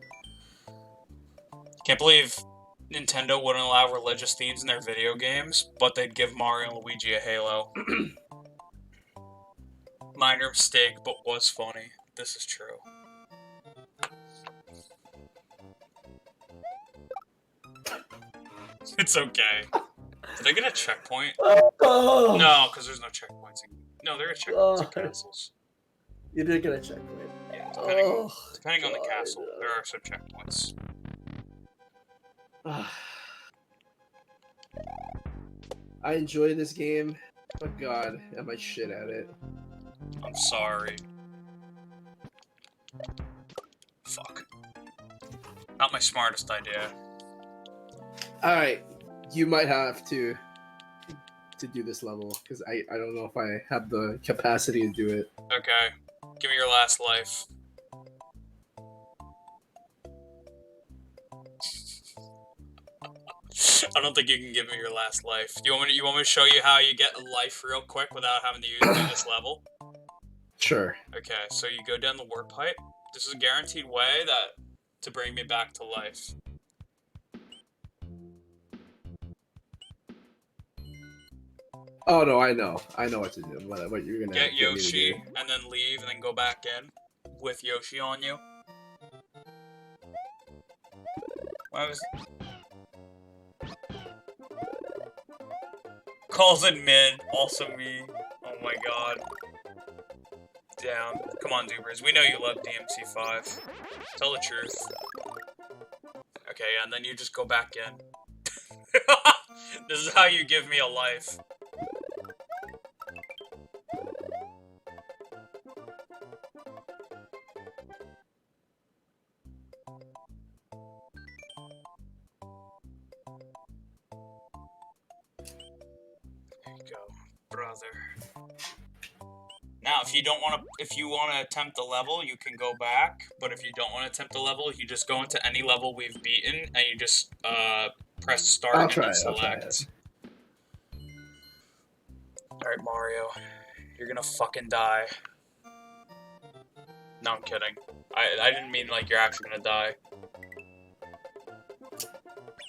Can't believe Nintendo wouldn't allow religious themes in their video games, but they'd give Mario and Luigi a Halo. Minor mistake, but was funny. This is true. It's okay. Did I get a checkpoint? No, because there's no checkpoints. No, there are checkpoints in castles. You did get a checkpoint. Yeah, depending on the castle, there are some checkpoints. I enjoy this game, but god, am I shit at it. I'm sorry. Fuck. Not my smartest idea. Alright, you might have to do this level, because I don't know if I have the capacity to do it. Okay. Give me your last life. I don't think you can give me your last life. You want me to show you how you get a life real quick without having to do this level? Sure. Okay, so you go down the warp pipe. This is a guaranteed way to bring me back to life. Oh no, I know what to do. What you're gonna Get Yoshi and then leave and then go back in with Yoshi on you. Why was calls in mid, also me. Oh my god. Down. Come on, Dubers. We know you love DMC5. Tell the truth. Okay, and then you just go back in. This is how you give me a life. There you go, brother. Now, if you want to attempt the level, you can go back. But if you don't want to attempt the level, you just go into any level we've beaten, and you just press start and then select. All right, Mario, you're gonna fucking die. No, I'm kidding. I didn't mean like you're actually gonna die.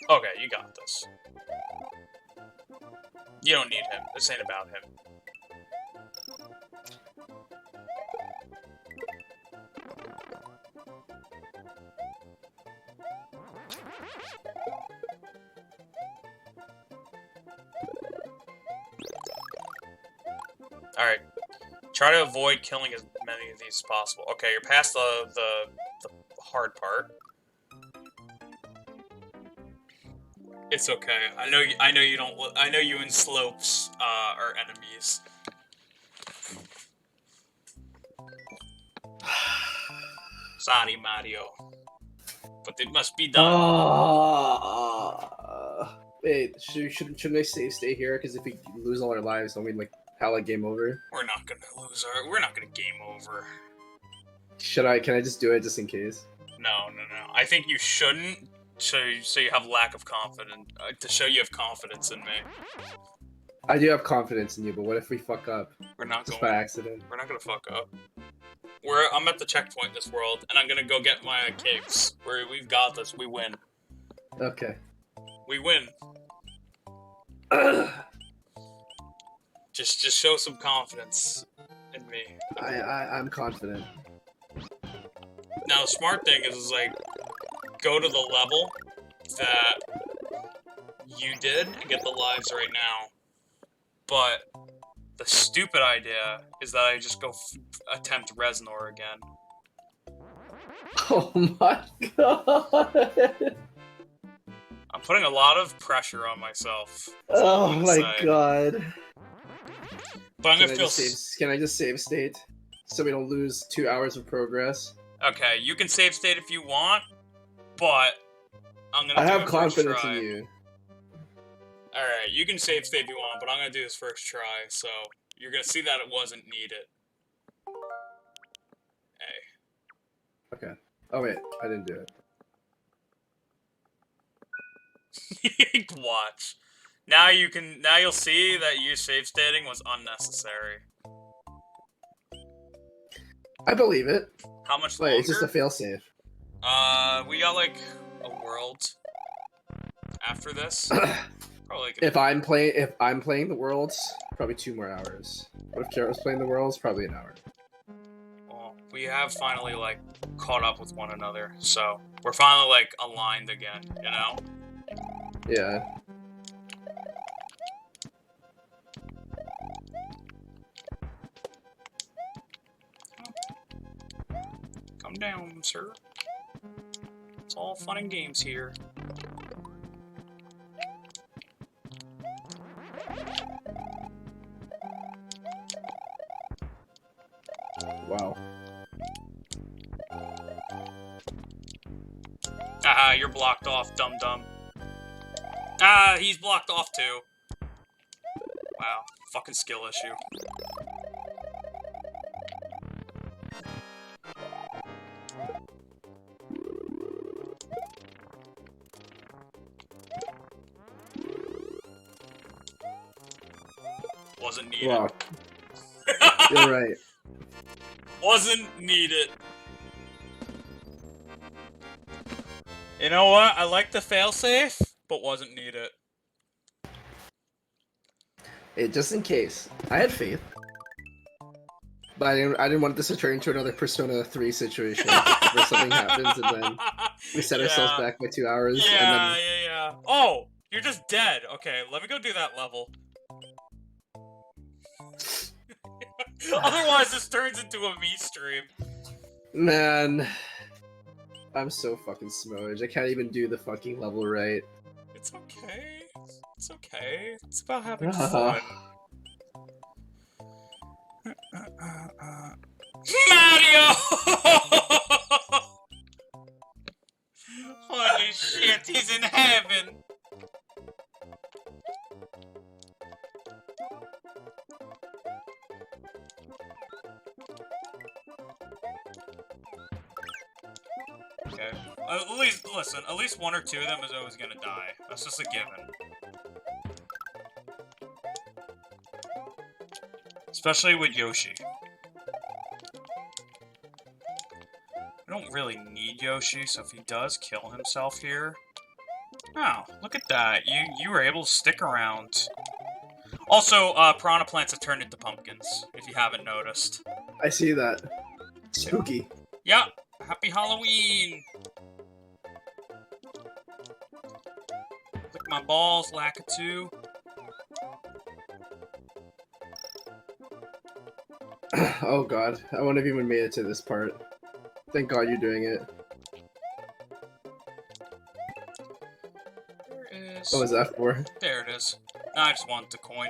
Okay, you got this. You don't need him. This ain't about him. Alright. Try to avoid killing as many of these as possible. Okay, you're past the hard part. It's okay. I know you don't. I know you and Slopes are enemies. Sorry, Mario. But it must be done. Wait, shouldn't I stay here? Because if we lose all our lives, then we like hella game over. We're not gonna lose our. We're not gonna game over. Should I? Can I just do it just in case? No. I think you shouldn't. So you have lack of confidence. To show you have confidence in me. I do have confidence in you, but what if we fuck up? We're not just going. by accident. We're not gonna fuck up. I'm at the checkpoint this world, and I'm gonna go get my capes. We've got this. We win. Okay. We win. Just show some confidence in me. I'm confident. Now, the smart thing is like, go to the level that you did and get the lives right now. But the stupid idea is that I just go attempt Reznor again. Oh my god! I'm putting a lot of pressure on myself. Oh my god! But I'm gonna feel. Can I just save state so we don't lose 2 hours of progress? Okay, you can save state if you want, but I'm gonna. I have confidence in you. Alright, you can save state if you want, but I'm gonna do this first try, so you're gonna see that it wasn't needed. Hey. Okay. Oh wait, I didn't do it. Watch. Now you'll see that your save stating was unnecessary. I believe it. How much longer? Wait, it's just a failsafe. We got like a world after this. Probably if I'm playing the worlds, probably 2 more hours. What if Kara's playing the worlds? Probably an hour. Well, we have finally like caught up with one another, so we're finally like aligned again, you know? Yeah. Come down, sir. It's all fun and games here. Wow. Ah, you're blocked off, dum-dum. Ah, he's blocked off too. Wow, fucking skill issue. Wasn't needed. Wow. You're right. Wasn't needed. You know what? I like the failsafe, but wasn't needed. Hey, just in case. I had faith. But I didn't want this to turn into another Persona 3 situation where something happens and then we set ourselves back by 2 hours. Yeah, and then... yeah. Oh, you're just dead. Okay, let me go do that level. Otherwise, this turns into a me stream. Man, I'm so fucking smudged. I can't even do the fucking level right. It's okay. It's okay. It's about having fun. Mario! Holy shit, he's in heaven! Okay. At least, listen, at least 1 or 2 of them is always gonna die. That's just a given. Especially with Yoshi. I don't really need Yoshi, so if he does kill himself here... Oh, look at that. You were able to stick around. Also, piranha plants have turned into pumpkins, if you haven't noticed. I see that. Spooky. Yeah, happy Halloween! Lick my balls, Lakitu. Oh god, I wouldn't have even made it to this part. Thank god you're doing it. There is... What was that for? There it is. I just want the coin.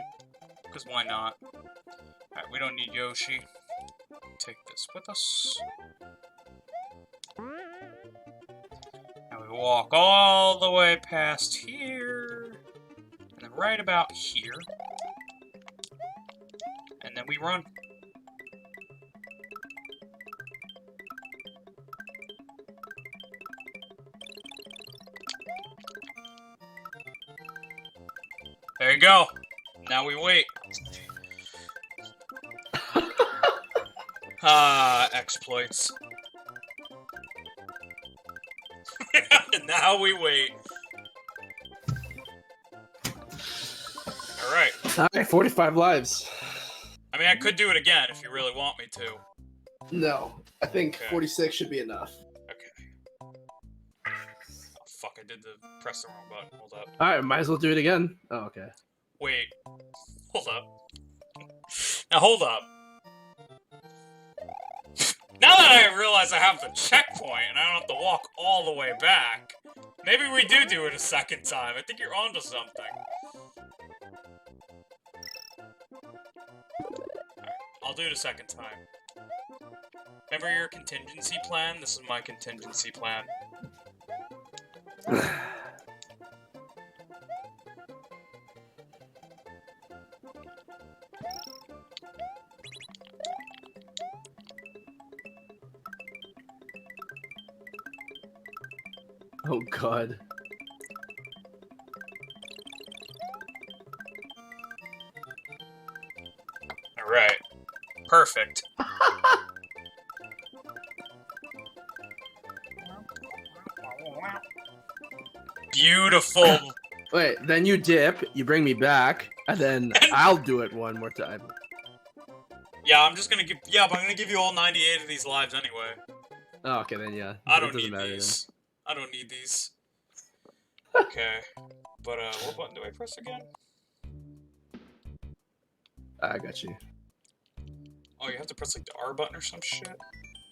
Because why not? Alright, we don't need Yoshi. Take this with us. And we walk all the way past here. And then right about here. And then we run. There you go. Now we wait. Exploits. Now we wait. Alright. Alright, 45 lives. I mean, I could do it again if you really want me to. No, I think Okay. 46 should be enough. Okay. Oh, fuck, I did press the wrong button. Hold up. Alright, might as well do it again. Oh, okay. Wait. Hold up. Now, hold up. Now that I realize I have the checkpoint and I don't have to walk all the way back, maybe we do it a second time. I think you're onto something. Alright, I'll do it a second time. Remember your contingency plan? This is my contingency plan. Oh god. Alright. Perfect. Beautiful. Wait, then you dip, you bring me back, and then I'll do it one more time. Yeah, I'm just gonna give. Yeah, but I'm gonna give you all 98 of these lives anyway. Oh, okay, then yeah. I It don't doesn't need matter these. I don't need these. Okay, but what button do I press again? then. I got you. Oh, you have to press like the R button or some shit.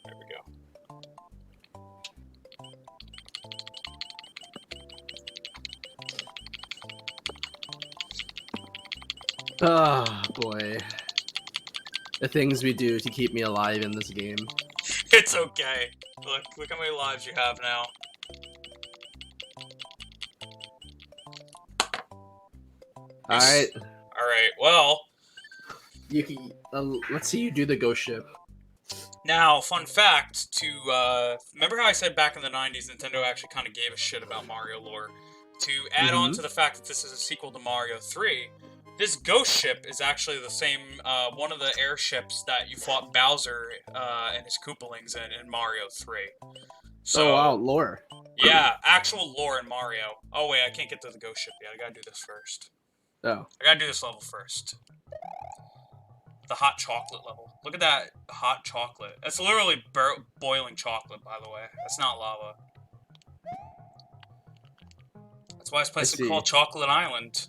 There we go. Oh boy. The things we do to keep me alive in this game. It's okay. Look how many lives you have now. Alright. Alright, well, You can let's see you do the ghost ship. now, fun fact, remember how I said back in the 90s Nintendo actually kind of gave a shit about Mario lore? To add on to the fact that this is a sequel to Mario 3, this ghost ship is actually the same, one of the airships that you fought Bowser and his Koopalings in Mario 3. So, Oh wow, lore. yeah, actual lore in Mario. Oh wait, I can't get to the ghost ship yet, I gotta do this first. Oh. I gotta do this level first. The hot chocolate level. Look at that hot chocolate. That's literally boiling chocolate, by the way. That's not lava. That's why this place is called Chocolate Island.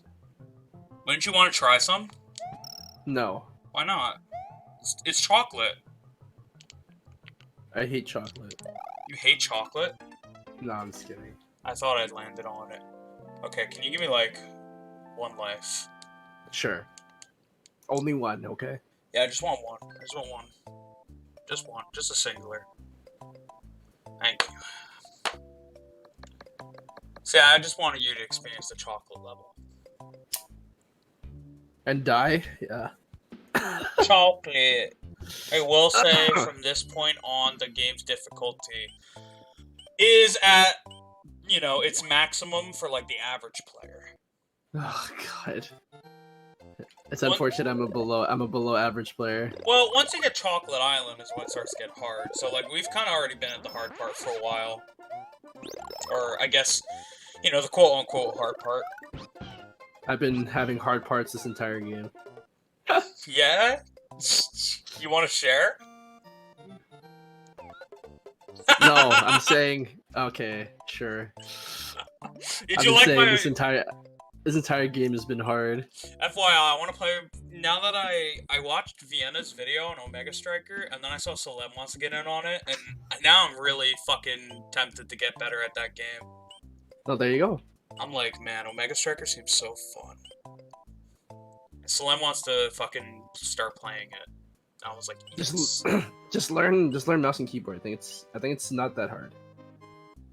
Wouldn't you want to try some? No. Why not? It's chocolate. I hate chocolate. You hate chocolate? No, I'm just kidding. I thought I'd landed on it. Okay, can you give me, like, one life? Sure. Only one, okay? Yeah, I just want one. I just want one. Just one. Just a singular. Thank you. See, I just wanted you to experience the chocolate level. And die? Yeah. Chocolate. I will say, from this point on, the game's difficulty is at, you know, its maximum for, like, the average player. Oh god. It's unfortunate I'm a below average player. Well, once you get Chocolate Island is when it starts to get hard. So, like, we've kind of already been at the hard part for a while. Or, I guess, you know, the quote-unquote hard part. I've been having hard parts this entire game. Yeah? You want to share? No, I'm saying okay, sure. Did I'm you just like saying my... this entire This entire game has been hard. FYI, I want to play. Now that I watched Vienna's video on Omega Striker, and then I saw Salem wants to get in on it, and now I'm really fucking tempted to get better at that game. Oh, there you go. I'm like, man, Omega Striker seems so fun. Salem wants to fucking start playing it. I was like, yes. just learn mouse and keyboard. I think it's not that hard.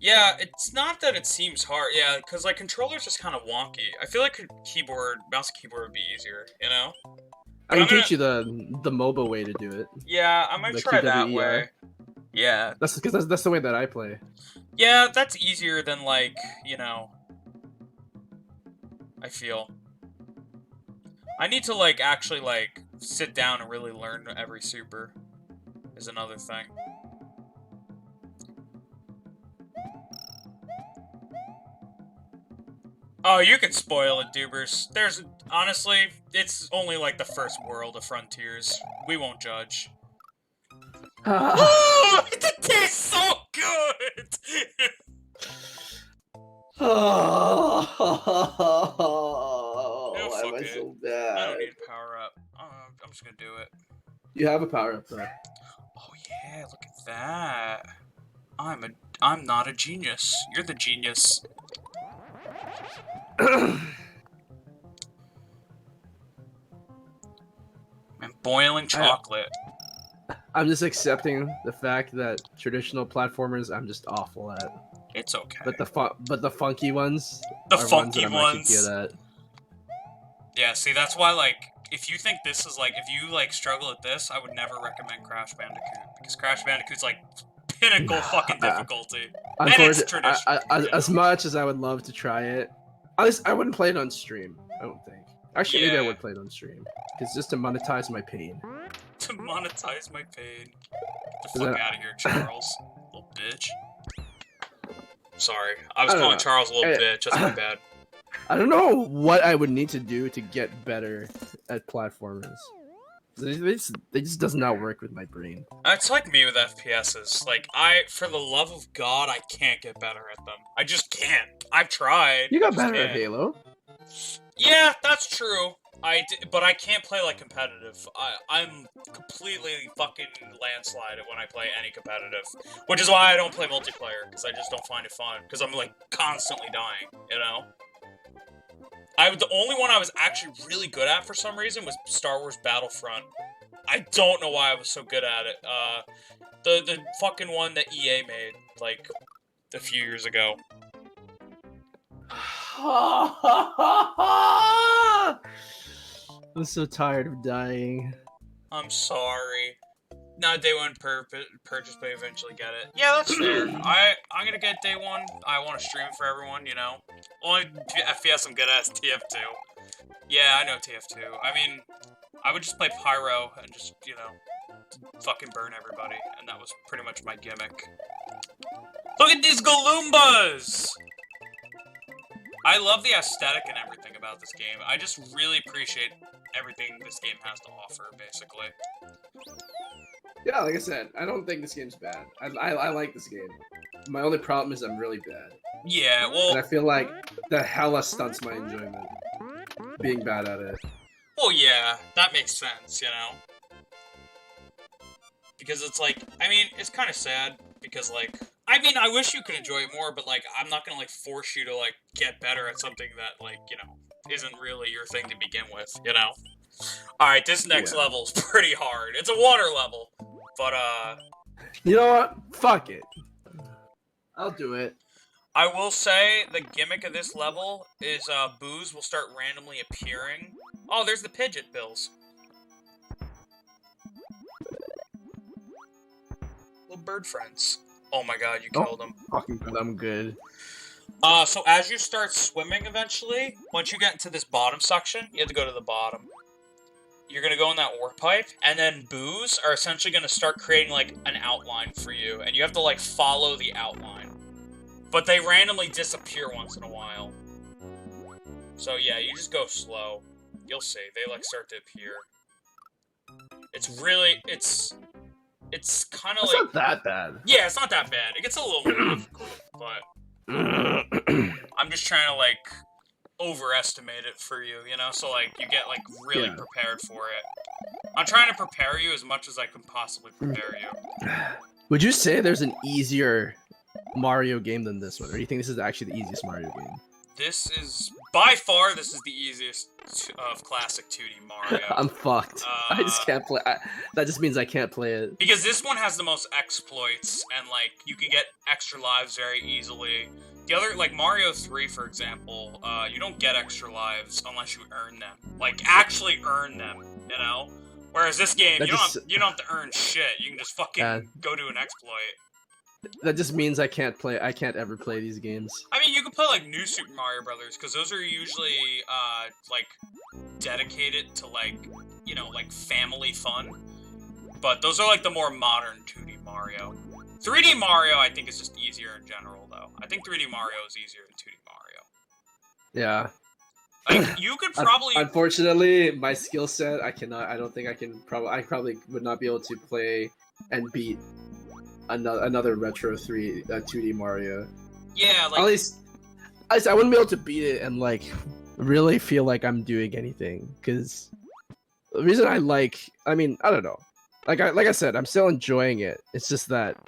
Yeah, it's not that it seems hard. Yeah, because like controller's just kind of wonky. I feel like mouse and keyboard would be easier. You know. I can teach you the MOBA way to do it. Yeah, I might try that way. Yeah. That's because that's the way that I play. Yeah, that's easier than like, you know. I feel. I need to like actually like sit down and really learn every super. Is another thing. Oh, you can spoil it, Dubers. Honestly, it's only like the first world of Frontiers. We won't judge. Oh, it tastes so good! Oh, why am I so bad? I don't need a power up. I'm just gonna do it. You have a power up, though. Oh yeah, look at that. I'm not a genius. You're the genius. And boiling chocolate. I'm just accepting the fact that traditional platformers I'm just awful at. It's okay. But the funky ones, the funky ones, that I'm actually good at. Yeah, see, that's why like if you think this is like if you like struggle at this, I would never recommend Crash Bandicoot because Crash Bandicoot's like pinnacle fucking difficulty. And it's traditional. As much as I would love to try it, I wouldn't play it on stream. I don't think. Actually, maybe I would play it on stream because just to monetize my pain. To monetize my pain. Get the fuck out of here, Charles, little bitch. Sorry, I was calling Charles a little bitch. That's my bad. I don't know what I would need to do to get better at platformers. They just does not work with my brain. It's like me with FPSs. Like, for the love of God, I can't get better at them. I just can't. I've tried. You got better at Halo. Yeah, that's true. But I can't play like competitive. I'm completely fucking landslided when I play any competitive, which is why I don't play multiplayer because I just don't find it fun because I'm like constantly dying. You know. The only one I was actually really good at for some reason was Star Wars Battlefront. I don't know why I was so good at it. The fucking one that EA made like a few years ago. I'm so tired of dying. I'm sorry. Not day one purchase, but eventually get it. Yeah, that's fair. I'm gonna get day one. I want to stream it for everyone, you know. Only FPS I'm good at is TF2. Yeah, I know TF2. I mean, I would just play Pyro and just, you know, fucking burn everybody, and that was pretty much my gimmick. Look at these Galoombas! I love the aesthetic and everything about this game. I just really appreciate everything this game has to offer, basically. Yeah, like I said, I don't think this game's bad. I like this game. My only problem is I'm really bad. Yeah, well... And I feel like that hella stunts my enjoyment. Being bad at it. Well, yeah, that makes sense, you know? Because it's like, I mean, it's kind of sad, because, like... I mean, I wish you could enjoy it more, but, like, I'm not gonna, like, force you to, like, get better at something that, like, you know, isn't really your thing to begin with, you know? Alright, this next level's pretty hard. It's a water level, but, You know what? Fuck it. I'll do it. I will say, the gimmick of this level is, boos will start randomly appearing. Oh, there's the Pidgeot Bills. Little bird friends. Oh my god, you killed him. Fucking I'm good. So as you start swimming eventually, once you get into this bottom section, you have to go to the bottom. You're gonna go in that warp pipe, and then boos are essentially gonna start creating, like, an outline for you, and you have to, like, follow the outline. But they randomly disappear once in a while. So yeah, you just go slow. You'll see, they, like, start to appear. It's really, it's kind of like... It's not that bad. Yeah, it's not that bad. It gets a little more difficult, but... I'm just trying to, like... overestimate it for you, you know? So, like, you get, like, really Yeah. prepared for it. I'm trying to prepare you as much as I can possibly prepare you. Would you say there's an easier Mario game than this one, or do you think this is actually the easiest Mario game? This is, by far, this is the easiest of classic 2D Mario. I'm fucked. I just can't play. That just means I can't play it. Because this one has the most exploits, and, like, you can get extra lives very easily. The other, like, Mario 3, for example, you don't get extra lives unless you earn them. Like, actually earn them, you know? Whereas this game, you don't have to earn shit. You can just fucking go do an exploit. That just means I can't play. I can't ever play these games. I mean, you can play, like, New Super Mario Brothers, because those are usually, like, dedicated to, like, you know, like, family fun. But those are, like, the more modern 2D Mario. 3D Mario, I think, is just easier in general, though. I think 3D Mario is easier than 2D Mario. Yeah. Like, you could probably... Unfortunately, my skill set, I cannot... I don't think I can... I probably would not be able to play and beat another retro 2D Mario. Yeah, like... At least I wouldn't be able to beat it and, like, really feel like I'm doing anything. Because the reason I mean, I don't know. Like I said, I'm still enjoying it. It's just that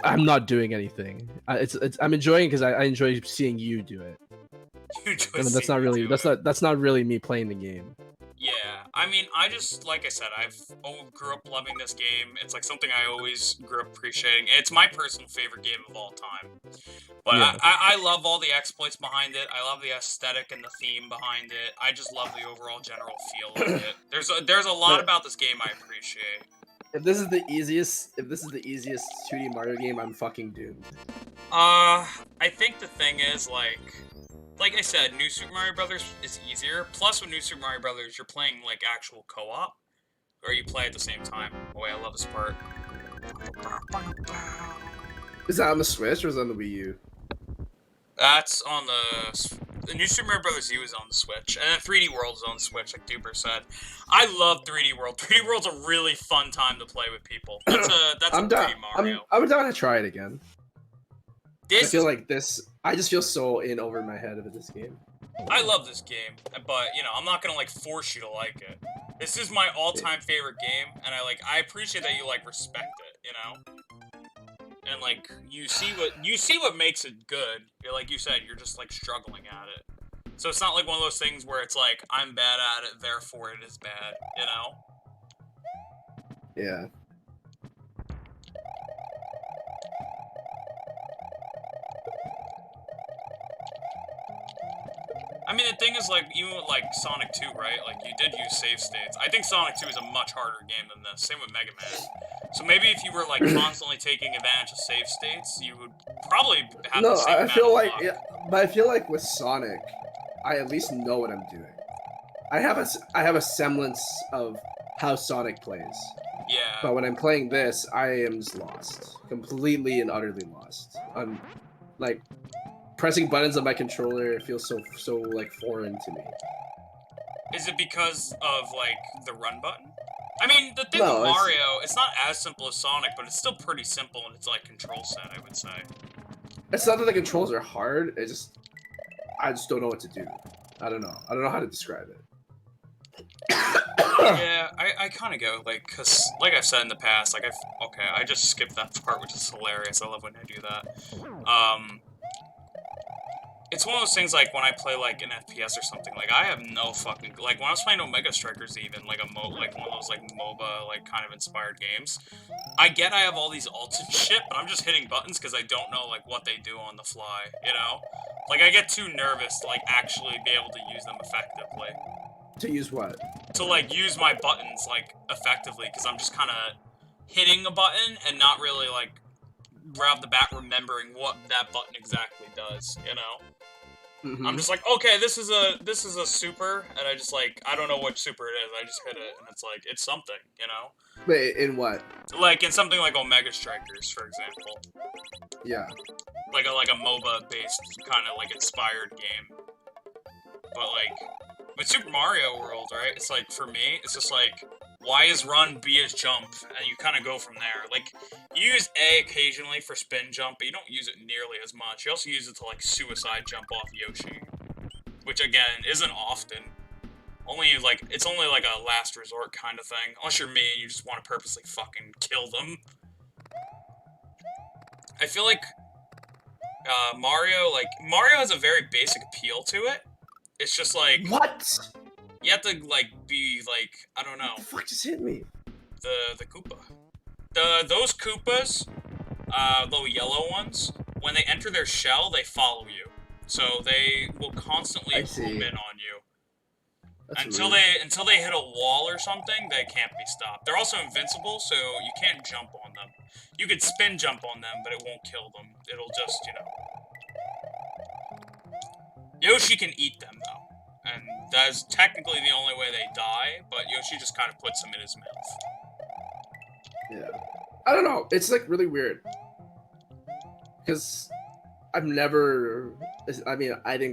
I'm not doing anything. I'm enjoying it because I enjoy seeing you do it. I mean, that's not really me playing the game. Yeah, I mean, I just, like I said, grew up loving this game. It's like something I always grew up appreciating. It's my personal favorite game of all time. But yeah. I love all the exploits behind it. I love the aesthetic and the theme behind it. I just love the overall general feel of it. There's a lot about this game I appreciate. If this is the easiest 2D Mario game, I'm fucking doomed. I think the thing is, like I said, New Super Mario Brothers is easier. Plus, with New Super Mario Brothers, you're playing, like, actual co-op. Or you play at the same time. Boy, I love this part. Is that on the Switch or is that on the Wii U? That's on the New Super Mario Brothers U is on the Switch. And then 3D World is on the Switch, like Duper said. I love 3D World. 3D World's a really fun time to play with people. That's a 3D Mario. I'm down to try it again. I just feel so in over my head of this game. I love this game, but, you know, I'm not gonna, like, force you to like it. This is my all-time favorite game, and I appreciate that you, like, respect it, you know? And, like, you see what makes it good. Like you said, you're just, like, struggling at it. So it's not like one of those things where it's like, I'm bad at it, therefore it is bad, you know? Yeah. I mean, the thing is, like, even with, like, Sonic 2, right? Like, you did use save states. I think Sonic 2 is a much harder game than this. Same with Mega Man. So maybe if you were, like, constantly taking advantage of save states, you would probably have the same amount of luck. Yeah, but I feel like with Sonic, I at least know what I'm doing. I have a semblance of how Sonic plays. Yeah. But when I'm playing this, I am just lost. Completely and utterly lost. I'm, like... Pressing buttons on my controller feels so like foreign to me. Is it because of like the run button? I mean, the thing with Mario, it's not as simple as Sonic, but it's still pretty simple in its like control set, I would say. It's not that the controls are hard. I just don't know what to do. I don't know how to describe it. Yeah, I kind of go like, cause like I've said in the past, like I just skipped that part, which is hilarious. I love when I do that. It's one of those things, like, when I play, like, an FPS or something, like, I have no fucking... Like, when I was playing Omega Strikers even, like, like, one of those, like, MOBA, like, kind of inspired games, I have all these ults and shit, but I'm just hitting buttons because I don't know, like, what they do on the fly, you know? Like, I get too nervous to, like, actually be able to use them effectively. To use what? To, like, use my buttons, like, effectively, because I'm just kind of hitting a button and not really, like, right off the bat remembering what that button exactly does, you know? Mm-hmm. I'm just like, okay, this is a super, and I just like, I don't know what super it is, I just hit it, and it's like, it's something, you know? Wait, in what? Like, in something like Omega Strikers, for example. Yeah. Like a MOBA-based, kind of, like, inspired game. But, like, with Super Mario World, right, it's like, for me, it's just like, Y is run, B is jump, and you kind of go from there. Like, you use A occasionally for spin jump, but you don't use it nearly as much. You also use it to, like, suicide jump off Yoshi. which again isn't often. It's only like a last resort kind of thing. Unless you're me and you just want to purposely fucking kill them. I feel like Mario has a very basic appeal to it. It's just like What? you have to like be like I don't know. What the fuck just hit me? The Koopa. Those Koopas, little yellow ones, when they enter their shell, they follow you. So they will constantly home in on you. That's Until they hit a wall or something, they can't be stopped. They're also invincible, so you can't jump on them. You could spin jump on them, but it won't kill them. It'll just, Yoshi can eat them, though. And that's technically the only way they die, but Yoshi just kind of puts them in his mouth. Yeah. I don't know. It's, like, really weird. Because I didn't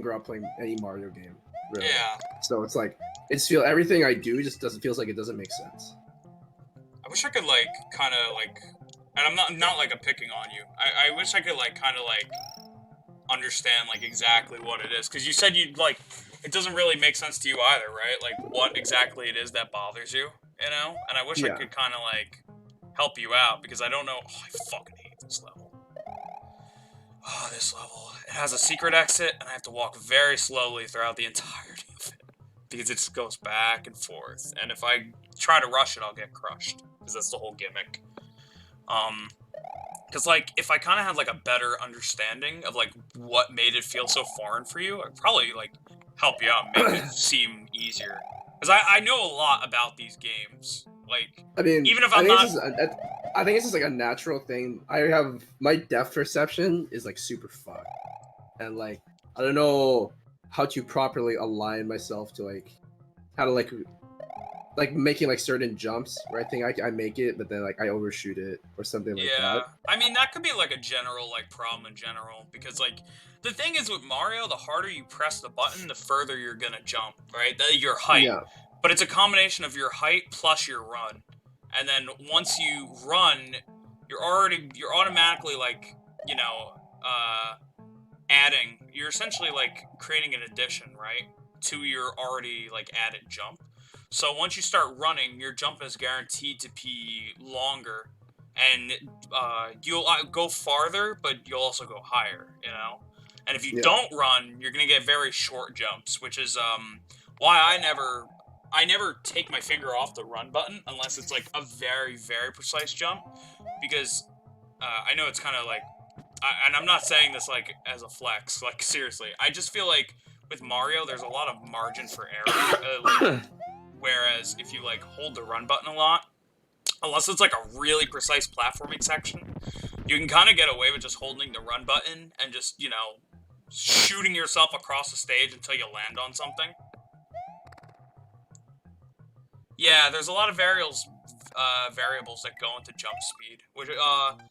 grow up playing any Mario game. Really. Yeah. So it's like, everything I do just feels like it doesn't make sense. I wish I could, like, kind of, like... And I'm not like, a picking on you. I wish I could, like, kind of, like, understand, like, exactly what it is. Because you said you'd, like... It doesn't really make sense to you either, right? Like, what exactly it is that bothers you, And I wish I could kind of, like, help you out. Because I don't know... Oh, I fucking hate this level. Oh, this level. It has a secret exit, and I have to walk very slowly throughout the entirety of it. Because it just goes back and forth. And if I try to rush it, I'll get crushed. Because that's the whole gimmick. Because, like, if I kind of had, like, a better understanding of, like, what made it feel so foreign for you, I'd probably, like, help you out and make it seem easier. Because I know a lot about these games. Like, I mean, even if I'm not... I think it's just, like, a natural thing. My depth perception is, like, super fucked. And, like, I don't know how to properly align myself to, like, how to, like making, like, certain jumps where I think I make it, but then, like, I overshoot it or something like that. Yeah, I mean, that could be, like, a general, like, problem in general, because, like, the thing is with Mario, the harder you press the button, the further you're gonna jump, right? Your height. Yeah. But it's a combination of your height plus your run. And then once you run, you're automatically, like, you're essentially, like, creating an addition, right? To your already, like, added jump. So once you start running, your jump is guaranteed to be longer. And you'll go farther, but you'll also go higher, And if you don't run, you're going to get very short jumps, which is why I never take my finger off the run button unless it's, like, a very, very precise jump. Because I know it's kind of, like... and I'm not saying this, like, as a flex. Like, seriously. I just feel like with Mario, there's a lot of margin for error. Whereas if you, like, hold the run button a lot, unless it's, like, a really precise platforming section, you can kind of get away with just holding the run button and just, shooting yourself across the stage until you land on something. Yeah, there's a lot of variables that go into jump speed. Which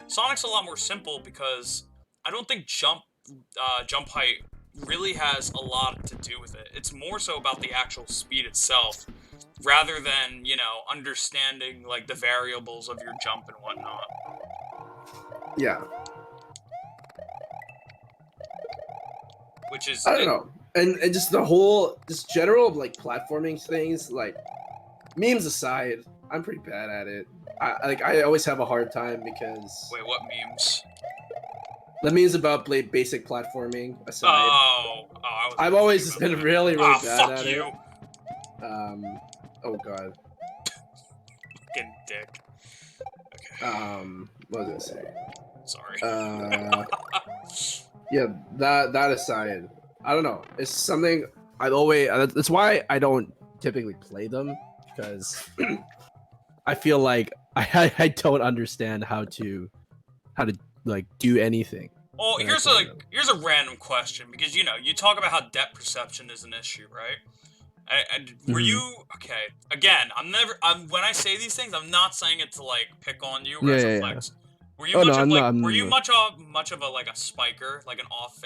Sonic's a lot more simple because I don't think jump height really has a lot to do with it. It's more so about the actual speed itself, rather than, understanding, like, the variables of your jump and whatnot. Yeah. Which is... I don't know. And just this general, like, platforming things, like, memes aside, I'm pretty bad at it. I always have a hard time because... Wait, what memes? The memes about basic platforming aside. I've always just been really bad at it. Oh god. Fucking dick. Okay. What was I saying? Sorry. Yeah, that aside, I don't know. It's something that's why I don't typically play them, because I feel like I don't understand how to like do anything. Well, here's a random question, because you talk about how depth perception is an issue, right? And were you okay? Again, when I say these things, I'm not saying it to, like, pick on you or as a flex. Were you much of a, like, a spiker, like an off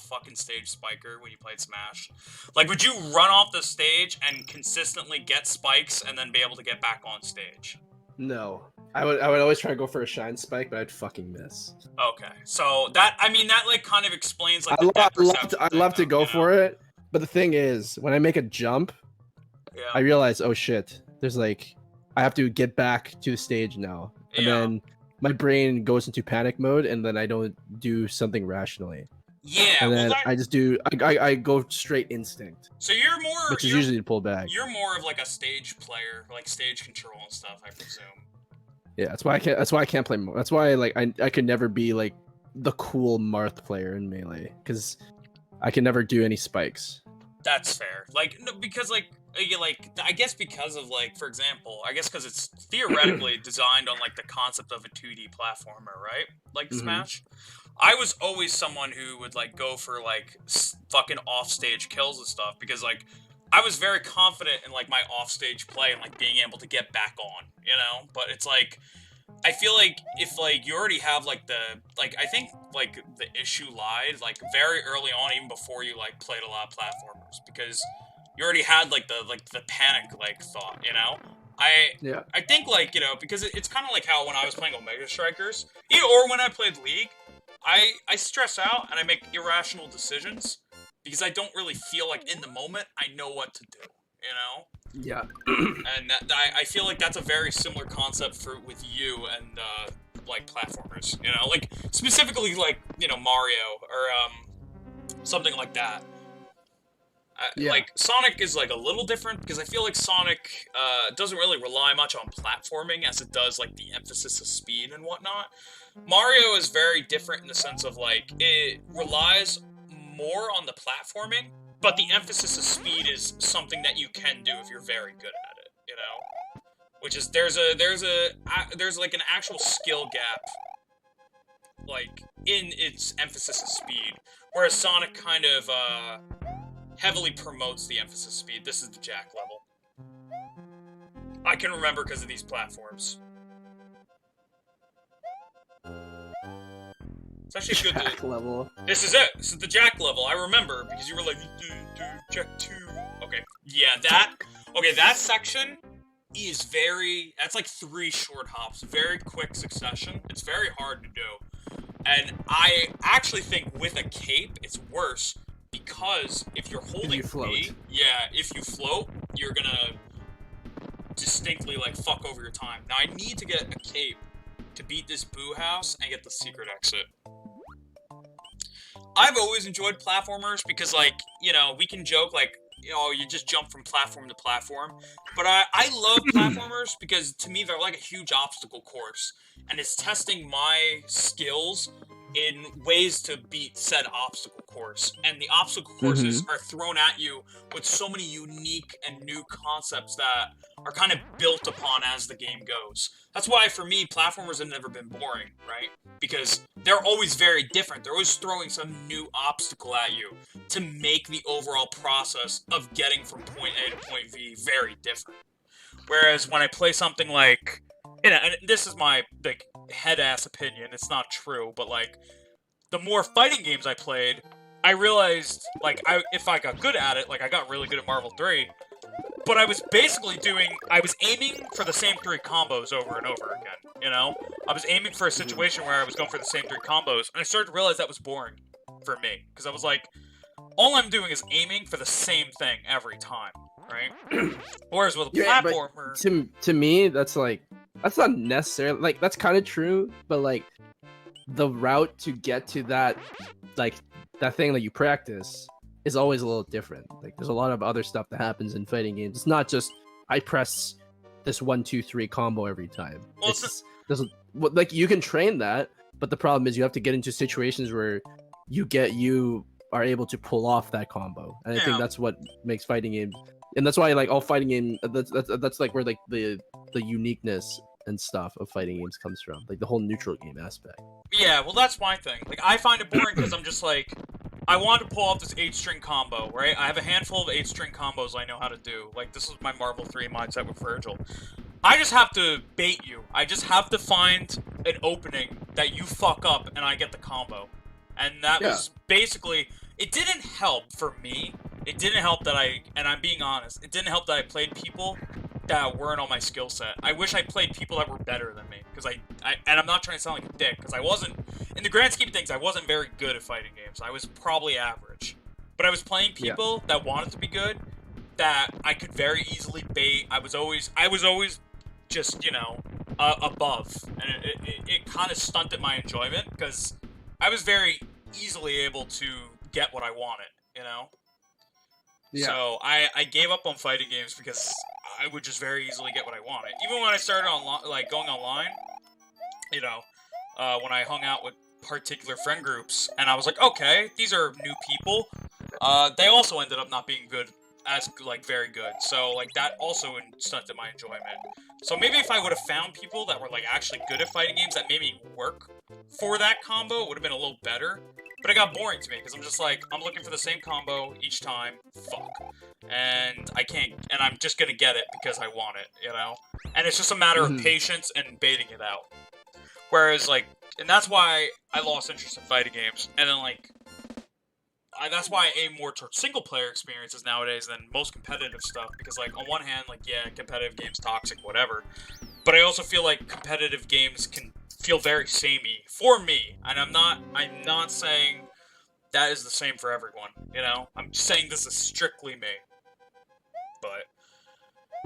fucking stage spiker when you played Smash? Like, would you run off the stage and consistently get spikes and then be able to get back on stage? No. I would always try to go for a shine spike, but I'd fucking miss. Okay. So that like kind of explains, like, I'd love to go for it, But the thing is, when I make a jump, Yeah. I realize, oh shit, there's like, I have to get back to the stage now. And Yeah. then my brain goes into panic mode, and then I don't do something rationally. Yeah, And then well, I just do, I go straight instinct. So you're more, which is usually to pull back. You're more of like a stage player, like stage control and stuff, I presume. Yeah, that's why I can't play more. That's why like I could never be like the cool Marth player in Melee, because I can never do any spikes. That's fair. Like, no, because like I guess because of like, for example, I guess because it's theoretically designed on like the concept of a 2D platformer, right? Like Smash. I was always someone who would like go for like fucking offstage kills and stuff, because like I was very confident in like my offstage play and like being able to get back on, you know. But it's like, I feel like if like you already have like I think like the issue lied like very early on, even before you like played a lot of platformers, because you already had like the panic like thought, you know. I think like, you know, because it's kind of like how when I was playing Omega Strikers, or when I played League, I stress out and I make irrational decisions because I don't really feel like in the moment I know what to do, you know? Yeah. And I feel like that's a very similar concept with you and like platformers, you know? Like specifically like, you know, Mario or something like that. Like Sonic is like a little different because I feel like Sonic doesn't really rely much on platforming as it does like the emphasis of speed and whatnot. Mario is very different in the sense of like it relies more on the platforming, but the emphasis of speed is something that you can do if you're very good at it, you know? Which is there's like an actual skill gap like in its emphasis of speed, whereas Sonic kind of heavily promotes the emphasis of speed. This is the Jack level. I can remember because of these platforms. It's actually Jack good to... level. This is it. This is the Jack level. I remember because you were like, Jack 2. Okay. Yeah, that... Okay, that section is very... That's like 3 short hops. Very quick succession. It's very hard to do. And I actually think with a cape, it's worse. Because if you're holding B, yeah, if you float, you're gonna distinctly, like, fuck over your time. Now, I need to get a cape to beat this Boo House and get the secret exit. I've always enjoyed platformers because, like, you know, we can joke, like, you know, you just jump from platform to platform. But I love platformers because, to me, they're like a huge obstacle course. And it's testing my skills in ways to beat said obstacle course. And the obstacle courses are thrown at you with so many unique and new concepts that are kind of built upon as the game goes. That's why, for me, platformers have never been boring, right? Because they're always very different. They're always throwing some new obstacle at you to make the overall process of getting from point A to point V very different. Whereas when I play something like... And this is my, like, head-ass opinion. It's not true, but, like, the more fighting games I played, I realized, like, if I got good at it, like, I got really good at Marvel 3, but I was basically I was aiming for the same 3 combos over and over again, you know? I was aiming for a situation where I was going for the same 3 combos, and I started to realize that was boring for me, because I was like, all I'm doing is aiming for the same thing every time, right? Whereas with a platformer... To me, that's like... That's not necessarily, like, that's kind of true, but, like, the route to get to that, like, that thing that you practice is always a little different. Like, there's a lot of other stuff that happens in fighting games. It's not just, I press this 1-2-3 combo every time. Well, like, you can train that, but the problem is you have to get into situations where you are able to pull off that combo. And I think that's what makes fighting games, and that's why, like, all fighting game, that's like where, like, the uniqueness and stuff of fighting games comes from, like the whole neutral game aspect. Yeah, well, that's my thing. Like, I find it boring because I'm just like, I want to pull off this 8-string combo, right? I have a handful of 8-string combos I know how to do. Like, this is my Marvel 3 mindset with Virgil. I just have to bait you. I just have to find an opening that you fuck up and I get the combo. And that was basically... It didn't help for me. It didn't help that and I'm being honest, it didn't help that I played people that weren't on my skill set. I wish I played people that were better than me, because and I'm not trying to sound like a dick, because I wasn't, in the grand scheme of things, I wasn't very good at fighting games. I was probably average. but I was playing people that wanted to be good, that I could very easily bait. I was always just, you know, above, and it kind of stunted my enjoyment, because I was very easily able to get what I wanted, you know? Yeah. So I gave up on fighting games because I would just very easily get what I wanted. Even when I started going online, you know, when I hung out with particular friend groups, and I was like, okay, these are new people. They also ended up not being good, very good. So, like, that also stunted my enjoyment. So maybe if I would have found people that were, like, actually good at fighting games that made me work for that combo, it would have been a little better. But it got boring to me, because I'm just like, I'm looking for the same combo each time, fuck. And I can't, and I'm just gonna get it because I want it, you know? And it's just a matter of patience and baiting it out. Whereas, like, and that's why I lost interest in fighting games, and then, like, that's why I aim more towards single-player experiences nowadays than most competitive stuff, because, like, on one hand, like, yeah, competitive games, toxic, whatever, but I also feel like competitive games can feel very samey for me, and I'm not saying that is the same for everyone, you know? I'm just saying this is strictly me. But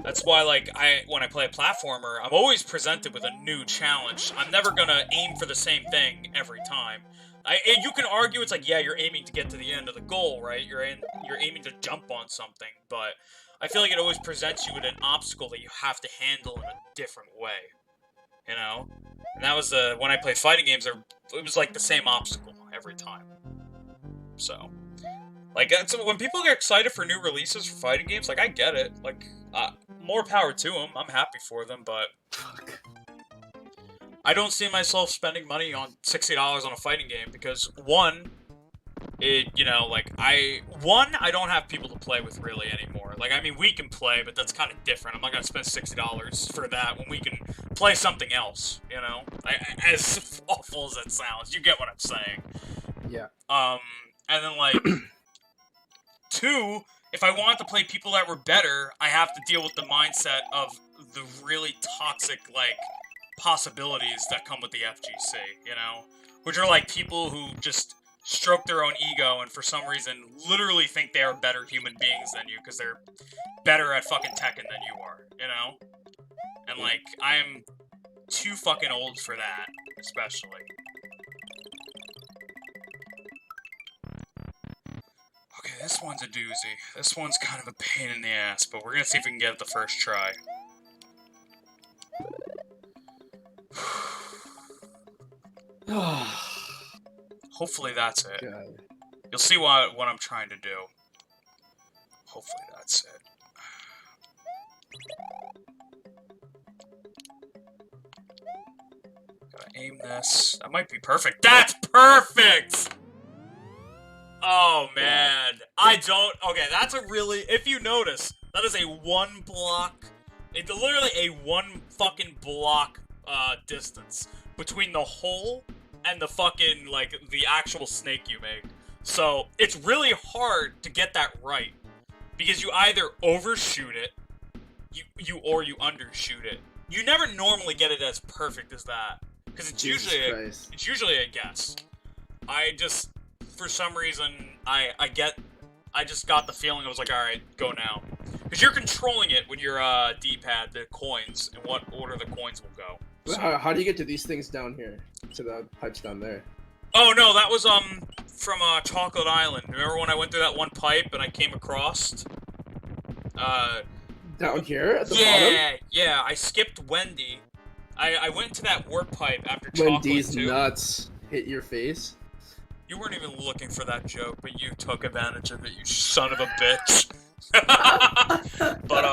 that's why, like, when I play a platformer, I'm always presented with a new challenge. I'm never gonna aim for the same thing every time. And you can argue it's like, yeah, you're aiming to get to the end of the goal, right? You're aiming to jump on something, but I feel like it always presents you with an obstacle that you have to handle in a different way, you know? And that was when I played fighting games, it was like the same obstacle every time. So, like, when people get excited for new releases for fighting games, like, I get it. Like, more power to them. I'm happy for them, but I don't see myself spending money on $60 on a fighting game because, one, you know, like, I don't have people to play with really anymore. Like, I mean, we can play, but that's kind of different. I'm not gonna spend $60 for that when we can play something else, you know? As awful as it sounds, you get what I'm saying. Yeah. And then, like, two, if I want to play people that were better, I have to deal with the mindset of the really toxic, like, possibilities that come with the FGC, you know? Which are, like, people who just stroke their own ego and for some reason literally think they are better human beings than you because they're better at fucking Tekken than you are, you know? And, like, I am too fucking old for that, especially. Okay, this one's a doozy. This one's kind of a pain in the ass, but we're gonna see if we can get it the first try. Hopefully that's it. God. You'll see what I'm trying to do. Hopefully that's it. Gotta aim this. That might be perfect. That's perfect! Oh, man. Okay, that's a really... If you notice, that is a one block... It's literally a one fucking block, distance between the hole and the fucking, like, the actual snake you make. So, it's really hard to get that right. Because you either overshoot it, or you undershoot it. You never normally get it as perfect as that. Because it's usually a guess. For some reason, I just got the feeling I was like, alright, go now. Because you're controlling it with your D-pad, the coins, and what order the coins will go. So. How do you get to these things down here? To the pipes down there? Oh, no, that was, from, Chocolate Island. Remember when I went through that one pipe and I came across? Down here at the bottom? Yeah, I skipped Wendy. I went to that warp pipe after Chocolate Wendy's too. nuts hit your face? You weren't even looking for that joke, but you took advantage of it, you son of a bitch. But,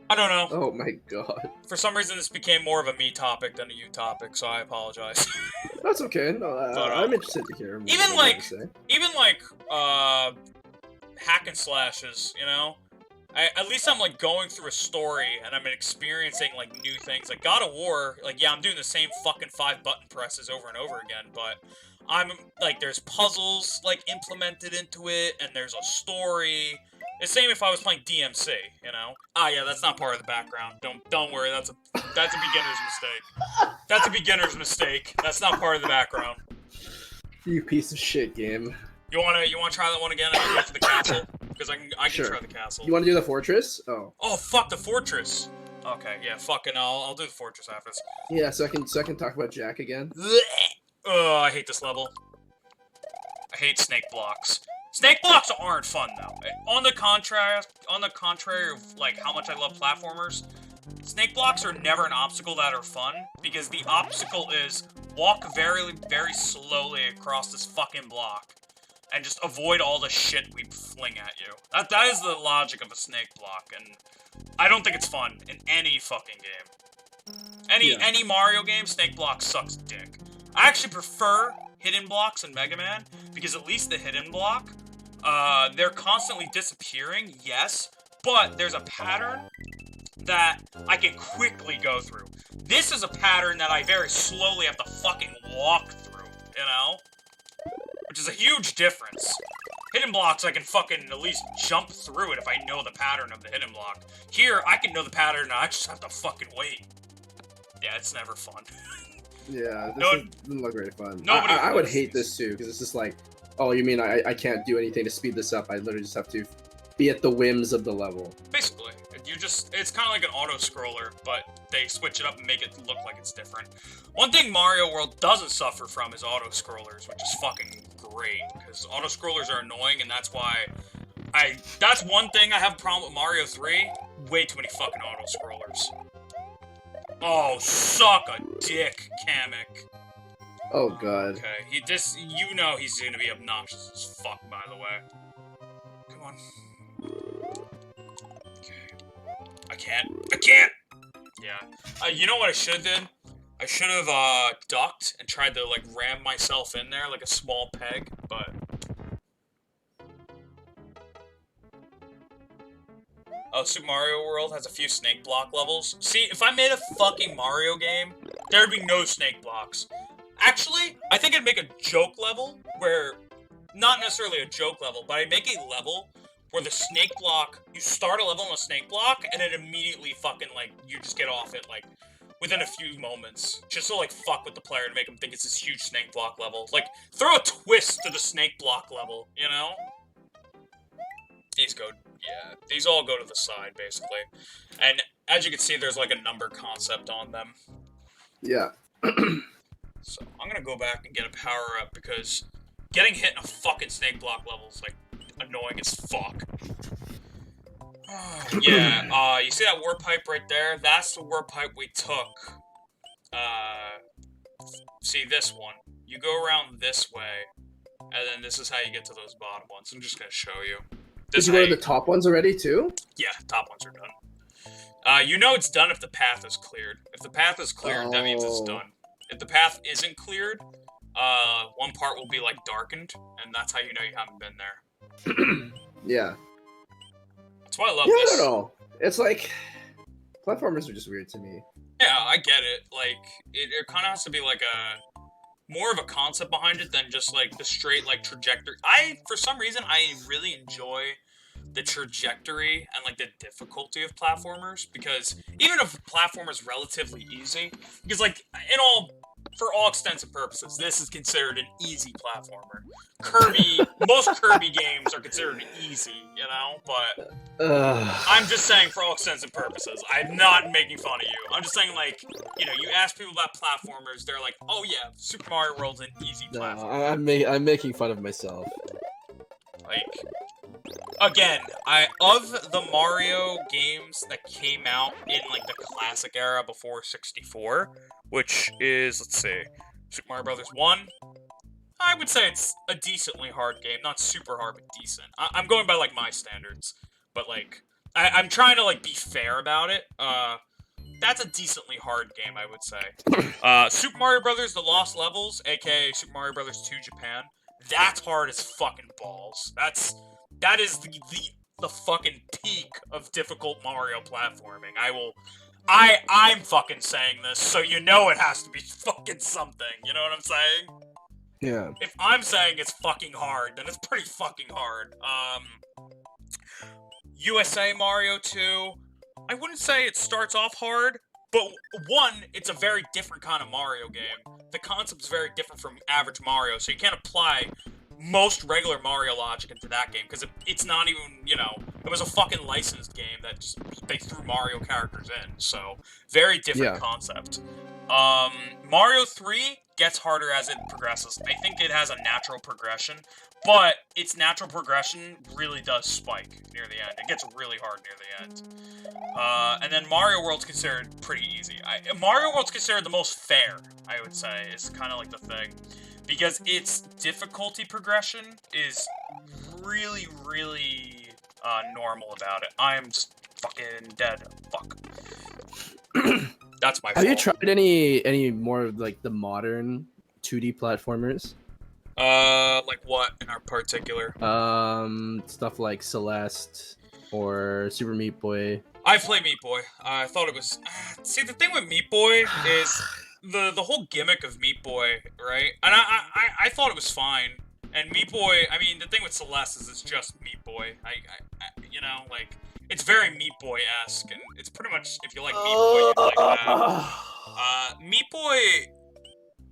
I don't know. Oh my god. For some reason, this became more of a me topic than a you topic, so I apologize. That's okay. No, I'm interested to hear. Even like, hack and slashes, you know? At least I'm, like, going through a story, and I'm experiencing, like, new things. Like, God of War, like, yeah, I'm doing the same fucking 5 button presses over and over again, but I'm, like, there's puzzles, like, implemented into it, and there's a story. It's the same if I was playing DMC, you know? Ah, yeah, that's not part of the background. Don't worry, that's a beginner's mistake. That's a beginner's mistake. That's not part of the background. You piece of shit game. You wanna try that one again and I'll go for the castle? Because I can Sure. try the castle. You want to do the fortress? Oh. Oh fuck the fortress. Okay, yeah, fucking I'll do the fortress after this. Yeah, so I can talk about Jack again. Oh, I hate this level. I hate snake blocks. Snake blocks aren't fun though. On the contrary of like how much I love platformers, snake blocks are never an obstacle that are fun because the obstacle is walk very, very slowly across this fucking block and just avoid all the shit we fling at you. That is the logic of a snake block, and I don't think it's fun in any fucking game. Any Mario game, snake block sucks dick. I actually prefer hidden blocks in Mega Man because at least the hidden block, they're constantly disappearing, yes, but there's a pattern that I can quickly go through. This is a pattern that I very slowly have to fucking walk through, you know? Which is a huge difference. Hidden blocks, I can fucking at least jump through it if I know the pattern of the hidden block. Here, I can know the pattern and I just have to fucking wait. Yeah, it's never fun. Yeah, this doesn't look very fun. I would hate this too, because it's just like, oh, you mean I can't do anything to speed this up? I literally just have to be at the whims of the level. Basically, it's kind of like an auto-scroller, but they switch it up and make it look like it's different. One thing Mario World doesn't suffer from is auto-scrollers, which is fucking great, because auto-scrollers are annoying, and that's why that's one thing I have a problem with Mario 3, way too many fucking auto-scrollers. Oh, suck a dick, Kamek. Oh god. Okay, you know he's gonna be obnoxious as fuck, by the way. Come on. Okay. I can't! Yeah. You know what I should have done? I should have, ducked and tried to, like, ram myself in there like a small peg, but... Oh, Super Mario World has a few snake block levels. See, if I made a fucking Mario game, there'd be no snake blocks. Actually, I think I'd make a joke level where... Not necessarily a joke level, but I'd make a level where the snake block... You start a level on a snake block, and it immediately fucking, like, you just get off it, like, within a few moments. Just to, like, fuck with the player to make them think it's this huge snake block level. Like, throw a twist to the snake block level, you know? These all go to the side, basically. And as you can see, there's like a number concept on them. Yeah. So, I'm gonna go back and get a power-up, because getting hit in a fucking snake block level is, like, annoying as fuck. Yeah, you see that warp pipe right there? That's the warp pipe we took. See this one. You go around this way, and then this is how you get to those bottom ones. I'm just gonna show you. Did you go to the top ones already, too? Yeah, top ones are done. You know it's done if the path is cleared. If the path is cleared, that means it's done. If the path isn't cleared, one part will be, like, darkened, and that's how you know you haven't been there. Yeah. That's why I love this. I don't know. It's like... Platformers are just weird to me. Yeah, I get it. Like, it kind of has to be, like, more of a concept behind it than just, like, the straight, like, trajectory. For some reason, I really enjoy the trajectory and, like, the difficulty of platformers, because even if a platformer is relatively easy, because, like, for all extents and purposes, this is considered an easy platformer. Most Kirby games are considered easy, you know, but I'm just saying for all extents and purposes. I'm not making fun of you. I'm just saying, like, you know, you ask people about platformers, they're like, oh yeah, Super Mario World's an easy platformer. No, I'm making fun of myself. Like, again, of the Mario games that came out in, like, the classic era before 64, which is, let's see, Super Mario Brothers 1, I would say it's a decently hard game. Not super hard, but decent. I'm going by, like, my standards. But, like, I'm trying to, like, be fair about it. That's a decently hard game, I would say. Super Mario Brothers The Lost Levels, aka Super Mario Brothers 2 Japan, that's hard as fucking balls. That is the fucking peak of difficult Mario platforming. I'm fucking saying this, so you know it has to be fucking something, you know what I'm saying? Yeah. If I'm saying it's fucking hard, then it's pretty fucking hard. USA Mario 2, I wouldn't say it starts off hard, But one, it's a very different kind of Mario game. The concept's very different from average Mario, so you can't apply most regular Mario logic into that game, because it's not even, you know, it was a fucking licensed game that just, they threw Mario characters in, so very different concept. Mario 3 gets harder as it progresses. I think it has a natural progression, but its natural progression really does spike near the end. It gets really hard near the end. And then Mario World's considered pretty easy. Mario World's considered the most fair, I would say. It's kind of like the thing. Because its difficulty progression is really, really normal about it. I'm just fucking dead. Fuck. That's my fault. Have you tried any more of like the modern 2D platformers? Like what in our particular? Stuff like Celeste or Super Meat Boy. I play Meat Boy. I thought it was. See, the thing with Meat Boy is the whole gimmick of Meat Boy, right? And I thought it was fine. And Meat Boy, I mean, the thing with Celeste is it's just Meat Boy. I you know, like, it's very Meat Boy-esque, and it's pretty much, if you like Meat Boy, you like that. Meat Boy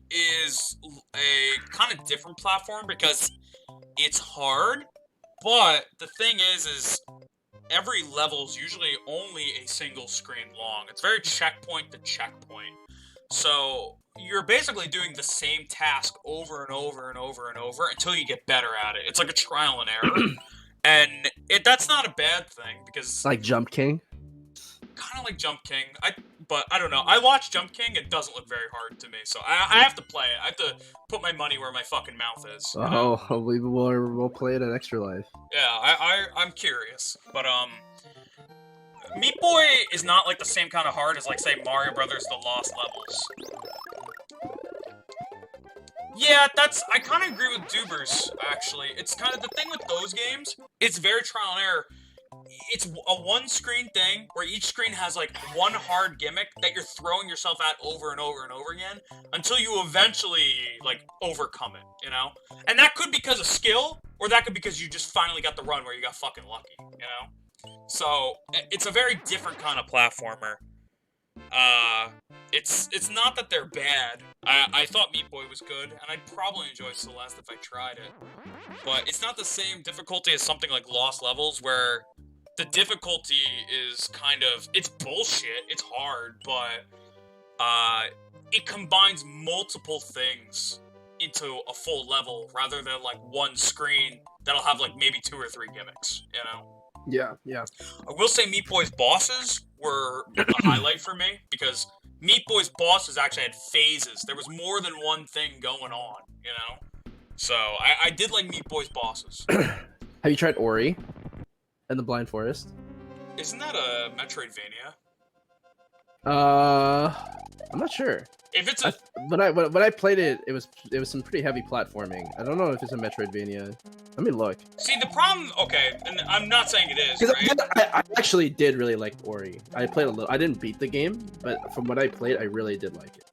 is a kind of different platform because it's hard, but the thing is every level is usually only a single screen long. It's very checkpoint to checkpoint. So you're basically doing the same task over and over and over and over until you get better at it. It's like a trial and error. And that's not a bad thing, because... Like Jump King? Kind of like Jump King. But I don't know. I watched Jump King. It doesn't look very hard to me. So I have to play it. I have to put my money where my fucking mouth is. Oh, we'll play it at Extra Life. Yeah, I'm curious. But, Meat Boy is not, like, the same kind of hard as, like, say, Mario Brothers The Lost Levels. Yeah, I kind of agree with Dubers, actually. It's kind of the thing with those games, it's very trial and error. It's a one-screen thing, where each screen has, like, one hard gimmick that you're throwing yourself at over and over and over again, until you eventually, like, overcome it, you know? And that could be because of skill, or that could be because you just finally got the run where you got fucking lucky, you know? So, it's a very different kind of platformer. It's not that they're bad. I thought Meat Boy was good, and I'd probably enjoy Celeste if I tried it. But it's not the same difficulty as something like Lost Levels, where the difficulty is kind of... It's bullshit, it's hard, but, it combines multiple things into a full level, rather than, like, one screen that'll have, like, maybe 2 or 3 gimmicks, you know? Yeah. I will say Meat Boy's bosses were a highlight for me, because Meat Boy's bosses actually had phases. There was more than one thing going on, you know? So, I did like Meat Boy's bosses. Have you tried Ori and the Blind Forest? Isn't that a Metroidvania? I'm not sure. If it's a... When I played it, it was some pretty heavy platforming. I don't know if it's a Metroidvania. Let me look. See, the problem... Okay, and I'm not saying it is, right? I actually did really like Ori. I played a little... I didn't beat the game, but from what I played, I really did like it.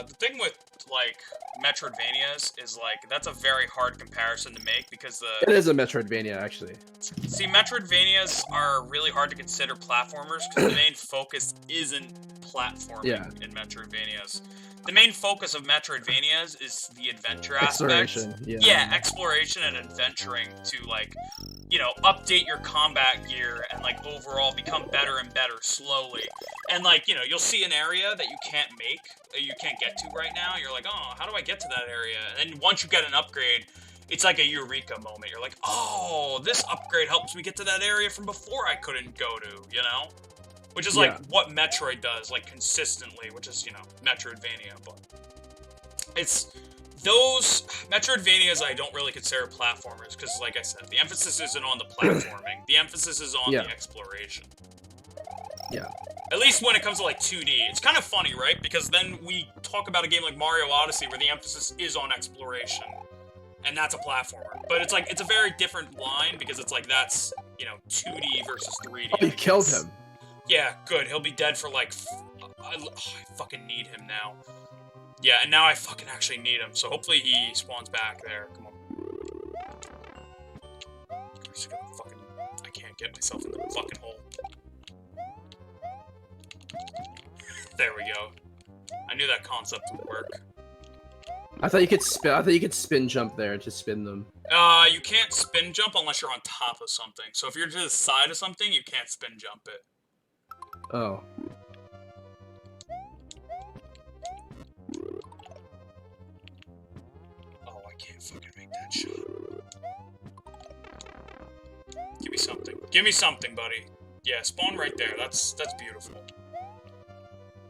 The thing with, like, Metroidvanias is, like, that's a very hard comparison to make, because It is a Metroidvania, actually. See, Metroidvanias are really hard to consider platformers, because the main focus isn't platforming in Metroidvanias. The main focus of Metroidvanias is the adventure aspect. Exploration, yeah, exploration and adventuring to, like, you know, update your combat gear and, like, overall become better and better slowly. And, like, you know, you'll see an area that you can't make, that you can't get to right now. You're like, oh, how do I get to that area? And then once you get an upgrade, it's like a eureka moment. You're like, oh, this upgrade helps me get to that area from before I couldn't go to, you know? Which is, like, what Metroid does, like, consistently, which is, you know, Metroidvania, but... It's... Those Metroidvanias I don't really consider platformers, because, like I said, the emphasis isn't on the platforming. The emphasis is on the exploration. Yeah. At least when it comes to, like, 2D. It's kind of funny, right? Because then we talk about a game like Mario Odyssey, where the emphasis is on exploration. And that's a platformer. But it's, like, it's a very different line, because it's, like, that's, you know, 2D versus 3D. Oh, you killed him. Yeah, good. He'll be dead for, like, I fucking need him now. Yeah, and now I fucking actually need him, so hopefully he spawns back there. Come on. I can't get myself in the fucking hole. There we go. I knew that concept would work. I thought you could spin. I thought you could spin jump there to spin them. You can't spin jump unless you're on top of something. So if you're to the side of something, you can't spin jump it. Oh. Oh, I can't fucking make that shot. Give me something. Give me something, buddy. Yeah, spawn right there. That's beautiful.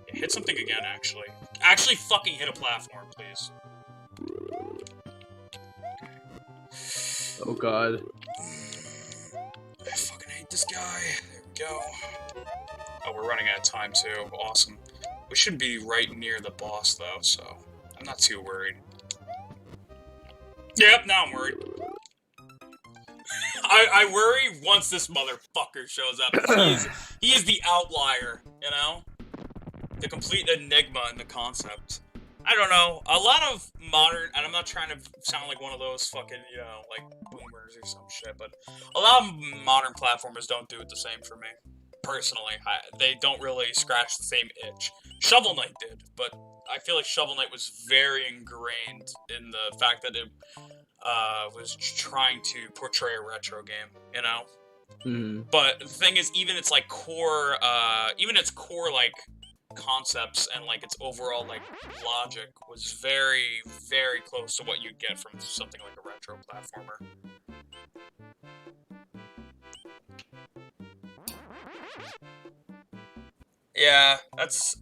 Yeah, hit something again, actually. Actually fucking hit a platform, please. Oh god. I fucking hate this guy. There we go. Oh, we're running out of time, too. Awesome. We should be right near the boss, though, so I'm not too worried. Yep, now I'm worried. I worry once this motherfucker shows up. He is the outlier, you know? The complete enigma in the concept. I don't know. A lot of modern, and I'm not trying to sound like one of those fucking, you know, like boomers or some shit, but a lot of modern platformers don't do it the same for me. Personally, they don't really scratch the same itch. Shovel Knight did, but I feel like Shovel Knight was very ingrained in the fact that it was trying to portray a retro game, you know? Mm. But the thing is, even its like core, like concepts and like its overall like logic was very, very close to what you'd get from something like a retro platformer. Yeah, that's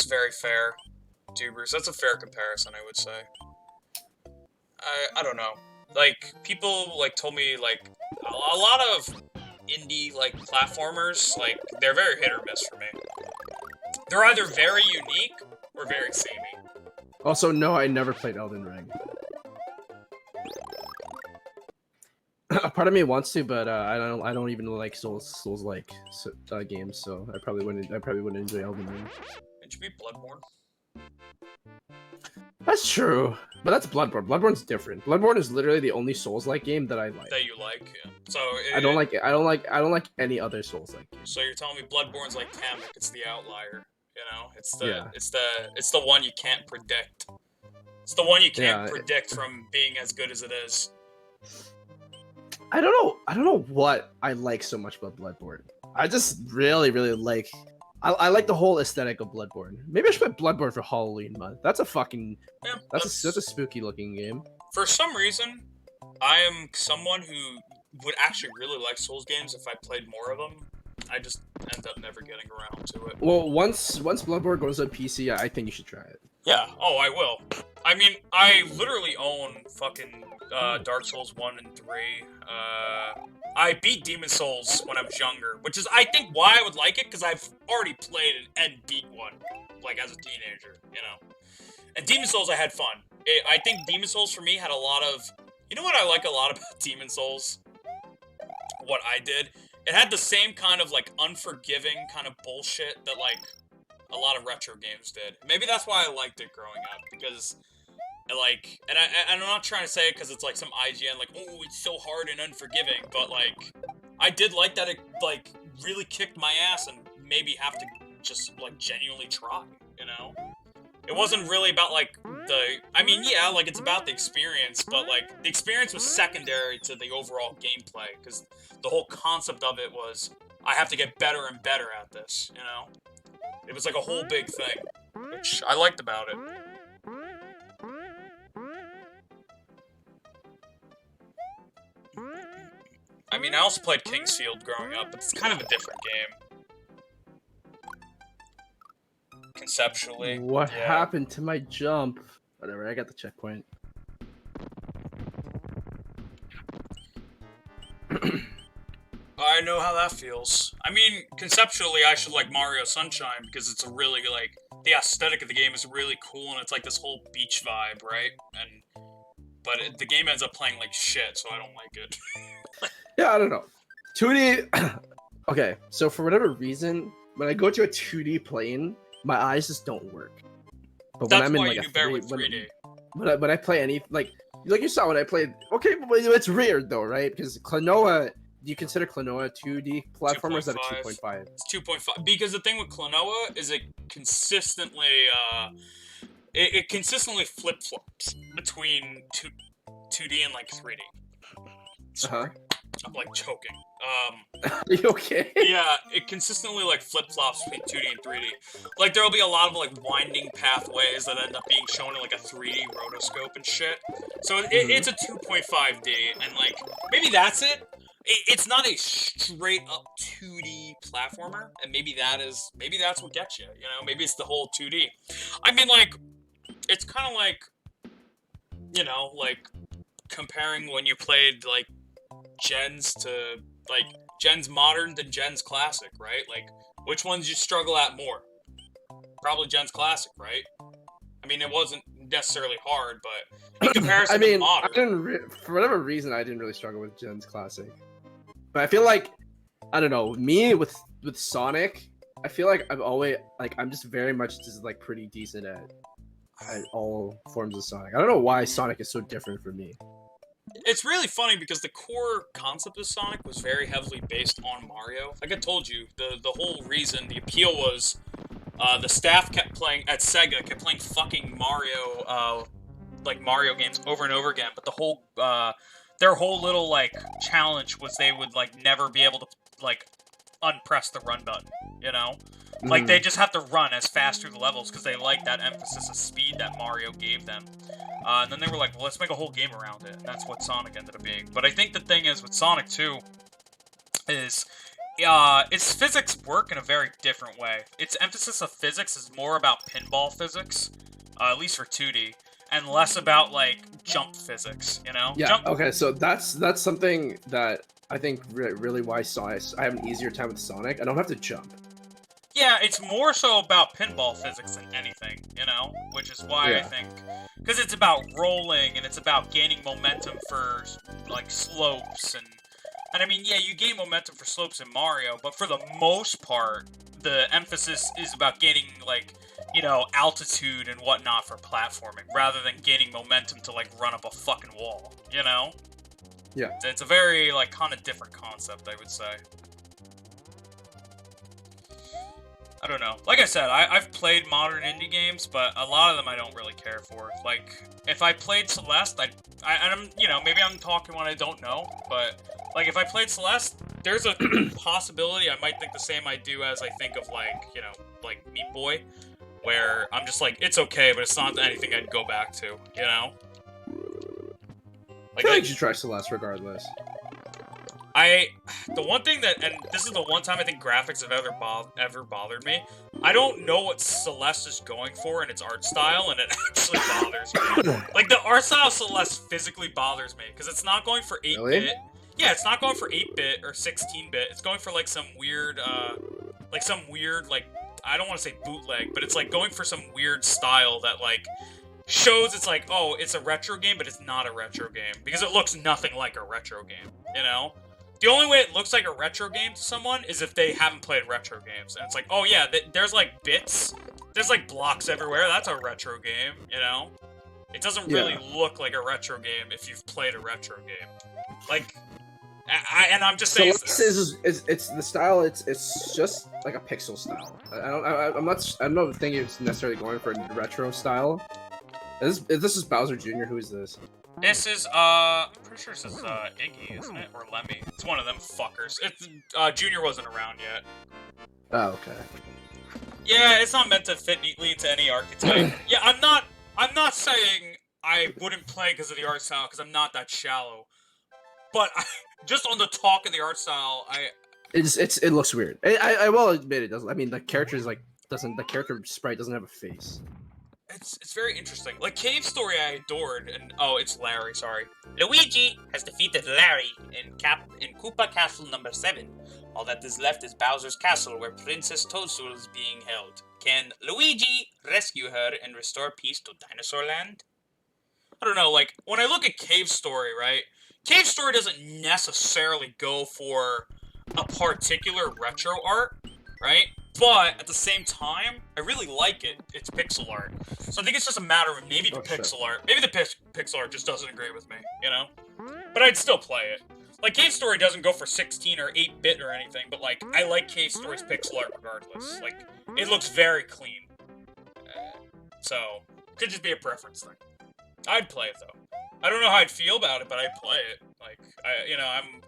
very fair, Dubers. That's a fair comparison, I would say. I don't know. Like, people, like, told me, like, a lot of indie, like, platformers, like, they're very hit or miss for me. They're either very unique or very samey. Also, no, I never played Elden Ring. A part of me wants to, but I don't even like Souls-like games, so I probably wouldn't enjoy Elden Ring. Did you beat Bloodborne? That's true, but that's Bloodborne. Bloodborne's different. Bloodborne is literally the only Souls-like game that I like. That you like, yeah. So I don't like any other Souls-like game. So you're telling me Bloodborne's like Kamek, it's the outlier, you know? It's Yeah. It's the one you can't predict. It's the one you can't predict from being as good as it is. I don't know what I like so much about Bloodborne. I just really like. I like the whole aesthetic of Bloodborne. Maybe I should play Bloodborne for Halloween month. That's a fucking that's a spooky looking game. For some reason, I am someone who would actually really like Souls games if I played more of them. I just end up never getting around to it. Well, once Bloodborne goes on PC, I think you should try it. Yeah. Oh, I will. I mean, I literally own fucking Dark Souls 1 and 3. I beat Demon Souls when I was younger, which is, I think, why I would like it, because I've already played it and beat one, like, as a teenager, you know? And Demon Souls, I had fun. I think Demon Souls, for me, had a lot of... You know what I like a lot about Demon Souls? What I did? It had the same kind of, like, unforgiving kind of bullshit that, like, a lot of retro games did. Maybe that's why I liked it growing up, because... Like, and I'm not trying to say it because it's like some IGN, like, oh, it's so hard and unforgiving, but like, I did like that it, like, really kicked my ass and made me have to just, like, genuinely try, you know? It wasn't really about, like, I mean, yeah, like, it's about the experience, but, like, the experience was secondary to the overall gameplay, because the whole concept of it was, I have to get better and better at this, you know? It was like a whole big thing, which I liked about it. I mean, I also played Kingsfield growing up, but it's kind of a different game. Conceptually. What happened to my jump? Whatever, I got the checkpoint. I know how that feels. I mean, conceptually, I should like Mario Sunshine, because it's a really, like, the aesthetic of the game is really cool, and it's like this whole beach vibe, right? But the game ends up playing like shit, so I don't like it. Yeah, I don't know. 2D... Okay, so for whatever reason, when I go to a 2D plane, my eyes just don't work. But That's when I'm in why like you a do better with 3D. When I play any... Like you saw when I played... Okay, but it's weird though, right? Because Klonoa you consider Klonoa 2D platformer? Or is that a 2.5. 2.5? It's 2.5 because the thing with Klonoa is it consistently it consistently flip flops between 2D and like 3D. Sorry, I'm like choking. Are you okay? Yeah, it consistently like flip flops between 2D and 3D. Like there'll be a lot of like winding pathways that end up being shown in like a 3D rotoscope and shit. So it's a 2.5D, and like maybe that's it. It's not a straight up 2D platformer, and maybe that's what gets you. You know, maybe it's the whole 2D. I mean, like it's kind of like, you know, like comparing when you played like gens to like gens modern than gens classic, right? Like which ones you struggle at more? Probably gens classic, right? I mean, it wasn't necessarily hard, but in comparison to modern, for whatever reason, I didn't really struggle with gens classic. But I feel like, I don't know, me with Sonic, I feel like I'm just very much just like pretty decent at all forms of Sonic. I don't know why Sonic is so different from me. It's really funny because the core concept of Sonic was very heavily based on Mario. Like I told you, the whole reason, the appeal was, the staff kept playing, at Sega, kept playing fucking Mario, like Mario games over and over again, but the whole, their whole little, like, challenge was they would, like, never be able to, like, unpress the run button, you know? Like, they just have to run as fast through the levels because they like that emphasis of speed that Mario gave them. And then they were like, well, let's make a whole game around it, and that's what Sonic ended up being. But I think the thing is, with Sonic 2, is, its physics work in a very different way. Its emphasis of physics is more about pinball physics, at least for 2D, and less about, like, jump physics, you know? Yeah, okay, so that's something that I think really why I have an easier time with Sonic. I don't have to jump. Yeah, it's more so about pinball physics than anything, you know? Which is why I think... Because it's about rolling, and it's about gaining momentum for, like, slopes, and I mean, yeah, you gain momentum for slopes in Mario, but for the most part, the emphasis is about gaining, like, you know, altitude and whatnot for platforming, rather than gaining momentum to, like, run up a fucking wall, you know? Yeah. It's a very, like, kind of different concept, I would say. I don't know. Like I said, I've played modern indie games, but a lot of them I don't really care for. Like, if I played Celeste, I'm, you know, maybe I'm talking when I don't know, but, like, if I played Celeste, there's a possibility I might think the same I do as I think of, like, you know, like, Meat Boy, where I'm just like, it's okay, but it's not anything I'd go back to, you know? Like, I think you should try Celeste regardless. The one thing that, and this is the one time I think graphics have ever bothered me, I don't know what Celeste is going for in its art style, and it actually bothers me. Like, the art style of Celeste physically bothers me, because it's not going for 8-bit. Really? Yeah, it's not going for 8-bit or 16-bit. It's going for, like, some weird, like, I don't want to say bootleg, but it's, like, going for some weird style that, like, shows it's like, oh, it's a retro game, but it's not a retro game, because it looks nothing like a retro game, you know? The only way it looks like a retro game to someone is if they haven't played retro games. And it's like, oh yeah, there's like bits, there's like blocks everywhere, that's a retro game, you know? It doesn't really look like a retro game if you've played a retro game. Like, I'm just saying... It's the style, it's just like a pixel style. I'm not thinking it's necessarily going for a retro style. This is Bowser Jr., who is this? This is, I'm pretty sure this is, Iggy, isn't it? Or Lemmy. It's one of them fuckers. It's, Junior wasn't around yet. Oh, okay. Yeah, it's not meant to fit neatly into any archetype. Yeah, I'm not saying I wouldn't play because of the art style, because I'm not that shallow. But, just on the talk of the art style, it looks weird. I will admit it doesn't, I mean, the character sprite doesn't have a face. It's very interesting. Like, Cave Story I adored, and... Oh, it's Larry, sorry. Luigi has defeated Larry in Koopa Castle number 7. All that is left is Bowser's Castle, where Princess Toadstool is being held. Can Luigi rescue her and restore peace to Dinosaur Land? I don't know, like, when I look at Cave Story, right? Cave Story doesn't necessarily go for a particular retro art, right? But, at the same time, I really like it. It's pixel art. So I think it's just a matter of maybe the pixel art just doesn't agree with me, you know? But I'd still play it. Like, Cave Story doesn't go for 16 or 8-bit or anything, but, like, I like Cave Story's pixel art regardless. Like, it looks very clean. So, could just be a preference thing. I'd play it, though. I don't know how I'd feel about it, but I'd play it. Like, I'm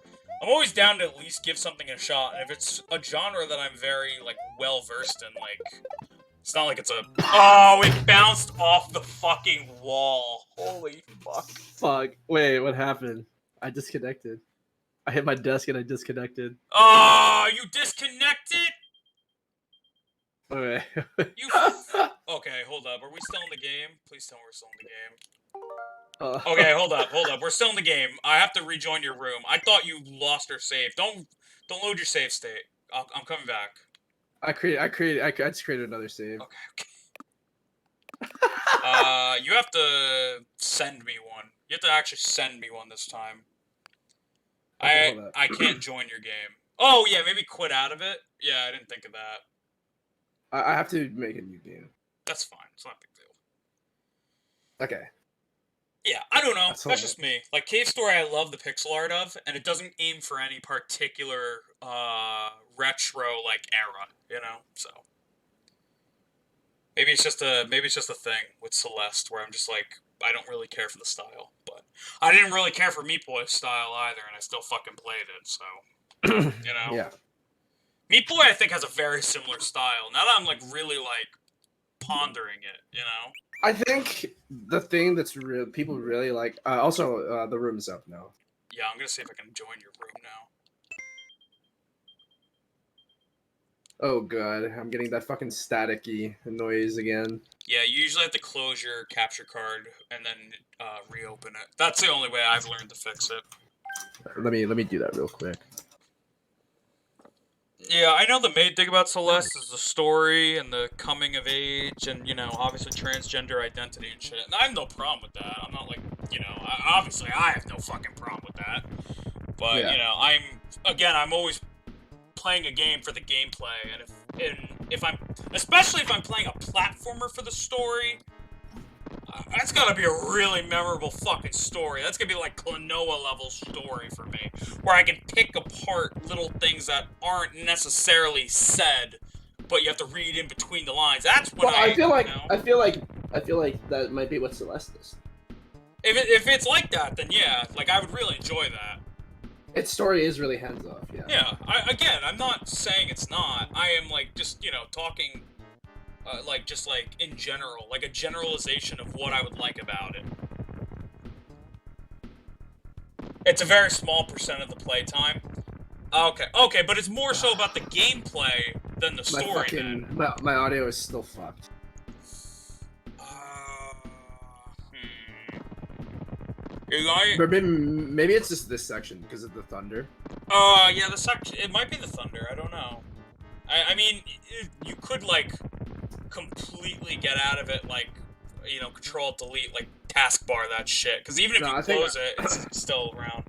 always down to at least give something a shot, and if it's a genre that I'm very, like, well-versed in, like, it's not like it's a... Oh, it bounced off the fucking wall. Holy fuck. Fuck. Wait, what happened? I disconnected. I hit my desk and I disconnected. Oh, you disconnected? Okay. You... Okay, hold up. Are we still in the game? Please tell me we're still in the game. Okay, hold up. We're still in the game. I have to rejoin your room. I thought you lost your save. Don't load your save state. I'm coming back. I just created another save. Okay. You have to send me one. You have to actually send me one this time. Okay, I can't join your game. Oh yeah, maybe quit out of it. Yeah, I didn't think of that. I have to make a new game. That's fine. It's not a big deal. Okay. Yeah, I don't know. That's right. just me. Like, Cave Story, I love the pixel art of, and it doesn't aim for any particular, retro, like, era, you know? So. Maybe it's just a thing with Celeste, where I'm just like, I don't really care for the style, but I didn't really care for Meat Boy's style either, and I still fucking played it, so, you know? Yeah. Meat Boy, I think, has a very similar style. Now that I'm, like, really, like, pondering it, you know? I think the thing that's people really like. Also, the room is up now. Yeah, I'm gonna see if I can join your room now. Oh god, I'm getting that fucking staticky noise again. Yeah, you usually have to close your capture card and then reopen it. That's the only way I've learned to fix it. Let me do that real quick. Yeah, I know the main thing about Celeste is the story and the coming of age and, you know, obviously transgender identity and shit. And I have no problem with that. I'm not like, you know, obviously I have no fucking problem with that. But, Yeah. you know, I'm always playing a game for the gameplay. And if I'm, especially if I'm playing a platformer for the story, that's gotta be a really memorable fucking story. That's gonna be like Klonoa level story for me, where I can pick apart little things that aren't necessarily said, but you have to read in between the lines. That's when I feel like you know, I feel like that might be what Celeste is. if it's like that, then yeah, like I would really enjoy that. Its story is really hands off. Yeah. Yeah. I'm not saying it's not. I am like just talking. Like, just, like, in general. Like, a generalization of what I would like about it. It's a very small percent of the playtime. Okay, but it's more so about the gameplay than the story, my audio is still fucked. Maybe it's just this section because of the thunder. Yeah, the section. It might be the thunder. I don't know. I mean, you could, like, completely get out of it, like, you know, Control Delete, like, taskbar that shit. Because even if you close it, it's still around.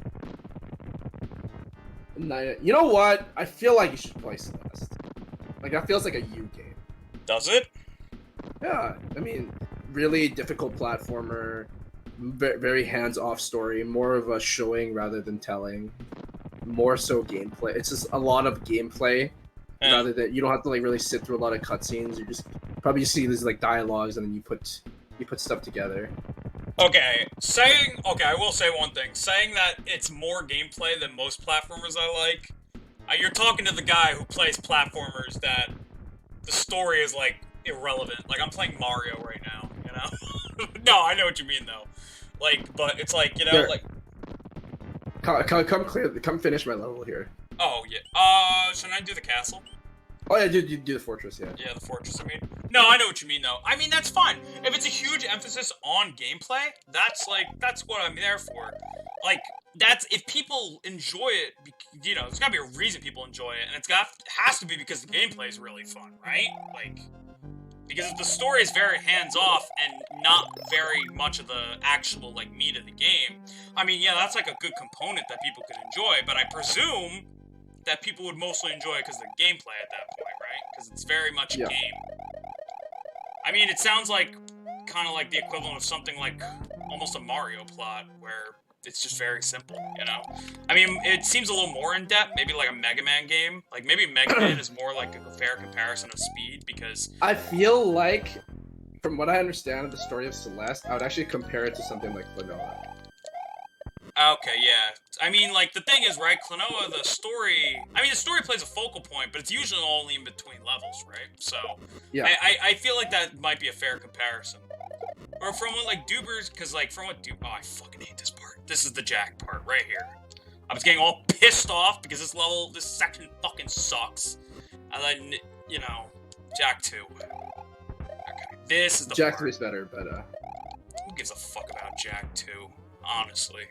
You know what? I feel like you should play Celeste. Like, that feels like a you game. Does it? Yeah, I mean, really difficult platformer, very hands-off story, more of a showing rather than telling. More so gameplay. It's just a lot of gameplay. Yeah. Rather than you don't have to like really sit through a lot of cutscenes. You just probably see these like dialogues and then you put stuff together. Okay, I will say one thing. Saying that it's more gameplay than most platformers I like, you're talking to the guy who plays platformers that the story is like irrelevant. Like I'm playing Mario right now, you know? No, I know what you mean though. Like, but it's like, you know, Here. like Come finish my level here. Oh yeah. Should I do the castle? Oh yeah, you do the fortress, yeah. Yeah, the fortress, I mean. No, I know what you mean, though. I mean, that's fine. If it's a huge emphasis on gameplay, that's what I'm there for. Like, if people enjoy it, you know, there's gotta be a reason people enjoy it, and has to be because the gameplay is really fun, right? Like, because if the story is very hands-off and not very much of the actual, like, meat of the game, I mean, yeah, that's, like, a good component that people could enjoy, but I presume that people would mostly enjoy it because of the gameplay at that point, right? Because it's very much a game. I mean, it sounds like kind of like the equivalent of something like almost a Mario plot, where it's just very simple, you know? I mean, it seems a little more in-depth, maybe like a Mega Man game. Like, maybe Mega Man is more like a fair comparison of speed, because... I feel like, from what I understand of the story of Celeste, I would actually compare it to something like Klonoa. Okay, yeah. I mean, like, the thing is, right, Klonoa, the story plays a focal point, but it's usually only in between levels, right? So, yeah. I feel like that might be a fair comparison. Or from what, like, Dubers, because, like, from what oh, I fucking hate this part. This is the Jack part, right here. I was getting all pissed off because this section fucking sucks. And then, you know, Jack 2. Okay, this is the Jack part. 3 is better, but, Who gives a fuck about Jack 2? Honestly.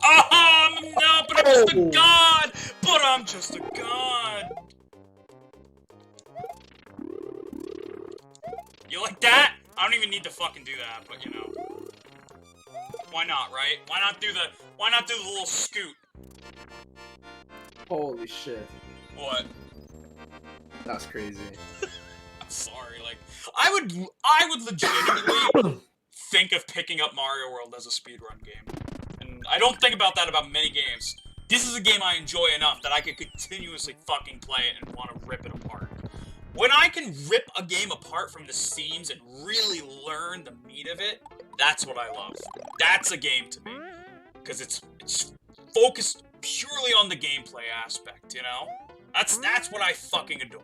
Oh, no, but I'm just a god! But I'm just a god! You like that? I don't even need to fucking do that, but you know. Why not, right? Why not do the little scoot? Holy shit. What? That's crazy. I'm sorry, like, I would legitimately think of picking up Mario World as a speedrun game. And I don't think about that about many games. This is a game I enjoy enough that I could continuously fucking play it and want to rip it apart. When I can rip a game apart from the seams and really learn the meat of it, that's what I love. That's a game to me. Because it's focused purely on the gameplay aspect, you know? That's what I fucking adore.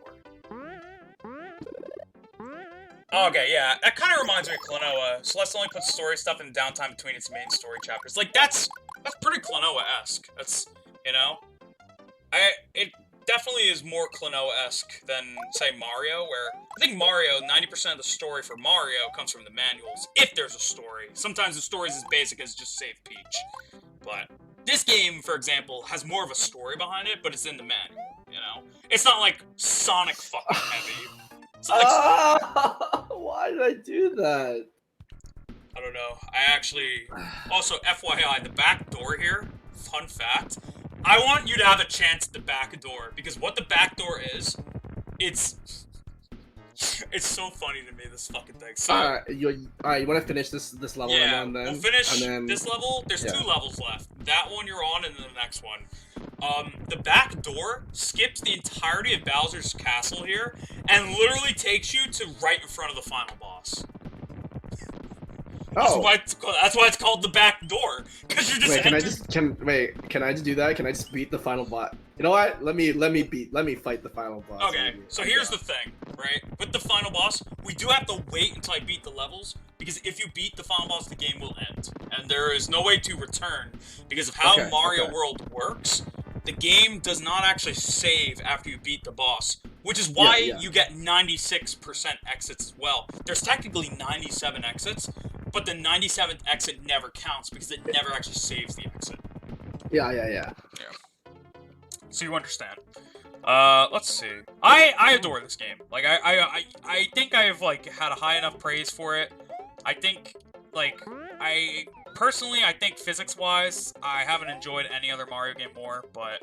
Okay, yeah, that kind of reminds me of Klonoa. Celeste only puts story stuff in downtime between its main story chapters. Like, that's pretty Klonoa-esque. That's, you know? It definitely is more Klonoa-esque than, say, Mario, where I think Mario, 90% of the story for Mario comes from the manuals, if there's a story. Sometimes the story's as basic as just save Peach. But this game, for example, has more of a story behind it, but it's in the manual, you know? It's not like Sonic fucking heavy. It's not like why did I do that? I don't know. I actually... Also, FYI, the back door here, fun fact, I want you to have a chance at the back door, because what the back door is, it's so funny to me, this fucking thing. So, you want to finish this level yeah, and then? We'll finish then, this level. There's 2 levels left. That one you're on, and then the next one. The back door skips the entirety of Bowser's castle here, and literally takes you to right in front of the final boss. That's why it's called the back door. Cause you're just can I just do that? Can I just beat the final boss? You know what? Let me fight the final boss. Okay, so here's the thing, right? With the final boss, we do have to wait until I beat the levels, because if you beat the final boss, the game will end. And there is no way to return, because of how Mario World works. The game does not actually save after you beat the boss, which is why you get 96% exits as well. There's technically 97 exits, but the 97th exit never counts because it never actually saves the exit. Yeah. So you understand. Let's see. I adore this game. Like, I think I've, like, had a high enough praise for it. I think, like, personally, I think physics-wise, I haven't enjoyed any other Mario game more, but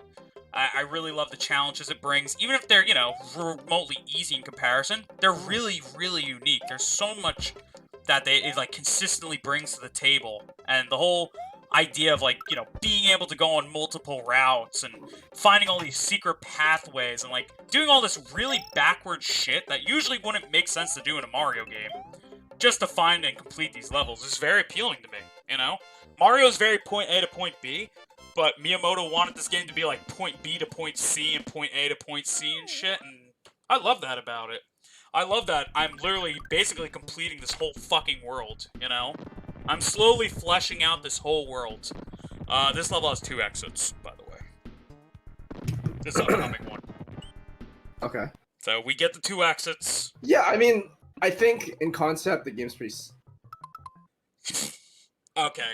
I really love the challenges it brings. Even if they're, you know, remotely easy in comparison, they're really, really unique. There's so much that it like, consistently brings to the table. And the whole idea of, like, you know, being able to go on multiple routes and finding all these secret pathways and, like, doing all this really backward shit that usually wouldn't make sense to do in a Mario game, just to find and complete these levels is very appealing to me, you know? Mario's very point A to point B, but Miyamoto wanted this game to be like point B to point C and point A to point C and shit, and I love that about it. I love that I'm literally basically completing this whole fucking world, you know? I'm slowly fleshing out this whole world. This level has 2 exits, by the way. This upcoming one. Okay. So we get the 2 exits. Yeah, I mean, I think in concept the game's pretty. Okay.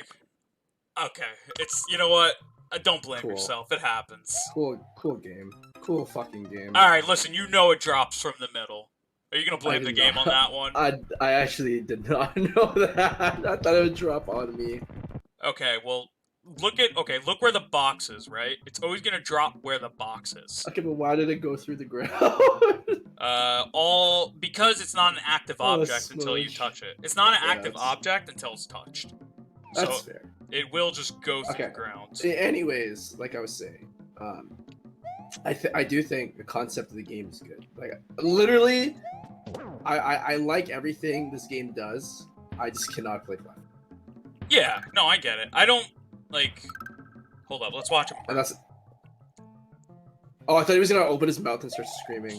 It's, you know what? Don't blame yourself. It happens. Cool game. Cool fucking game. Alright, listen, you know it drops from the middle. Are you gonna blame the game on that one? I actually did not know that. I thought it would drop on me. Okay, well, look where the box is, right? It's always gonna drop where the box is. Okay, but why did it go through the ground? All because it's not an active Oh, object until you smooch. touch it. It's not an Yeah, active object until it's touched. That's So fair. it will just go through Okay. the ground. Anyways, like I was saying, I do think the concept of the game is good. Like literally, I like everything this game does. I just cannot play Flash. Yeah, no, I get it. I don't like. Hold up, let's watch him. And that's. Oh, I thought he was gonna open his mouth and start screaming.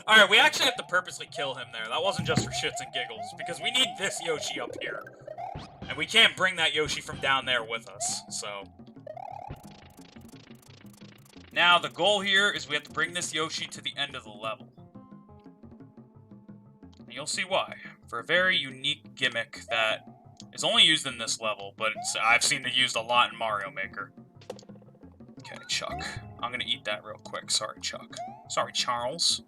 Alright, we actually have to purposely kill him there. That wasn't just for shits and giggles, because we need this Yoshi up here. And we can't bring that Yoshi from down there with us, so... Now, the goal here is we have to bring this Yoshi to the end of the level. And you'll see why. For a very unique gimmick that is only used in this level, but I've seen it used a lot in Mario Maker. Okay, Chuck. I'm gonna eat that real quick. Sorry, Chuck. Sorry, Charles.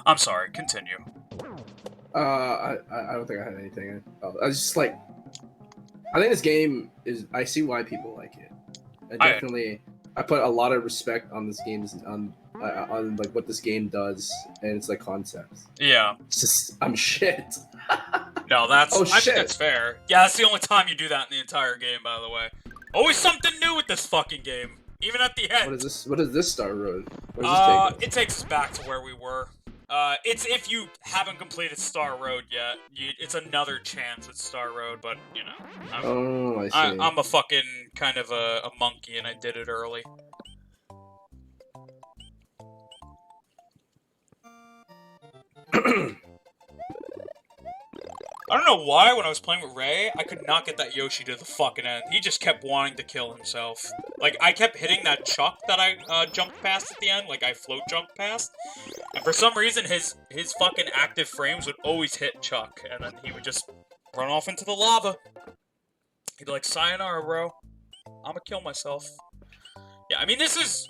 I'm sorry, continue. I don't think I had anything. I was just like, I think this game is. I see why people like it. I put a lot of respect on this game's on like what this game does and its like concepts. Yeah. It's just I'm shit. No, that's. Oh, I shit. think that's fair. Yeah, that's the only time you do that in the entire game, by the way. Always something new with this fucking game, even at the end. What is this? What is this Star Road? Where does this take us? It takes us back to where we were. It's if you haven't completed Star Road yet, it's another chance at Star Road, but, you know. I see. I'm a fucking kind of a monkey, and I did it early. I don't know why, when I was playing with Ray, I could not get that Yoshi to the fucking end. He just kept wanting to kill himself. Like, I kept hitting that Chuck that I jumped past at the end, like I float jumped past. And for some reason, his fucking active frames would always hit Chuck, and then he would just run off into the lava. He'd be like, sayonara, bro. I'ma kill myself. Yeah, I mean, this is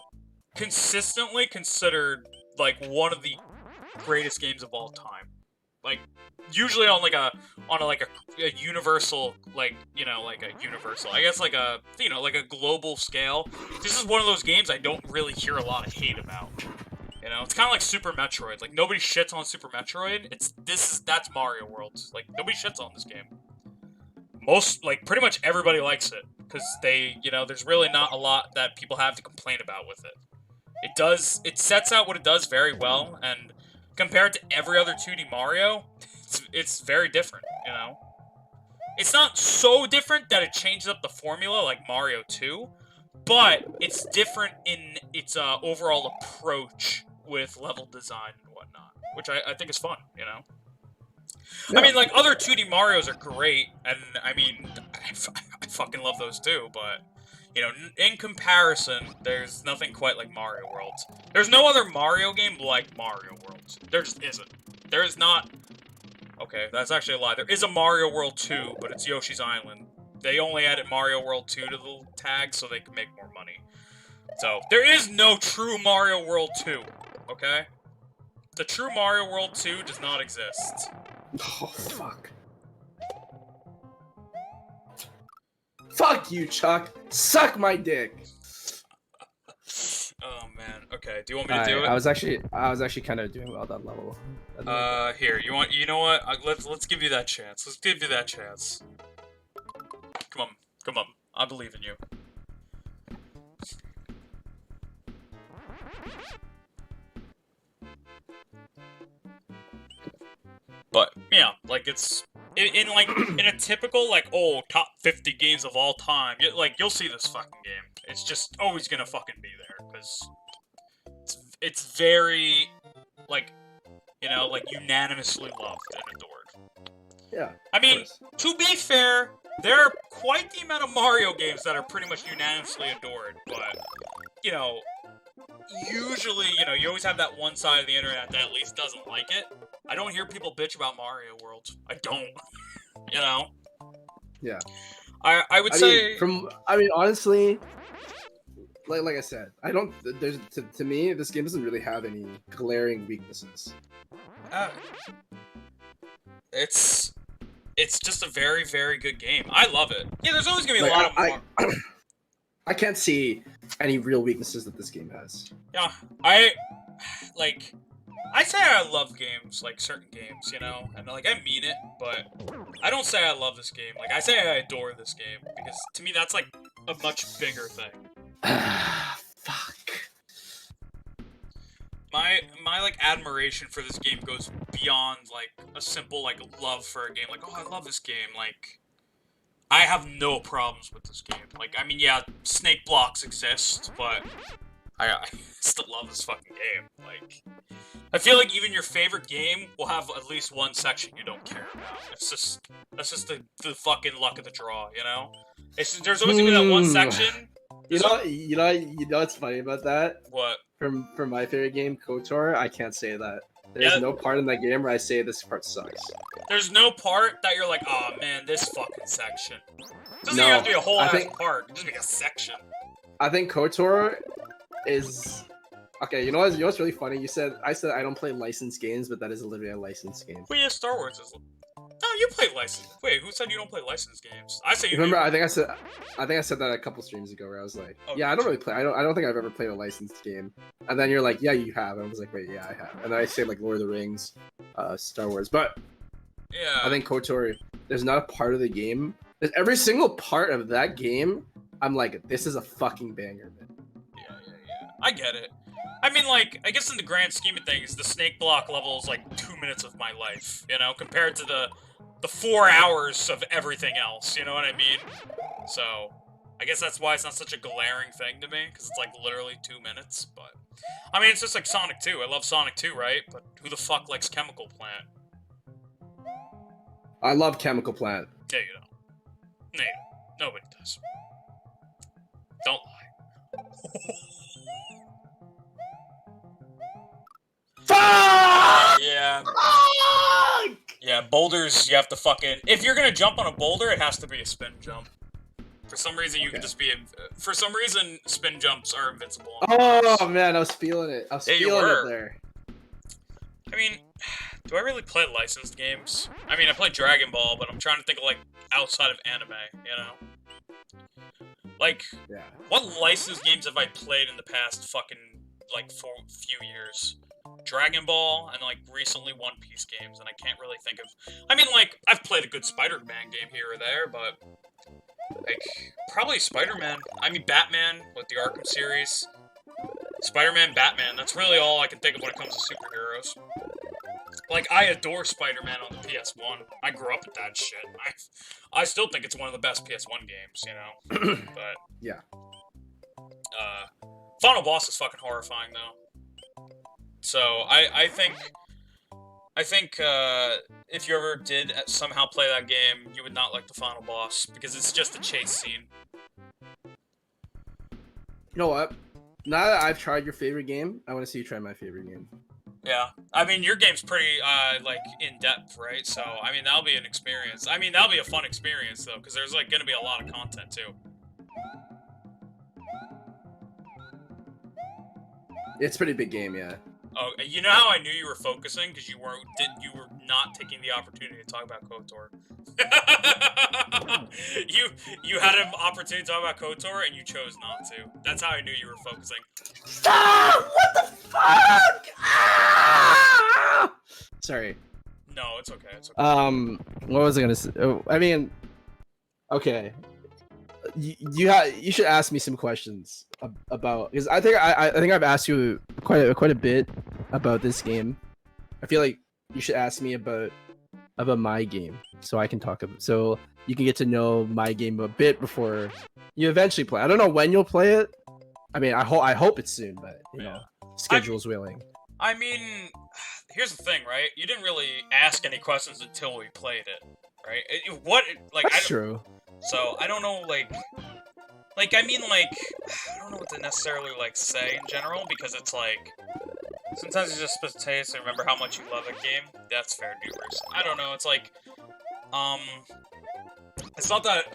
consistently considered, like, one of the greatest games of all time. Like, usually on a universal, like, you know, like a universal, I guess like a, you know, like a global scale. This is one of those games I don't really hear a lot of hate about. You know, it's kind of like Super Metroid. Like, nobody shits on Super Metroid. That's Mario World. Like, nobody shits on this game. Pretty much everybody likes it. Because you know, there's really not a lot that people have to complain about with it. It sets out what it does very well, and compared to every other 2D Mario, it's very different, you know? It's not so different that it changes up the formula like Mario 2, but it's different in its overall approach with level design and whatnot, which I think is fun, you know? Yeah. I mean, like, other 2D Marios are great, and, I mean, I fucking love those too, but, you know, in comparison, there's nothing quite like Mario World. There's no other Mario game like Mario World. There just isn't. There is not... Okay, that's actually a lie. There is a Mario World 2, but it's Yoshi's Island. They only added Mario World 2 to the tag so they can make more money. So, there is no true Mario World 2, okay? The true Mario World 2 does not exist. Oh, fuck. Fuck you, Chuck. Suck my dick. Oh man. Okay. Do you want me to do it? I was actually kind of doing well that level. Here. You know what? Let's give you that chance. Let's give you that chance. Come on. I believe in you. But yeah, like it's in a typical like top 50 games of all time. You'll see this fucking game. It's just always gonna fucking be there because it's very like, you know, like unanimously loved and adored. Yeah. I mean, to be fair, there are quite the amount of Mario games that are pretty much unanimously adored, but you know, usually, you know, you always have that one side of the internet that at least doesn't like it. I don't hear people bitch about Mario World. I don't. You know? Yeah. I would say... honestly, like I said, I don't... To me, this game doesn't really have any glaring weaknesses. It it's just a very, very good game. I love it. Yeah, there's always gonna be a Like, lot of more. I can't see any real weaknesses that this game has. Yeah, I say I love games, like certain games, you know, and like I mean it, but I don't say I love this game. Like I say I adore this game because to me that's like a much bigger thing. Fuck. My like admiration for this game goes beyond like a simple like love for a game. Like, oh, I love this game. Like, I have no problems with this game. Like, I mean, yeah, snake blocks exist, but I still love this fucking game. Like, I feel like even your favorite game will have at least one section you don't care about. That's just the fucking luck of the draw, you know? There's always gonna be that one section. You know what's funny about that? What? From my favorite game, KOTOR, I can't say that. There's no part in that game where I say this part sucks. There's no part that you're like, oh man, this fucking section. It doesn't even have to be a whole ass part. It just be a section. I think KOTOR is okay. You know what's really funny? I said I don't play licensed games, but that is literally a licensed game. Well, yeah, Star Wars is. No, you play licensed. Wait, who said you don't play licensed games? I say you remember. do. I think I said that a couple streams ago where I was like, oh, yeah, I don't really play. I don't think I've ever played a licensed game. And then you're like, yeah, you have. And I was like, wait, yeah, I have. And then I say like Lord of the Rings, Star Wars, but yeah, I think KOTOR. There's not a part of the game. There's every single part of that game. I'm like, this is a fucking banger, man. Yeah. I get it. I mean, like, I guess in the grand scheme of things, the snake block level is like 2 minutes of my life, you know, compared to the 4 hours of everything else, you know what I mean? So, I guess that's why it's not such a glaring thing to me, because it's like literally 2 minutes, but... I mean, it's just like Sonic 2. I love Sonic 2, right? But who the fuck likes Chemical Plant? I love Chemical Plant. Yeah, you don't. No, you don't. Nobody does. Don't lie. Fuck! Yeah. Fuck! Yeah, boulders, you have to fucking... If you're gonna jump on a boulder, it has to be a spin jump. For some reason, you can just be... For some reason, spin jumps are invincible. Oh, man, I was feeling it. I was feeling it there. I mean, do I really play licensed games? I mean, I play Dragon Ball, but I'm trying to think of, like, outside of anime, you know? Like, what licensed games have I played in the past fucking, like, few years? Dragon Ball, and, like, recently One Piece games, and I can't really think of... I mean, like, I've played a good Spider-Man game here or there, but... Like, probably Spider-Man. I mean, Batman, with the Arkham series. Spider-Man, Batman, that's really all I can think of when it comes to superheroes. Like, I adore Spider-Man on the PS1. I grew up with that shit. I still think it's one of the best PS1 games, you know? But... Yeah. Final boss is fucking horrifying, though. So, I think if you ever did somehow play that game, you would not like the final boss, because it's just a chase scene. You know what? Now that I've tried your favorite game, I want to see you try my favorite game. Yeah. I mean, your game's pretty, like, in-depth, right? So, I mean, that'll be an experience. I mean, that'll be a fun experience, though, because there's, like, gonna be a lot of content, too. It's a pretty big game, yeah. Oh, you know how I knew you were focusing? Because you were not taking the opportunity to talk about KOTOR. you had an opportunity to talk about KOTOR, and you chose not to. That's how I knew you were focusing. Stop! What the fuck? Ah! Sorry. No, it's okay. It's okay. What was I gonna say? Oh, I mean, okay. You should ask me some questions about, because I think I've asked you quite a bit about this game. I feel like you should ask me about my game so I can talk about, so you can get to know my game a bit before you eventually play. I don't know when you'll play it. I mean, I hope it's soon, but you know, schedule's willing. I mean, here's the thing, right? You didn't really ask any questions until we played it, right? That's true. So, I don't know, like, I mean, like, I don't know what to necessarily, like, say in general, because it's, like, sometimes it's just supposed to taste and remember how much you love a game. That's fair, Dubers. I don't know, it's like, it's not that,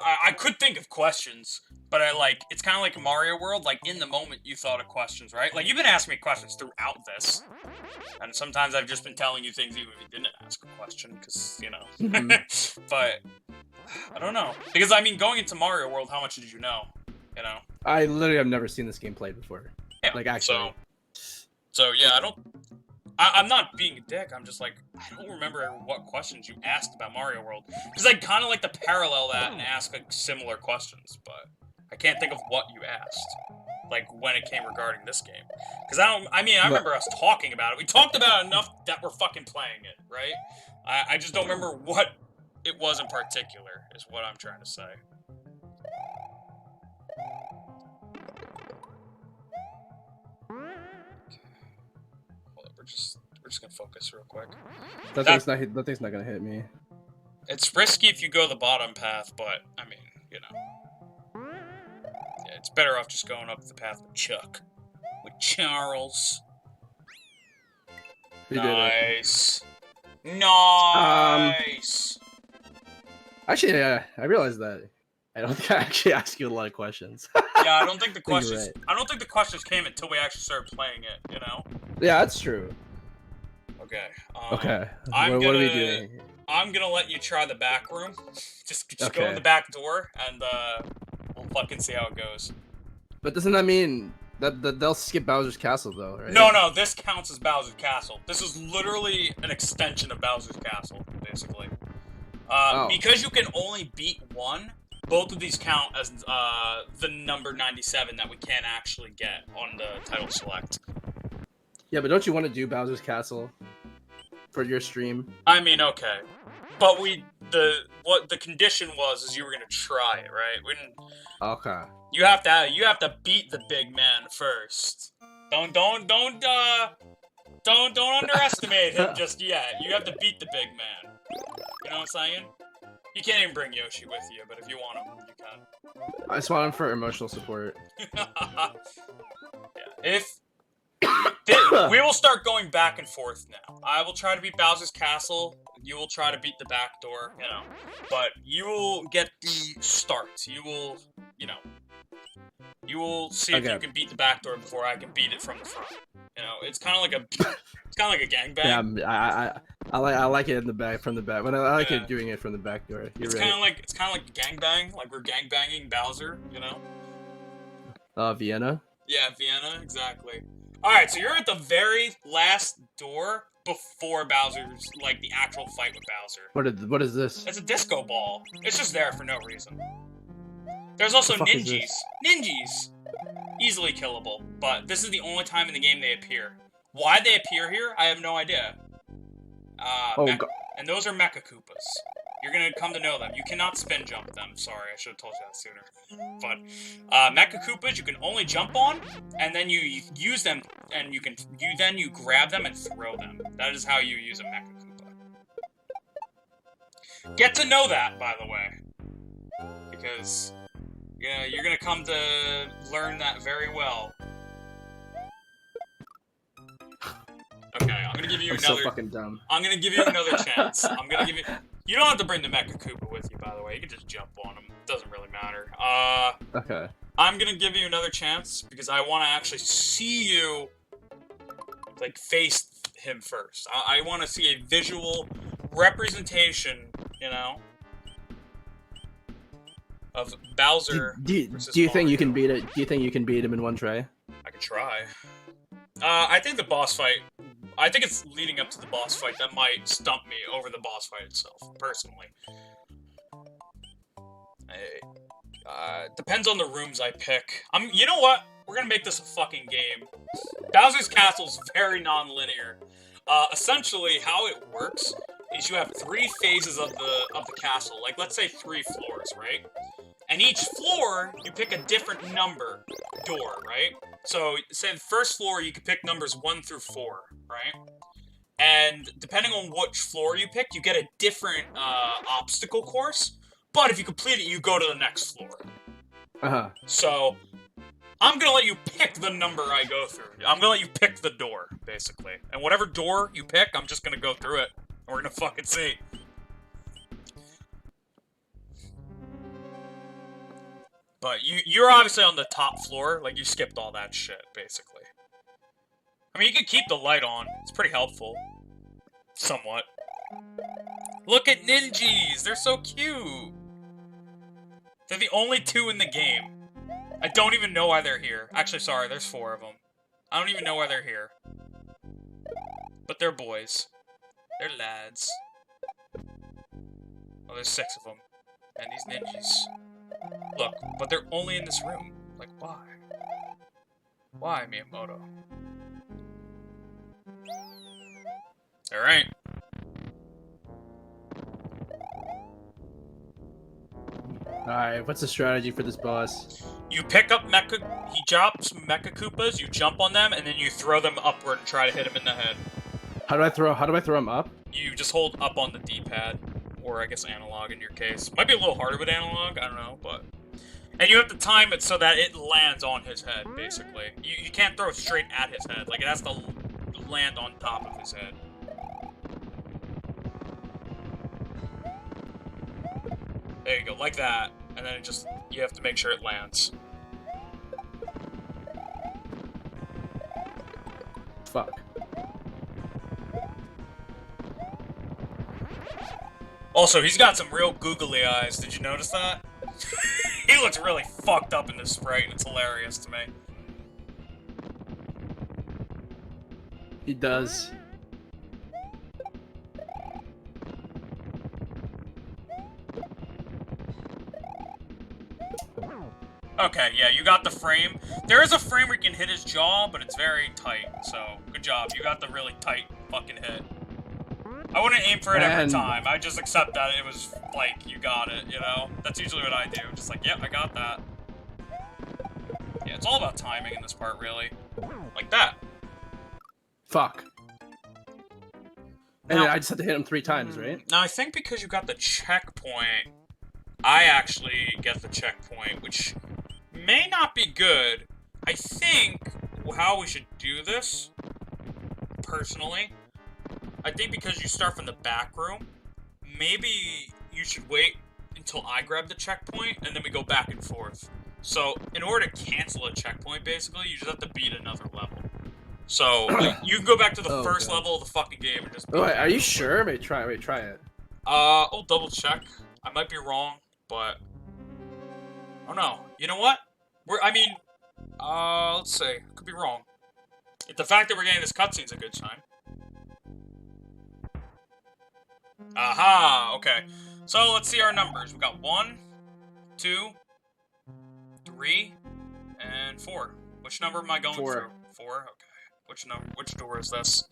I could think of questions, but it's kind of like Mario World, like, in the moment you thought of questions, right? Like, you've been asking me questions throughout this, you And sometimes I've just been telling you things even if you didn't ask a question, because, you know. Mhm. But, I don't know. Because, I mean, going into Mario World, how much did you know? You know? I literally have never seen this game played before. Yeah, Like, actually. So yeah, I'm not being a dick, I'm just like, I don't remember what questions you asked about Mario World. Because I'd kind of like to parallel that and ask, like, similar questions, but I can't think of what you asked. Like, when it came regarding this game. Because I remember us talking about it. We talked about it enough that we're fucking playing it, right? I just don't remember what it was in particular, is what I'm trying to say. Hold up, we're just gonna focus real quick. That thing's not gonna hit me. It's risky if you go the bottom path, but, I mean, you know. Yeah, it's better off just going up the path with Chuck. With Charles. We did it. Nice. Nice! Actually, yeah, I realized that. I don't think I actually asked you a lot of questions. Yeah, I don't think the you're questions. right. I don't think the questions came until we actually started playing it. You know. Yeah, that's true. Okay. Okay. I'm What are we gonna. doing? I'm gonna let you try the back room. Just go in Okay. the back door, and we'll fucking see how it goes. But doesn't that mean that they'll skip Bowser's Castle though, right? No, this counts as Bowser's Castle. This is literally an extension of Bowser's Castle, basically. Because you can only beat one, both of these count as the number 97 that we can't actually get on the title select. Yeah, but don't you want to do Bowser's Castle for your stream? I mean, okay, but what the condition was is you were gonna try it, right? Okay. You have to beat the big man first. Don't underestimate him just yet. You have to beat the big man. You know what I'm saying? You can't even bring Yoshi with you, but if you want him, you can. I just want him for emotional support. Yeah. We will start going back and forth now. I will try to beat Bowser's Castle. You will try to beat the back door, you know. But you will get the start. You will, you know. You will see if you can beat the back door before I can beat it from the front. You know, it's kind of like a gangbang. Yeah, I like it in the back from the back, but I like it doing it from the back door. You're right. It's kind of like gangbang, like we're gangbanging Bowser, you know. Vienna. Yeah, Vienna, exactly. All right, so you're at the very last door before Bowser's, like, the actual fight with Bowser. What is this? It's a disco ball. It's just there for no reason. There's also ninjas. Ninjas! Easily killable, but this is the only time in the game they appear. Why they appear here, I have no idea. And those are Mecha Koopas. You're gonna come to know them. You cannot spin jump them. Sorry, I should have told you that sooner. But Mecha Koopas you can only jump on, and then you use them, and you grab them and throw them. That is how you use a Mecha Koopa. Get to know that, by the way, because you're gonna come to learn that very well. Okay, I'm gonna give you another. So fucking dumb. I'm gonna give you another chance. I'm gonna give you. You don't have to bring the Mecha Koopa with you, by the way. You can just jump on him. It doesn't really matter. Okay. I'm gonna give you another chance because I want to actually see you, like, face him first. I want to see a visual representation, you know, of Bowser. Do you think you can beat it? Do you think you can beat him in one try? I could try. I think the boss fight. I think it's leading up to the boss fight that might stump me over the boss fight itself, personally. Depends on the rooms I pick. You know what? We're gonna make this a fucking game. Bowser's Castle's very non-linear. Essentially, how it works is you have 3 phases of the castle. Like, let's say 3 floors, right? And each floor, you pick a different number door, right? So, say the first floor, you can pick numbers 1 through 4, right? And depending on which floor you pick, you get a different obstacle course. But if you complete it, you go to the next floor. Uh-huh. So, I'm gonna let you pick the number I go through. I'm gonna let you pick the door, basically. And whatever door you pick, I'm just gonna go through it. And we're gonna fucking see. But you're obviously on the top floor. Like, you skipped all that shit, basically. I mean, you can keep the light on. It's pretty helpful. Somewhat. Look at Ninjas! They're so cute! They're the only 2 in the game. I don't even know why they're here. Actually, sorry, there's 4 of them. I don't even know why they're here. But they're boys. They're lads. Oh, there's 6 of them. And these ninjas. Look, but they're only in this room. Like, why? Why, Miyamoto? Alright. Alright, what's the strategy for this boss? You pick up Mecha... He drops Mecha Koopas, you jump on them, and then you throw them upward and try to hit him in the head. How do I throw him up? You just hold up on the D-pad. Or I guess analog in your case. Might be a little harder with analog, I don't know, but... And you have to time it so that it lands on his head, basically. You can't throw it straight at his head. Like, it has to land on top of his head. There you go, like that. And then it just... You have to make sure it lands. Fuck. Also, he's got some real googly eyes. Did you notice that? He looks really fucked up in this sprite, and it's hilarious to me. He does. Okay, yeah, you got the frame. There is a frame where you can hit his jaw, but it's very tight, so good job. You got the really tight fucking hit. I wouldn't aim for it every time. I just accept that it was, like, you got it, you know? That's usually what I do. Just like, yep, I got that. Yeah, it's all about timing in this part, really. Like that. Fuck. And then I just had to hit him 3 times, right? Now, I think because you got the checkpoint, I actually get the checkpoint, which may not be good. I think how we should do this, personally, I think because you start from the back room, maybe you should wait until I grab the checkpoint, and then we go back and forth. So, in order to cancel a checkpoint, basically, you just have to beat another level. So, like, you can go back to the first level of the fucking game and just beat wait, are you sure? Wait, try it. I'll double check. I might be wrong, but... Oh no. You know what? Let's see. I could be wrong. The fact that we're getting this cutscene's a good sign. Aha! Okay. So, let's see our numbers. We got 1, 2, 3, and 4. Which number am I going through? 4? Okay. Which door is this?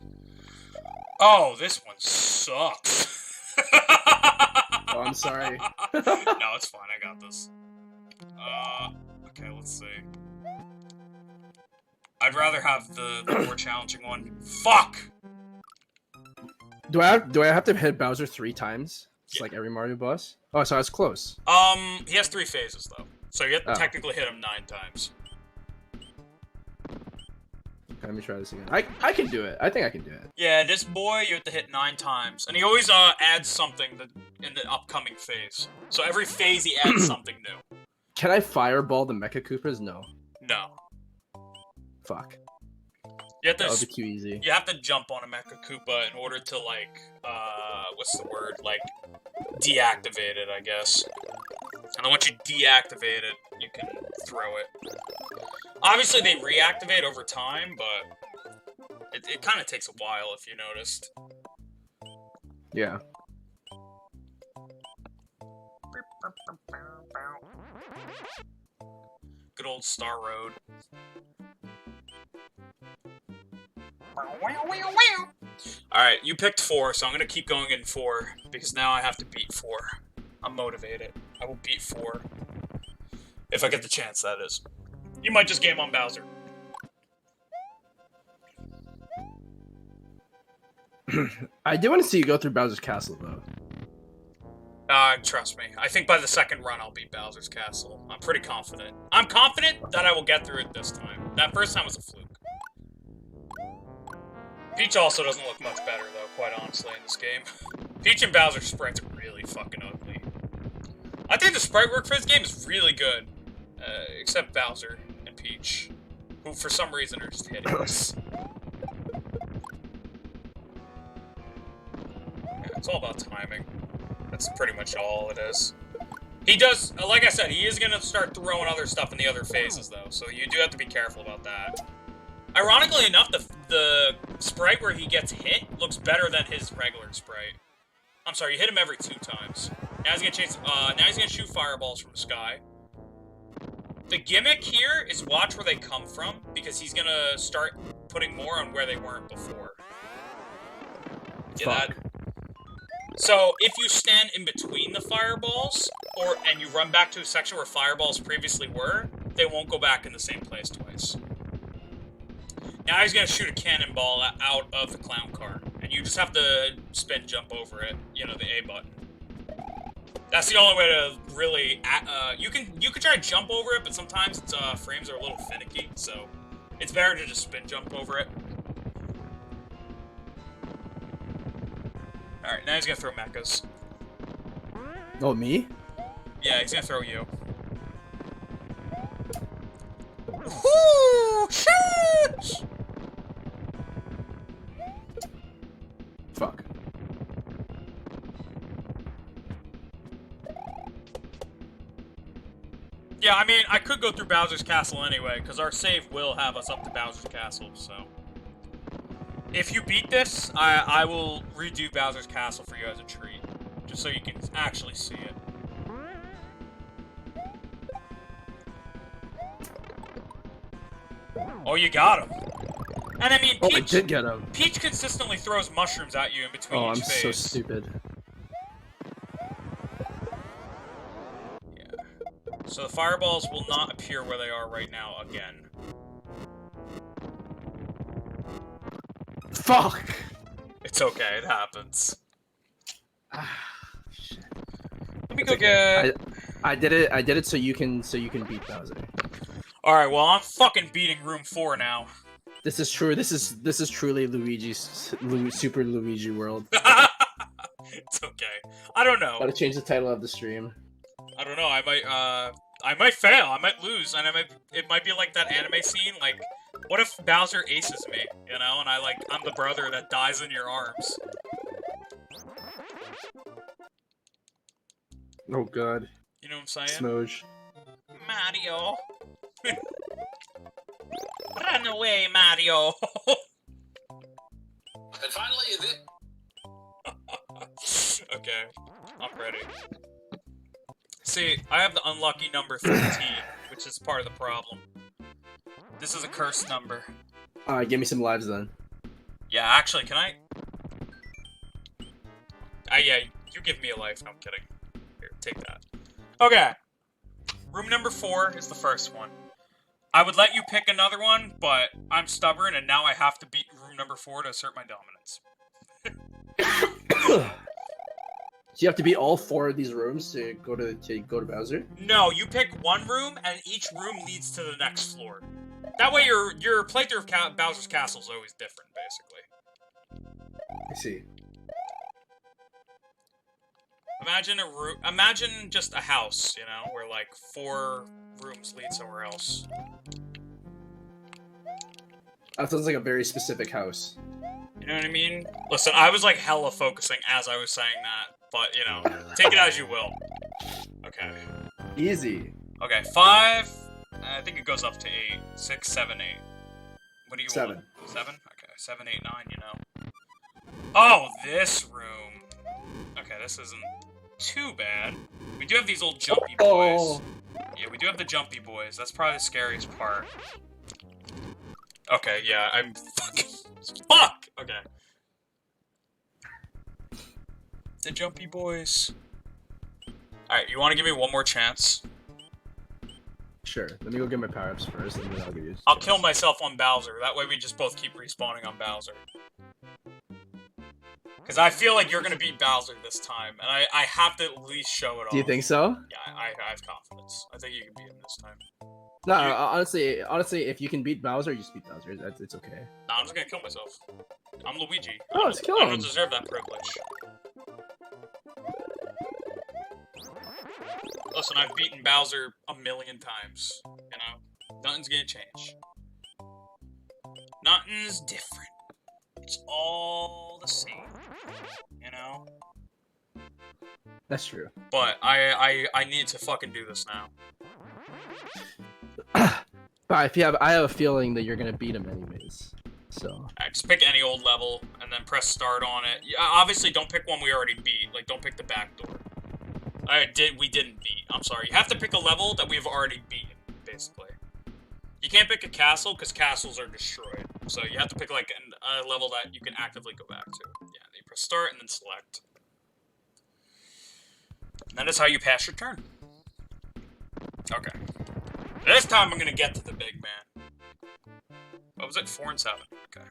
Oh, this one sucks. Oh, I'm sorry. No, it's fine. I got this. Okay, let's see. I'd rather have the more challenging one. Fuck! Do I have to hit Bowser 3 times? It's like every Mario boss? Oh, so I was close. He has 3 phases, though. So you have to technically hit him 9 times. Okay, let me try this again. I can do it. I think I can do it. Yeah, this boy, you have to hit 9 times. And he always adds something in the upcoming phase. So every phase he adds something new. Can I fireball the Mecha Koopas? No. No. Fuck. You have to, that would be too easy. You have to jump on a Mecha Koopa in order to, like, what's the word? Like, deactivate it, I guess. And then once you deactivate it, you can throw it. Obviously, they reactivate over time, but it kind of takes a while, if you noticed. Yeah. Good old Star Road. Alright, you picked 4, so I'm gonna keep going in 4, because now I have to beat 4. I'm motivated. I will beat 4. If I get the chance, that is. You might just game on Bowser. I do want to see you go through Bowser's Castle, though. Trust me. I think by the second run, I'll beat Bowser's Castle. I'm pretty confident. I'm confident that I will get through it this time. That first time was a fluke. Peach also doesn't look much better, though, quite honestly, in this game. Peach and Bowser's sprites are really fucking ugly. I think the sprite work for this game is really good. Except Bowser and Peach, who for some reason are just hideous. It's all about timing. That's pretty much all it is. He does, like I said, he is gonna start throwing other stuff in the other phases, though, so you do have to be careful about that. Ironically enough, the sprite where he gets hit looks better than his regular sprite. I'm sorry, you hit him every 2 times. Now he's gonna chase, now he's gonna shoot fireballs from the sky. The gimmick here is watch where they come from, because he's gonna start putting more on where they weren't before. Get that? So, if you stand in between the fireballs, and you run back to a section where fireballs previously were, they won't go back in the same place twice. Now he's gonna shoot a cannonball out of the clown car, and you just have to spin jump over it, you know, the A button. That's the only way to really, you can try to jump over it, but sometimes its frames are a little finicky, so it's better to just spin jump over it. Alright, now he's gonna throw mechas. Oh, me? Yeah, he's gonna throw you. Woo! Sheesh! Fuck. Yeah, I mean, I could go through Bowser's Castle anyway, because our save will have us up to Bowser's Castle, so... If you beat this, I will redo Bowser's Castle for you as a treat, just so you can actually see it. Oh, you got him. And I mean, I did get him. Peach consistently throws mushrooms at you in between each phase. I'm so stupid. Yeah. So the fireballs will not appear where they are right now again. Fuck! It's okay, it happens. Shit. Let me go get... I did it so you can beat Bowser. Alright, well I'm fucking beating room 4 now. This is true. This is truly Super Luigi World. It's okay. I don't know. Gotta change the title of the stream. I don't know. I might fail. I might lose, and it might be like that anime scene. Like, what if Bowser aces me? You know, and I'm the brother that dies in your arms. Oh god. You know what I'm saying? Smoge. Mario. Run away, Mario. And finally, Okay, I'm ready. See, I have the unlucky number 13, which is part of the problem. This is a cursed number. Alright, give me some lives then. Yeah, actually, can I? Yeah, you give me a life. No, I'm kidding. Here, take that. Okay. Room number 4 is the first one. I would let you pick another one, but I'm stubborn, and now I have to beat room number 4 to assert my dominance. So you have to beat all 4 of these rooms to go to Bowser? No, you pick one room, and each room leads to the next floor. That way, your playthrough of Bowser's Castle is always different, basically. I see. Imagine just a house, you know, where like 4 rooms lead somewhere else. That sounds like a very specific house. You know what I mean? Listen, I was like hella focusing as I was saying that, but you know, take it as you will. Okay. Easy. Okay, 5. I think it goes up to 8. 6, 7, 8. What do you 7. want? 7? Okay, 7, 8, 9. You know. Oh, this room. Okay, this isn't too bad. We do have these old jumpy boys. Yeah, we do have the jumpy boys. That's probably the scariest part. Okay, yeah, I'm fucking... Fuck! Okay. The jumpy boys. Alright, you want to give me one more chance? Sure. Let me go get my power-ups first, and then I'll give you... I'll kill myself on Bowser. That way we just both keep respawning on Bowser. Because I feel like you're going to beat Bowser this time, and I have to at least show it off. Do you think so? Yeah, I have confidence. I think you can beat him this time. No, honestly, if you can beat Bowser, you just beat Bowser. It's okay. Nah, I'm just going to kill myself. I'm Luigi. Oh, let's kill I him. don't deserve that privilege. Listen, I've beaten Bowser a million times, you know? Nothing's gonna change. Nothing's different. It's all the same, you know? That's true. But I need to fucking do this now. But I have a feeling that you're gonna beat him anyways. So. Just pick any old level and then press start on it. Yeah, obviously, don't pick one we already beat. Like, don't pick the back door. We didn't beat. I'm sorry. You have to pick a level that we've already beaten, basically. You can't pick a castle because castles are destroyed. So you have to pick like a level that you can actively go back to. Yeah, then you press start and then select. And that is how you pass your turn. Okay. This time I'm gonna get to the big man. What was it? 4 and 7. Okay.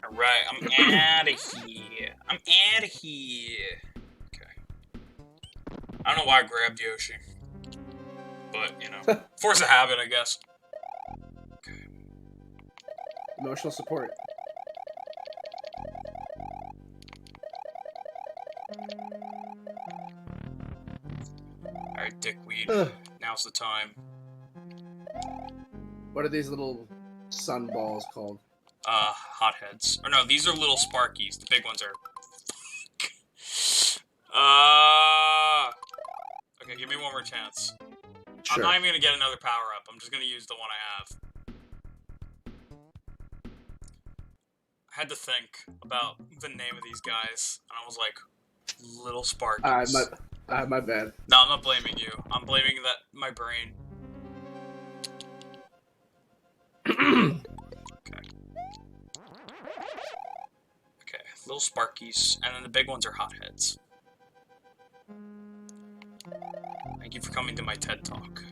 Alright, I'm out of here. I'm out of here. Okay. I don't know why I grabbed Yoshi. But, you know, force of habit, I guess. Okay. Emotional support. Alright, dickweed. Now's the time. What are these little sun balls called? Hotheads. Or no, these are little Sparkies. The big ones are... Okay, give me one more chance. Sure. I'm not even gonna get another power-up. I'm just gonna use the one I have. I had to think about the name of these guys, and I was like, little Sparkies. My bad. No, I'm not blaming you. I'm blaming my brain. Okay. Okay, little Sparkies, and then the big ones are hotheads. Thank you for coming to my TED Talk.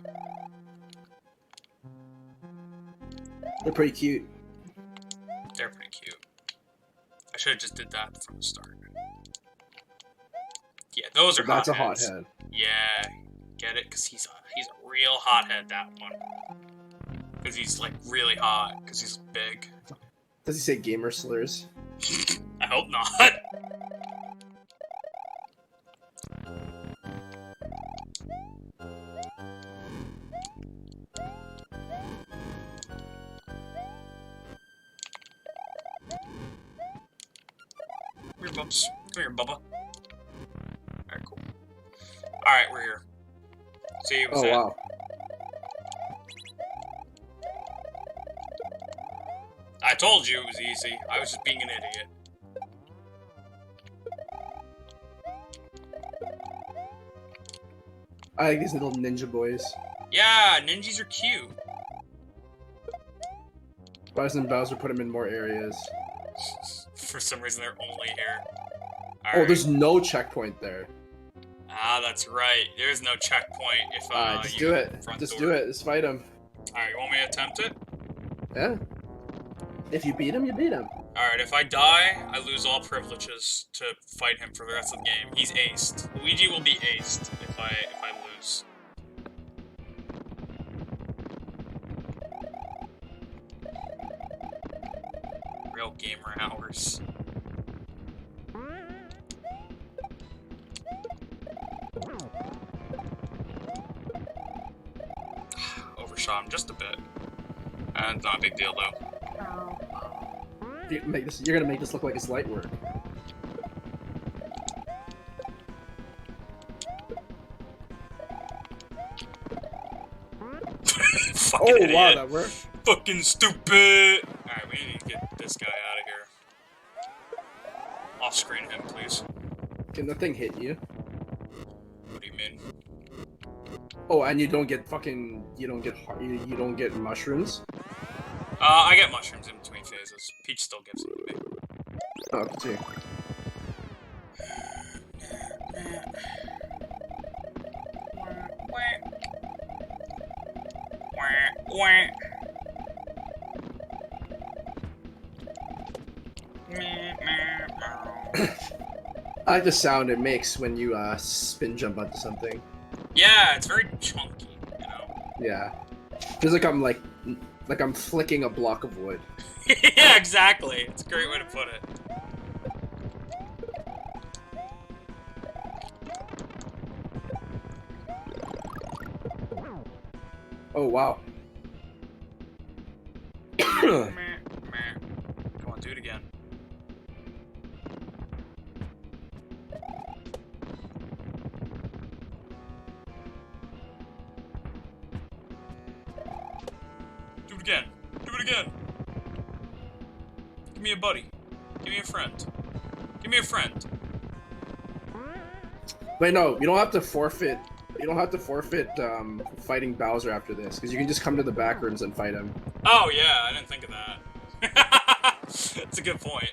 They're pretty cute. They're pretty cute. I should have just did that from the start. Yeah, those are hotheads. That's a hothead. Yeah, get it? Because he's a real hothead, that one. Because he's, like, really hot. Because he's big. Does he say gamer slurs? I hope not. Come here, Bubs. Come here, Bubba. Alright, cool. Alright, we're here. See, what's that? Wow. I told you it was easy. I was just being an idiot. I like these little ninja boys. Yeah, ninjas are cute. Why doesn't Bowser put them in more areas? For some reason, they're only here. Oh, there's no checkpoint there. Ah, that's right. There's no checkpoint if just do it. Just do it. Just fight him. Alright, you want me to attempt it? Yeah. If you beat him, you beat him. Alright, if I die, I lose all privileges to fight him for the rest of the game. He's aced. Luigi will be aced if I lose. Real gamer hours. Overshot him just a bit. And not a big deal though. You're gonna make this look like it's light work. Fucking idiot. Wow, that worked. Fucking stupid! Alright, we need to get this guy out of here. Off-screen him, please. Can the thing hit you? What do you mean? Oh, and you don't get fucking... You don't get mushrooms? I get mushrooms in between phases. Peach still gives them to me. Oh, gee. I like the sound it makes when you spin jump onto something. Yeah, it's very chunky, you know? Yeah. Feels like I'm flicking a block of wood. Yeah, exactly. It's a great way to put it. Oh wow. Meh, meh. Come on, do it again. Do it again. Do it again. Give me a buddy. Give me a friend. Give me a friend. Wait, no, you don't have to forfeit. You don't have to forfeit fighting Bowser after this, because you can just come to the back rooms and fight him. Oh, yeah, I didn't think of that. That's a good point.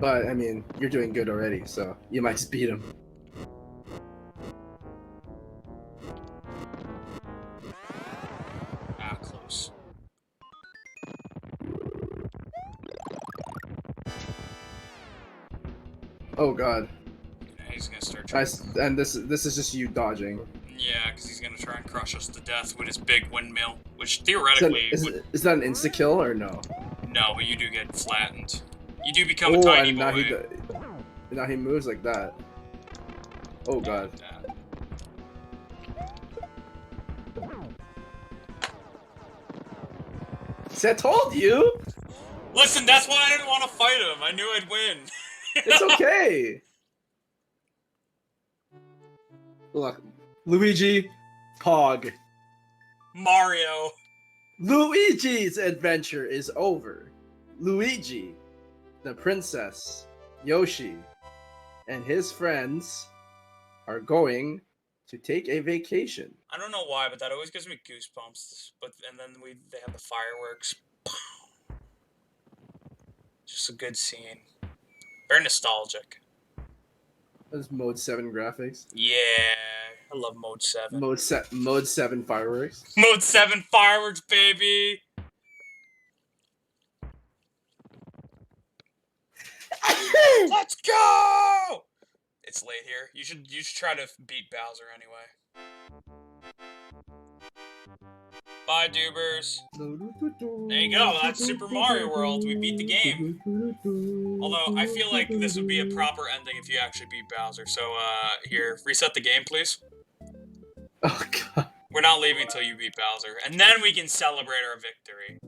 But I mean, you're doing good already, so you might just beat him. Ah, close. Oh god. Yeah, he's gonna start trying. And this is just you dodging. Yeah, because he's gonna try and crush us to death with his big windmill, which theoretically Is that an insta kill or no? No, but you do get flattened. You do become a tiny and boy. now he moves like that. Oh god. See, I told you! Listen, that's why I didn't want to fight him. I knew I'd win. It's okay! Look, Luigi, Pog. Mario. Luigi's adventure is over. Luigi, the princess, Yoshi, and his friends are going to take a vacation. I don't know why, but that always gives me goosebumps. And then they have the fireworks. Just a good scene. Very nostalgic. Those Mode 7 graphics. Yeah, I love Mode 7. Mode 7 fireworks. Mode 7 fireworks, baby! Let's go! It's late here. You should try to beat Bowser anyway. Bye, Dubers. There you go. That's Super Mario World. We beat the game. Although, I feel like this would be a proper ending if you actually beat Bowser. So, here, reset the game, please. Oh, God. We're not leaving until you beat Bowser. And then we can celebrate our victory.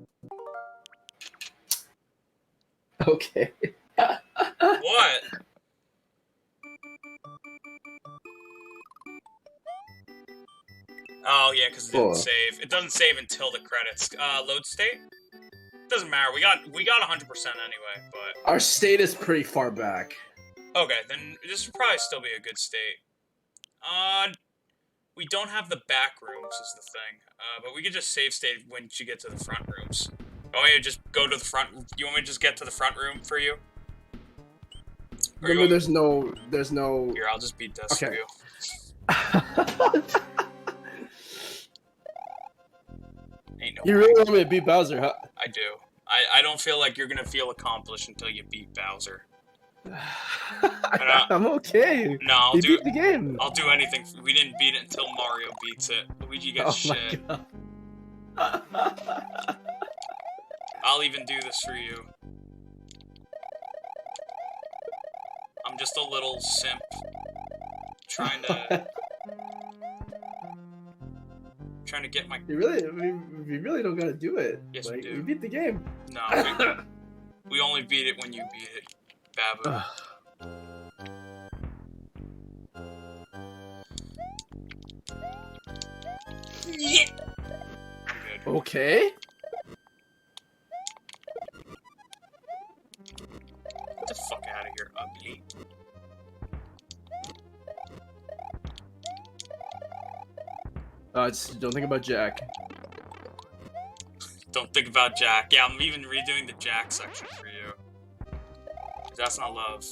Okay. What? Oh, yeah, because it didn't save. It doesn't save until the credits. Load state? Doesn't matter. We got 100% anyway, but... Our state is pretty far back. Okay, then this would probably still be a good state. We don't have the back rooms is the thing. But we could just save state once you get to the front rooms. You want me to just go to the front... You want me to just get to the front room for you? Remember, there's no... Here, I'll just beat this for you. Ain't no You really want me to beat Bowser, huh? I do. I don't feel like you're gonna feel accomplished until you beat Bowser. I'm okay. No, I'll beat the game. I'll do anything. We didn't beat it until Mario beats it. Luigi gets shit. I'll even do this for you. I'm just a little simp. Trying to get my... We really don't gotta do it. Yes, we do. We beat the game. No, we only beat it when you beat it, Babu. Yeah. Good. Okay. Get the fuck out of here, ugly. Don't think about Jack. Don't think about Jack. Yeah, I'm even redoing the Jack section for you. That's not love.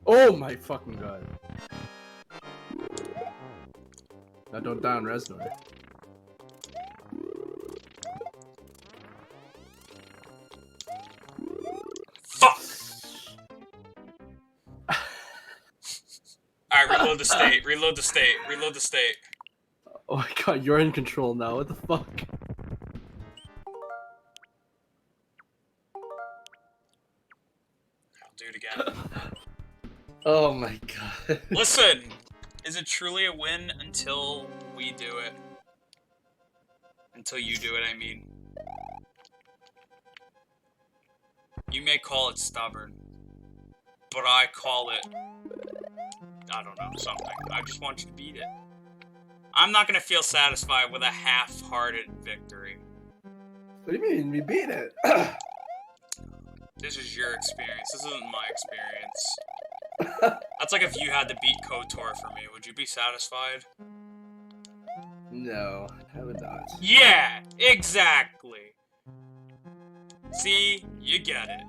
Oh my fucking god. Now don't die on Reznor. Reload the state. Reload the state. Reload the state. Oh my god, you're in control now. What the fuck? I'll do it again. Oh my god. Listen, is it truly a win until we do it? Until you do it, I mean. You may call it stubborn, but I call it, I don't know, something. I just want you to beat it. I'm not gonna feel satisfied with a half-hearted victory. What do you mean? We beat it. This is your experience. This isn't my experience. That's like if you had to beat KOTOR for me. Would you be satisfied? No, I would not. Yeah, exactly. See, you get it.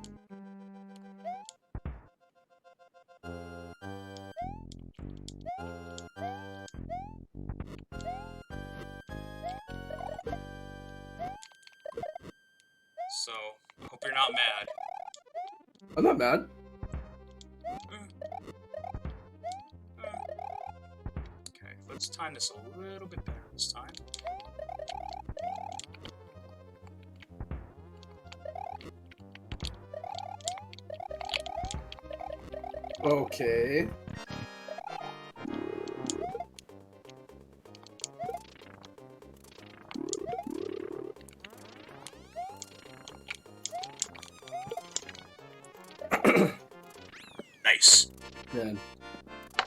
So, I hope you're not mad. I'm not mad. Okay, let's time this a little bit better this time. Okay. Nice. Man,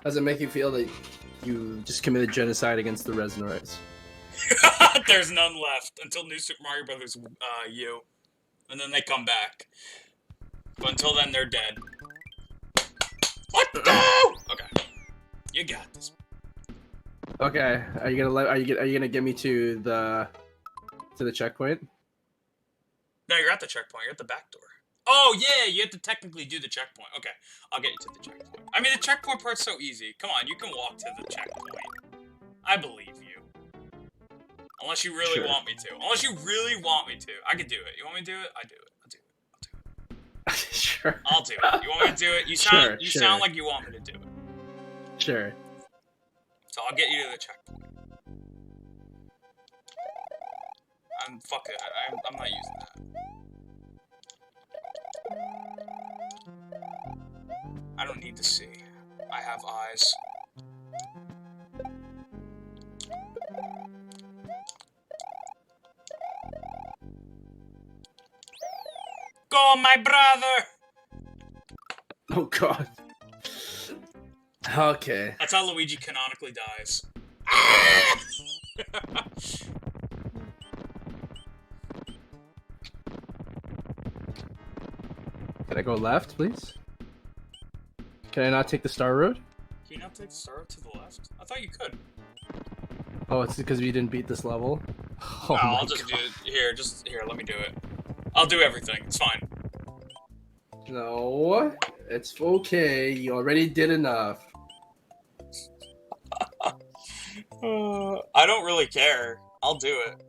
does it make you feel that you just committed genocide against the Resnorites? There's none left until New Super Mario Brothers U, and then they come back. But until then, they're dead. Let's go! Okay, you got this. Okay, are you gonna get me to the checkpoint? No, you're at the checkpoint. You're at the back door. Oh yeah, you have to technically do the checkpoint. Okay, I'll get you to the checkpoint. I mean, the checkpoint part's so easy. Come on, you can walk to the checkpoint. I believe you. Unless you really want me to. Unless you really want me to. I can do it. You want me to do it? I do it. I'll do it. I'll do it. Sure. I'll do it. You want me to do it? You sound like you want me to do it. Sure. So I'll get you to the checkpoint. Fuck it. I'm not using that. I don't need to see. I have eyes. Go, my brother! Oh god. Okay. That's how Luigi canonically dies. Can I go left, please? Can I not take the Star Road? Can you not take the star road to the left? I thought you could. Oh, it's because we didn't beat this level? Oh No, my I'll just God. do it. Here, let me do it. I'll do everything. It's fine. No, it's okay. You already did enough. I don't really care. I'll do it.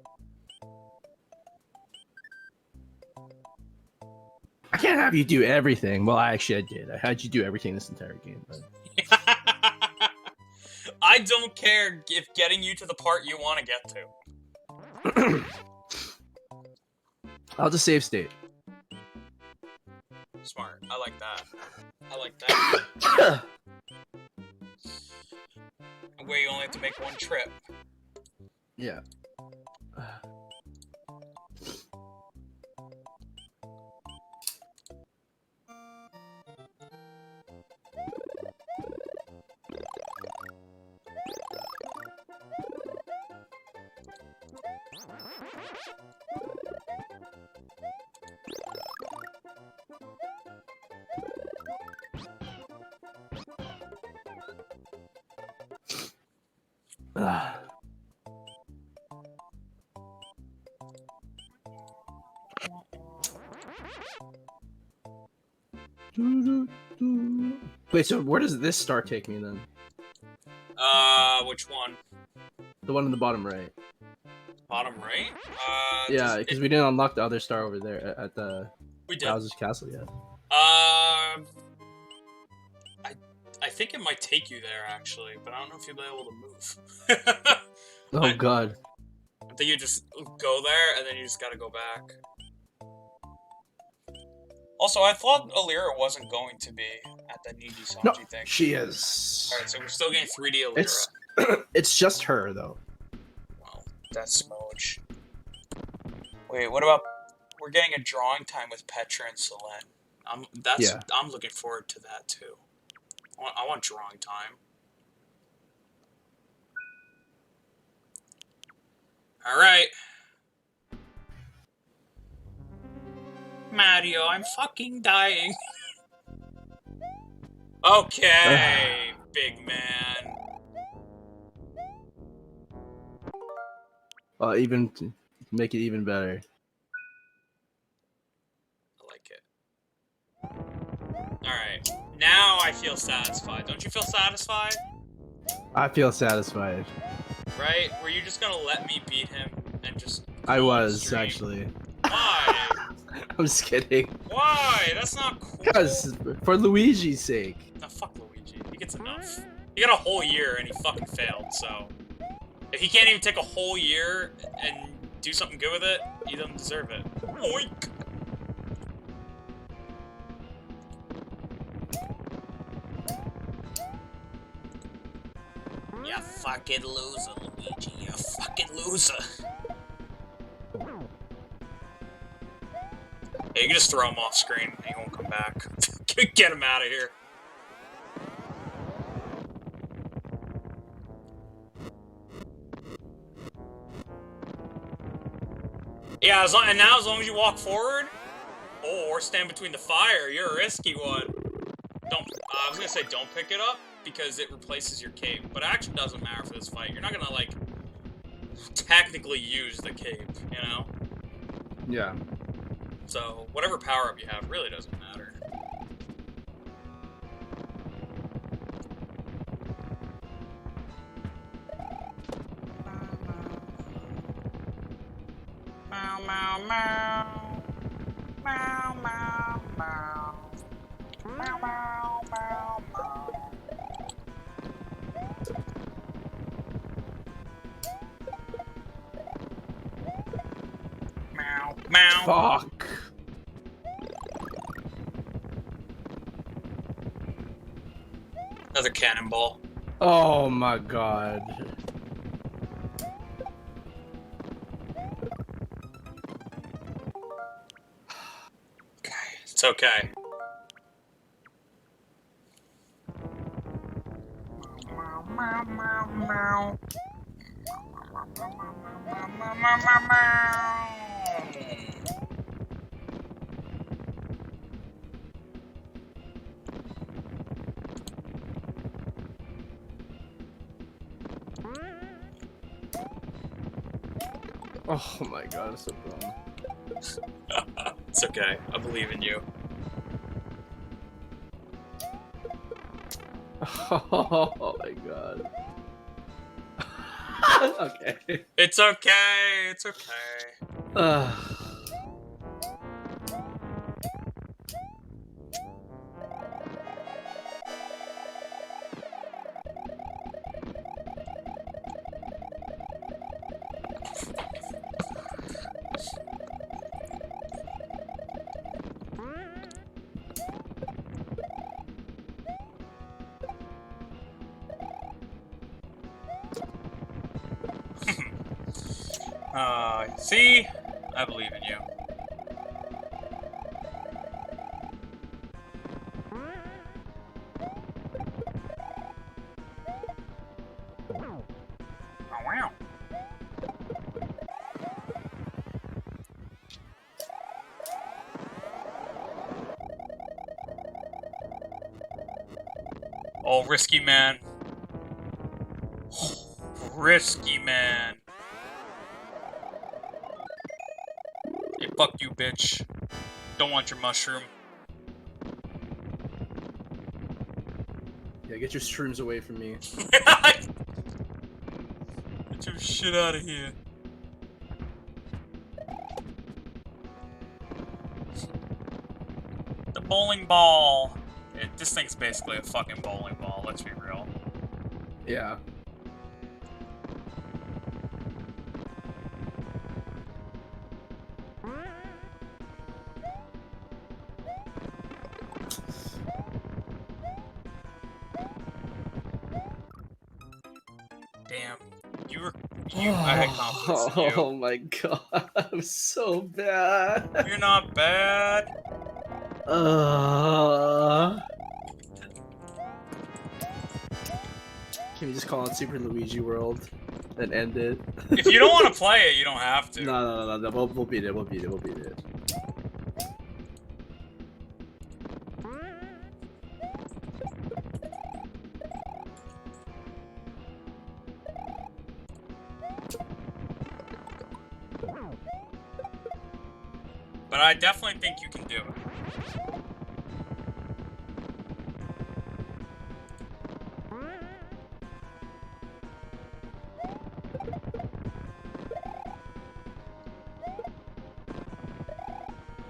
I can't have you do everything. Well, actually, I did. I had you do everything this entire game. But... I don't care if getting you to the part you want to get to. I'll just save state. Smart. I like that. I like that. Where you only have to make one trip. Yeah. Wait, so where does this star take me then? Which one? The one in the bottom right. Bottom right? Yeah, because we didn't unlock the other star over there at the we did. Bowser's Castle yet. I think it might take you there, actually, but I don't know if you'll be able to move. Oh god. I think you just go there, and then you just gotta go back. Also, I thought Alira wasn't going to be at the Niji Sanji No, thing. she is. Alright, so we're still getting 3D Alira. It's just her though. Well, that's smooch. Wait, what about... We're getting a drawing time with Petra and Selene. I'm looking forward to that, too. I want drawing time. Alright. Mario, I'm fucking dying. Okay, big man. Even to make it even better. I like it. Alright. Now I feel satisfied. Don't you feel satisfied? I feel satisfied. Right? Were you just gonna let me beat him and just... I was, stream? actually. Why? I'm just kidding. Why? That's not cool. Because, for Luigi's sake. No, fuck Luigi. He gets enough. He got a whole year and he fucking failed, so... If he can't even take a whole year and do something good with it, he doesn't deserve it. Oink! You fucking loser, Luigi. You fucking loser. Yeah, you can just throw him off screen and he won't come back. Get him out of here. Yeah, as long as you walk forward, or stand between the fire, you're a risky one. I was gonna say don't pick it up, because it replaces your cape, but it actually doesn't matter for this fight. You're not gonna, like, technically use the cape, you know? Yeah. So, whatever power-up you have really doesn't matter. Meow, meow, meow. Meow, meow, meow. Meow, meow, meow, meow. Meow, meow. Fuck. Another cannonball. Oh my god. Okay, it's okay. Oh my god, it's so dumb. It's okay. I believe in you. Oh my god. Okay. It's okay. It's okay. See? I believe in you. Oh, wow. Oh, risky man. Risky man. Hey, fuck you, bitch. Don't want your mushroom. Yeah, get your shrooms away from me. Get your shit out of here. The bowling ball. This thing's basically a fucking bowling ball. Let's Yeah. Damn. I had confidence in you. Oh my god, I'm so bad. You're not bad. Can we just call it Super Luigi World and end it? If you don't want to play it, you don't have to. No. We'll beat it. We'll beat it. But I definitely think you can do it.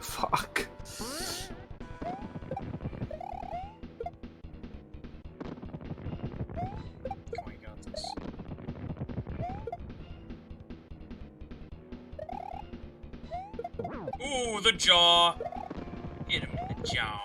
Fuck. Come on, you got this. Ooh, the jaw. Hit him in the jaw.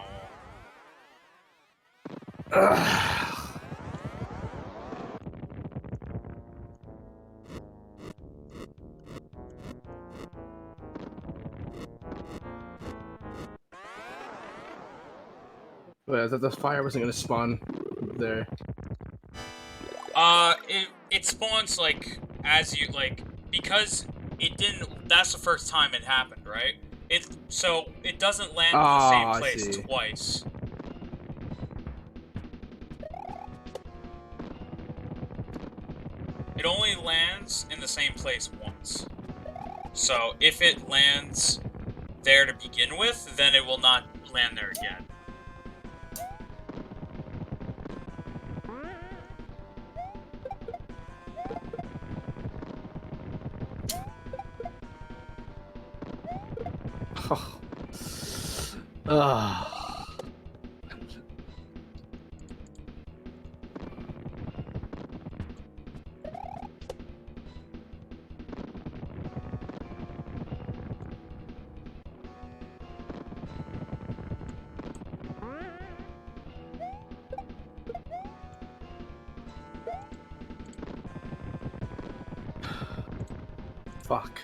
Wait, I thought the fire wasn't gonna spawn there. It spawns, like, as you, like, because it didn't, that's the first time it happened, right? So, it doesn't land in the same place twice. It only lands in the same place once. So, if it lands there to begin with, then it will not land there again. Fuck.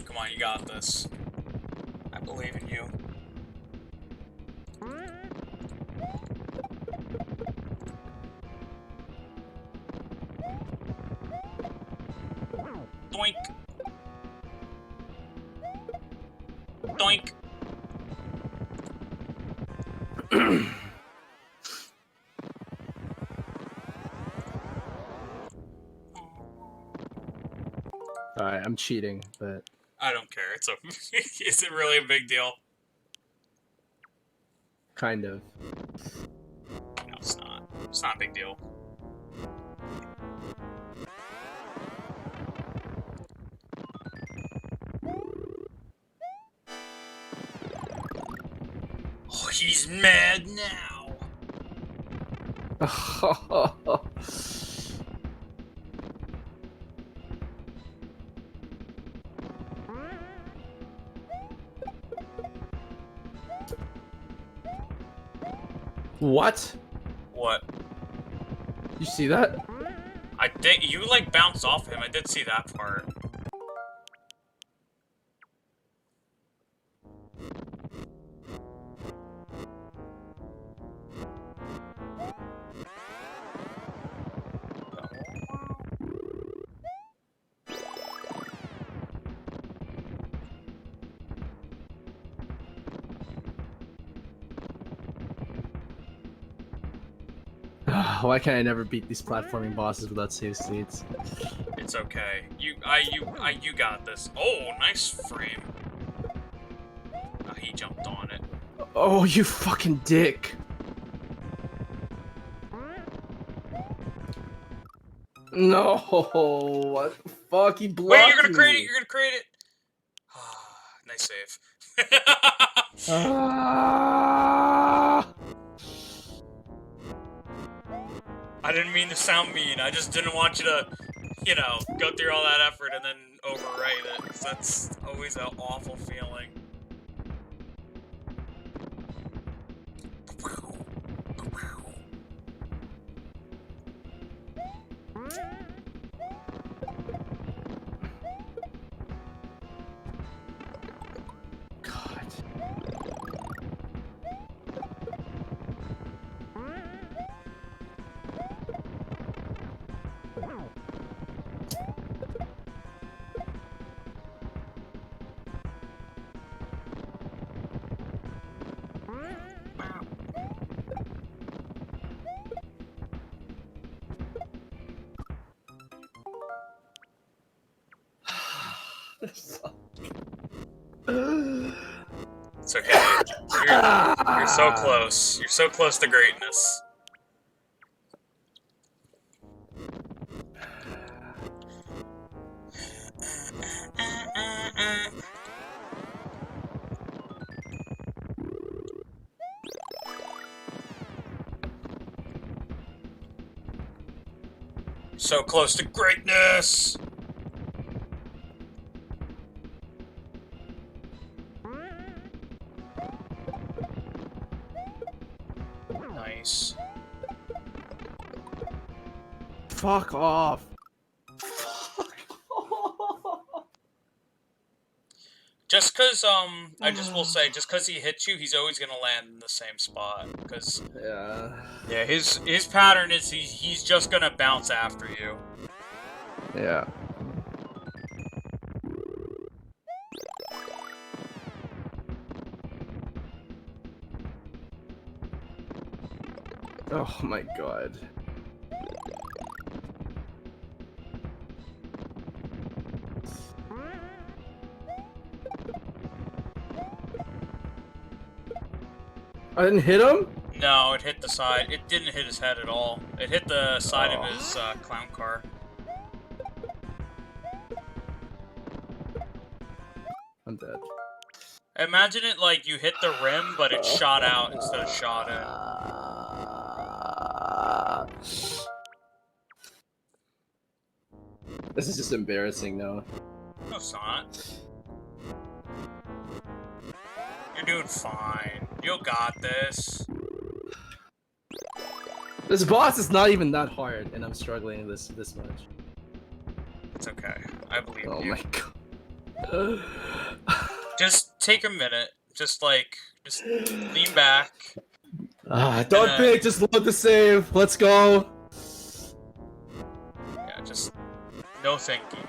Come on, you got this. I believe in you. Doink. Doink. Alright, I'm cheating, but... I don't care. It's a. Is it really a big deal? Kind of. No, it's not. It's not a big deal. Oh, he's mad now. What? What? You see that? I did. You like bounced off him. I did see that part. Why can't I never beat these platforming bosses without save states? It's okay. You got this. Oh, nice frame. He jumped on it. Oh, you fucking dick! No, what the fuck? He blocked Wait, you're gonna create it. me. You're gonna create it. Nice save. Ah! I didn't mean to sound mean. I just didn't want you to, you know, go through all that effort and then overwrite it. 'Cause that's always an awful feeling. God. It's okay. You're so close. You're so close to greatness. So close to greatness! Nice. Fuck off. Just cause, I just will say, just cause he hits you, he's always gonna land in the same spot. Cause, yeah, his pattern is he's just gonna bounce after you. Yeah. Oh my god. I didn't hit him? No, it hit the side. It didn't hit his head at all. It hit the side of his clown car. I'm dead. Imagine it like you hit the rim, but it shot out instead of shot in. This is just embarrassing now. No, it's not. You're doing fine. You got this. This boss is not even that hard, and I'm struggling this much. It's okay. I believe you. Oh my god. Just take a minute. Just lean back. Don't think, just load the save. Let's go. Yeah, just no thinking.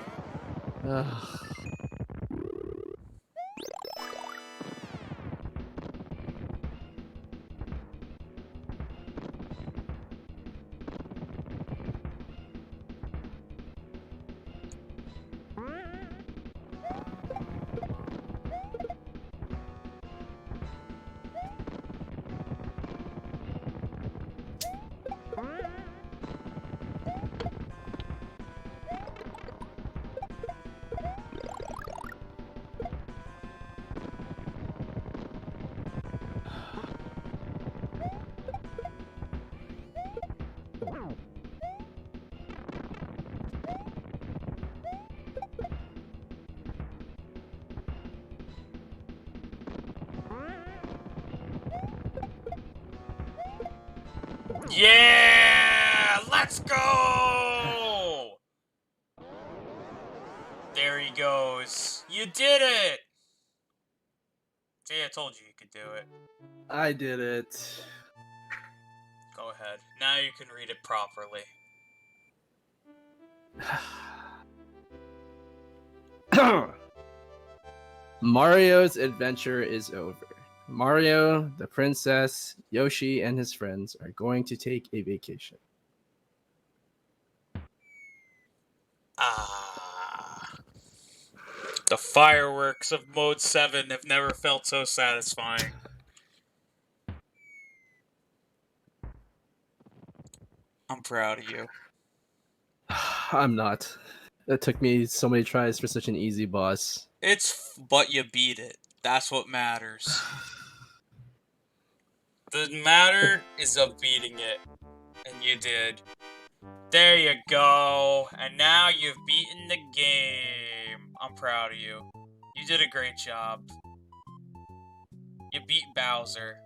Yeah! Let's go! There he goes. You did it! See, I told you you could do it. I did it. Go ahead. Now you can read it properly. Mario's adventure is over. Mario, the princess, Yoshi, and his friends are going to take a vacation. The fireworks of Mode 7 have never felt so satisfying. I'm proud of you. I'm not. It took me so many tries for such an easy boss. But you beat it. That's what matters. The matter is of beating it, and you did. There you go. And now you've beaten the game. I'm proud of you. You did a great job. You beat Bowser.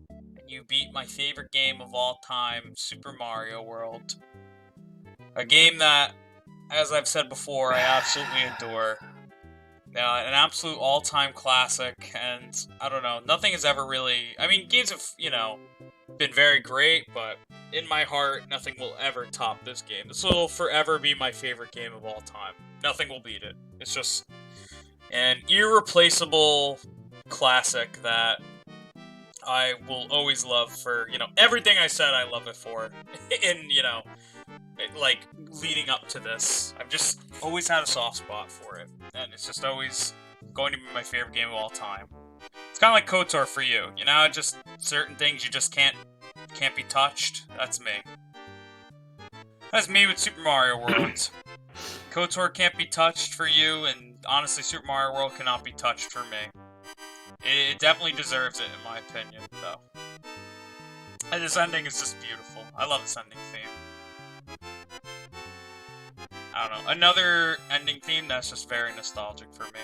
And you beat my favorite game of all time, Super Mario World. A game that, as I've said before, I absolutely adore. An absolute all-time classic, and I don't know, nothing has ever really... I mean, games have, been very great, but in my heart, nothing will ever top this game. This will forever be my favorite game of all time. Nothing will beat it. It's just an irreplaceable classic that I will always love for, everything I said I love it for. In, like, leading up to this. I've just always had a soft spot for it. And it's just always going to be my favorite game of all time. It's kind of like KOTOR for you. Just certain things you just can't be touched. That's me. That's me with Super Mario World. KOTOR can't be touched for you, and honestly, Super Mario World cannot be touched for me. It definitely deserves it, in my opinion, though. And this ending is just beautiful. I love this ending theme. I don't know. Another ending theme that's just very nostalgic for me.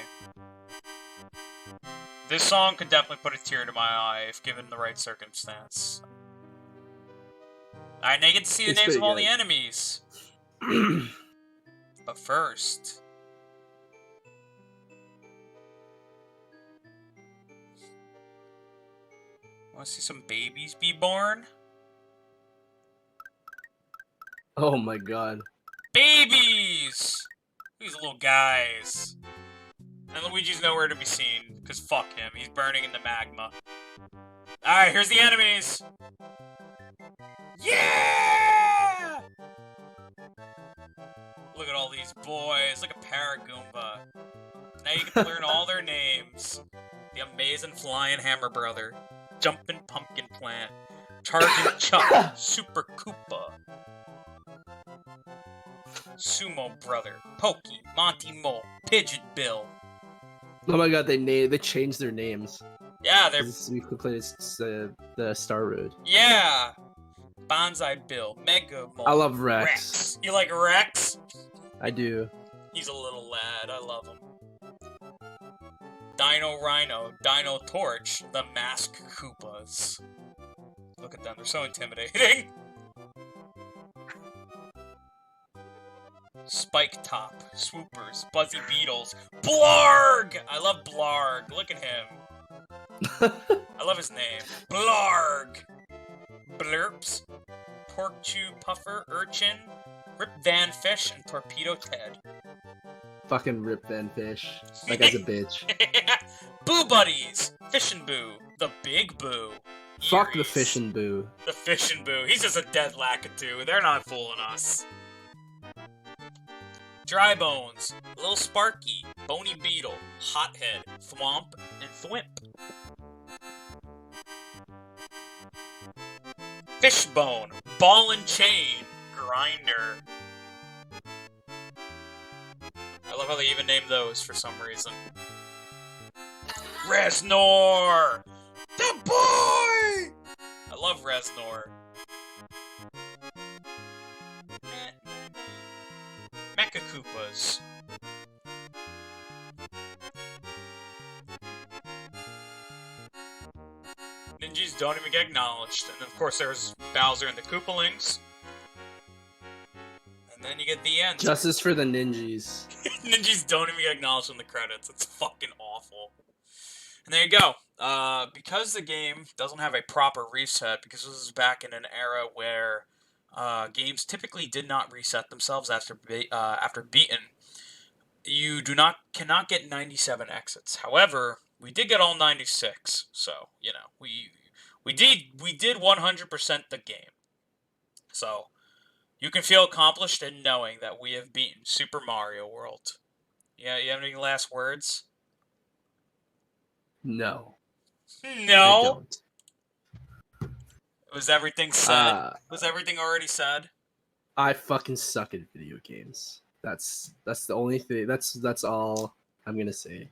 This song could definitely put a tear to my eye if given the right circumstance. Alright, now you get to see the names of all the enemies. But first... Want to see some babies be born? Oh my god. Babies! These little guys. And Luigi's nowhere to be seen, because fuck him, he's burning in the magma. Alright, here's the enemies! Yeah! Look at all these boys, like a Paragoomba. Now you can learn all their names. The Amazing Flying Hammer Brother, Jumpin' Pumpkin Plant, Charging Chuck, Super Koopa, Sumo Brother, Pokey, Monty Mole, Pigeon Bill. Oh my god, they changed their names. Yeah, we completed the Star Road. Yeah! Bonsai Bill, Mega Mole. I love Rex. You like Rex? I do. He's a little lad, I love him. Dino Rhino, Dino Torch, the Mask Koopas. Look at them, they're so intimidating. Spike Top, Swoopers, Buzzy Beetles, Blarg! I love Blarg, look at him. I love his name. Blarg! Blurps, Pork Chew Puffer, Urchin, Rip Van Fish, and Torpedo Ted. Fucking Rip Van Fish. That guy's a bitch. Boo Buddies! Fishin' Boo, the Big Boo. Fuck the Fishin' Boo. The Fishin' Boo, he's just a dead lackatoo, they're not fooling us. Dry Bones, Lil Sparky, Bony Beetle, Hothead, Thwomp, and Thwimp. Fishbone, Ball and Chain, Grinder. I love how they even named those for some reason. Reznor! The boy! I love Reznor. Mecha Koopas. Ninjas don't even get acknowledged. And of course there's Bowser and the Koopalings. And then you get the end. Justice for the Ninjas. Ninjas don't even get acknowledged in the credits. It's fucking awful. And there you go. Because the game doesn't have a proper reset, because this is back in an era where games typically did not reset themselves after beaten, you cannot get 97 exits. However, we did get all 96, so we did 100% the game. So you can feel accomplished in knowing that we have beaten Super Mario World. Yeah, you have any last words? No. No. I don't. Was everything said? Was everything already said? I fucking suck at video games. That's the only thing. That's all I'm gonna say.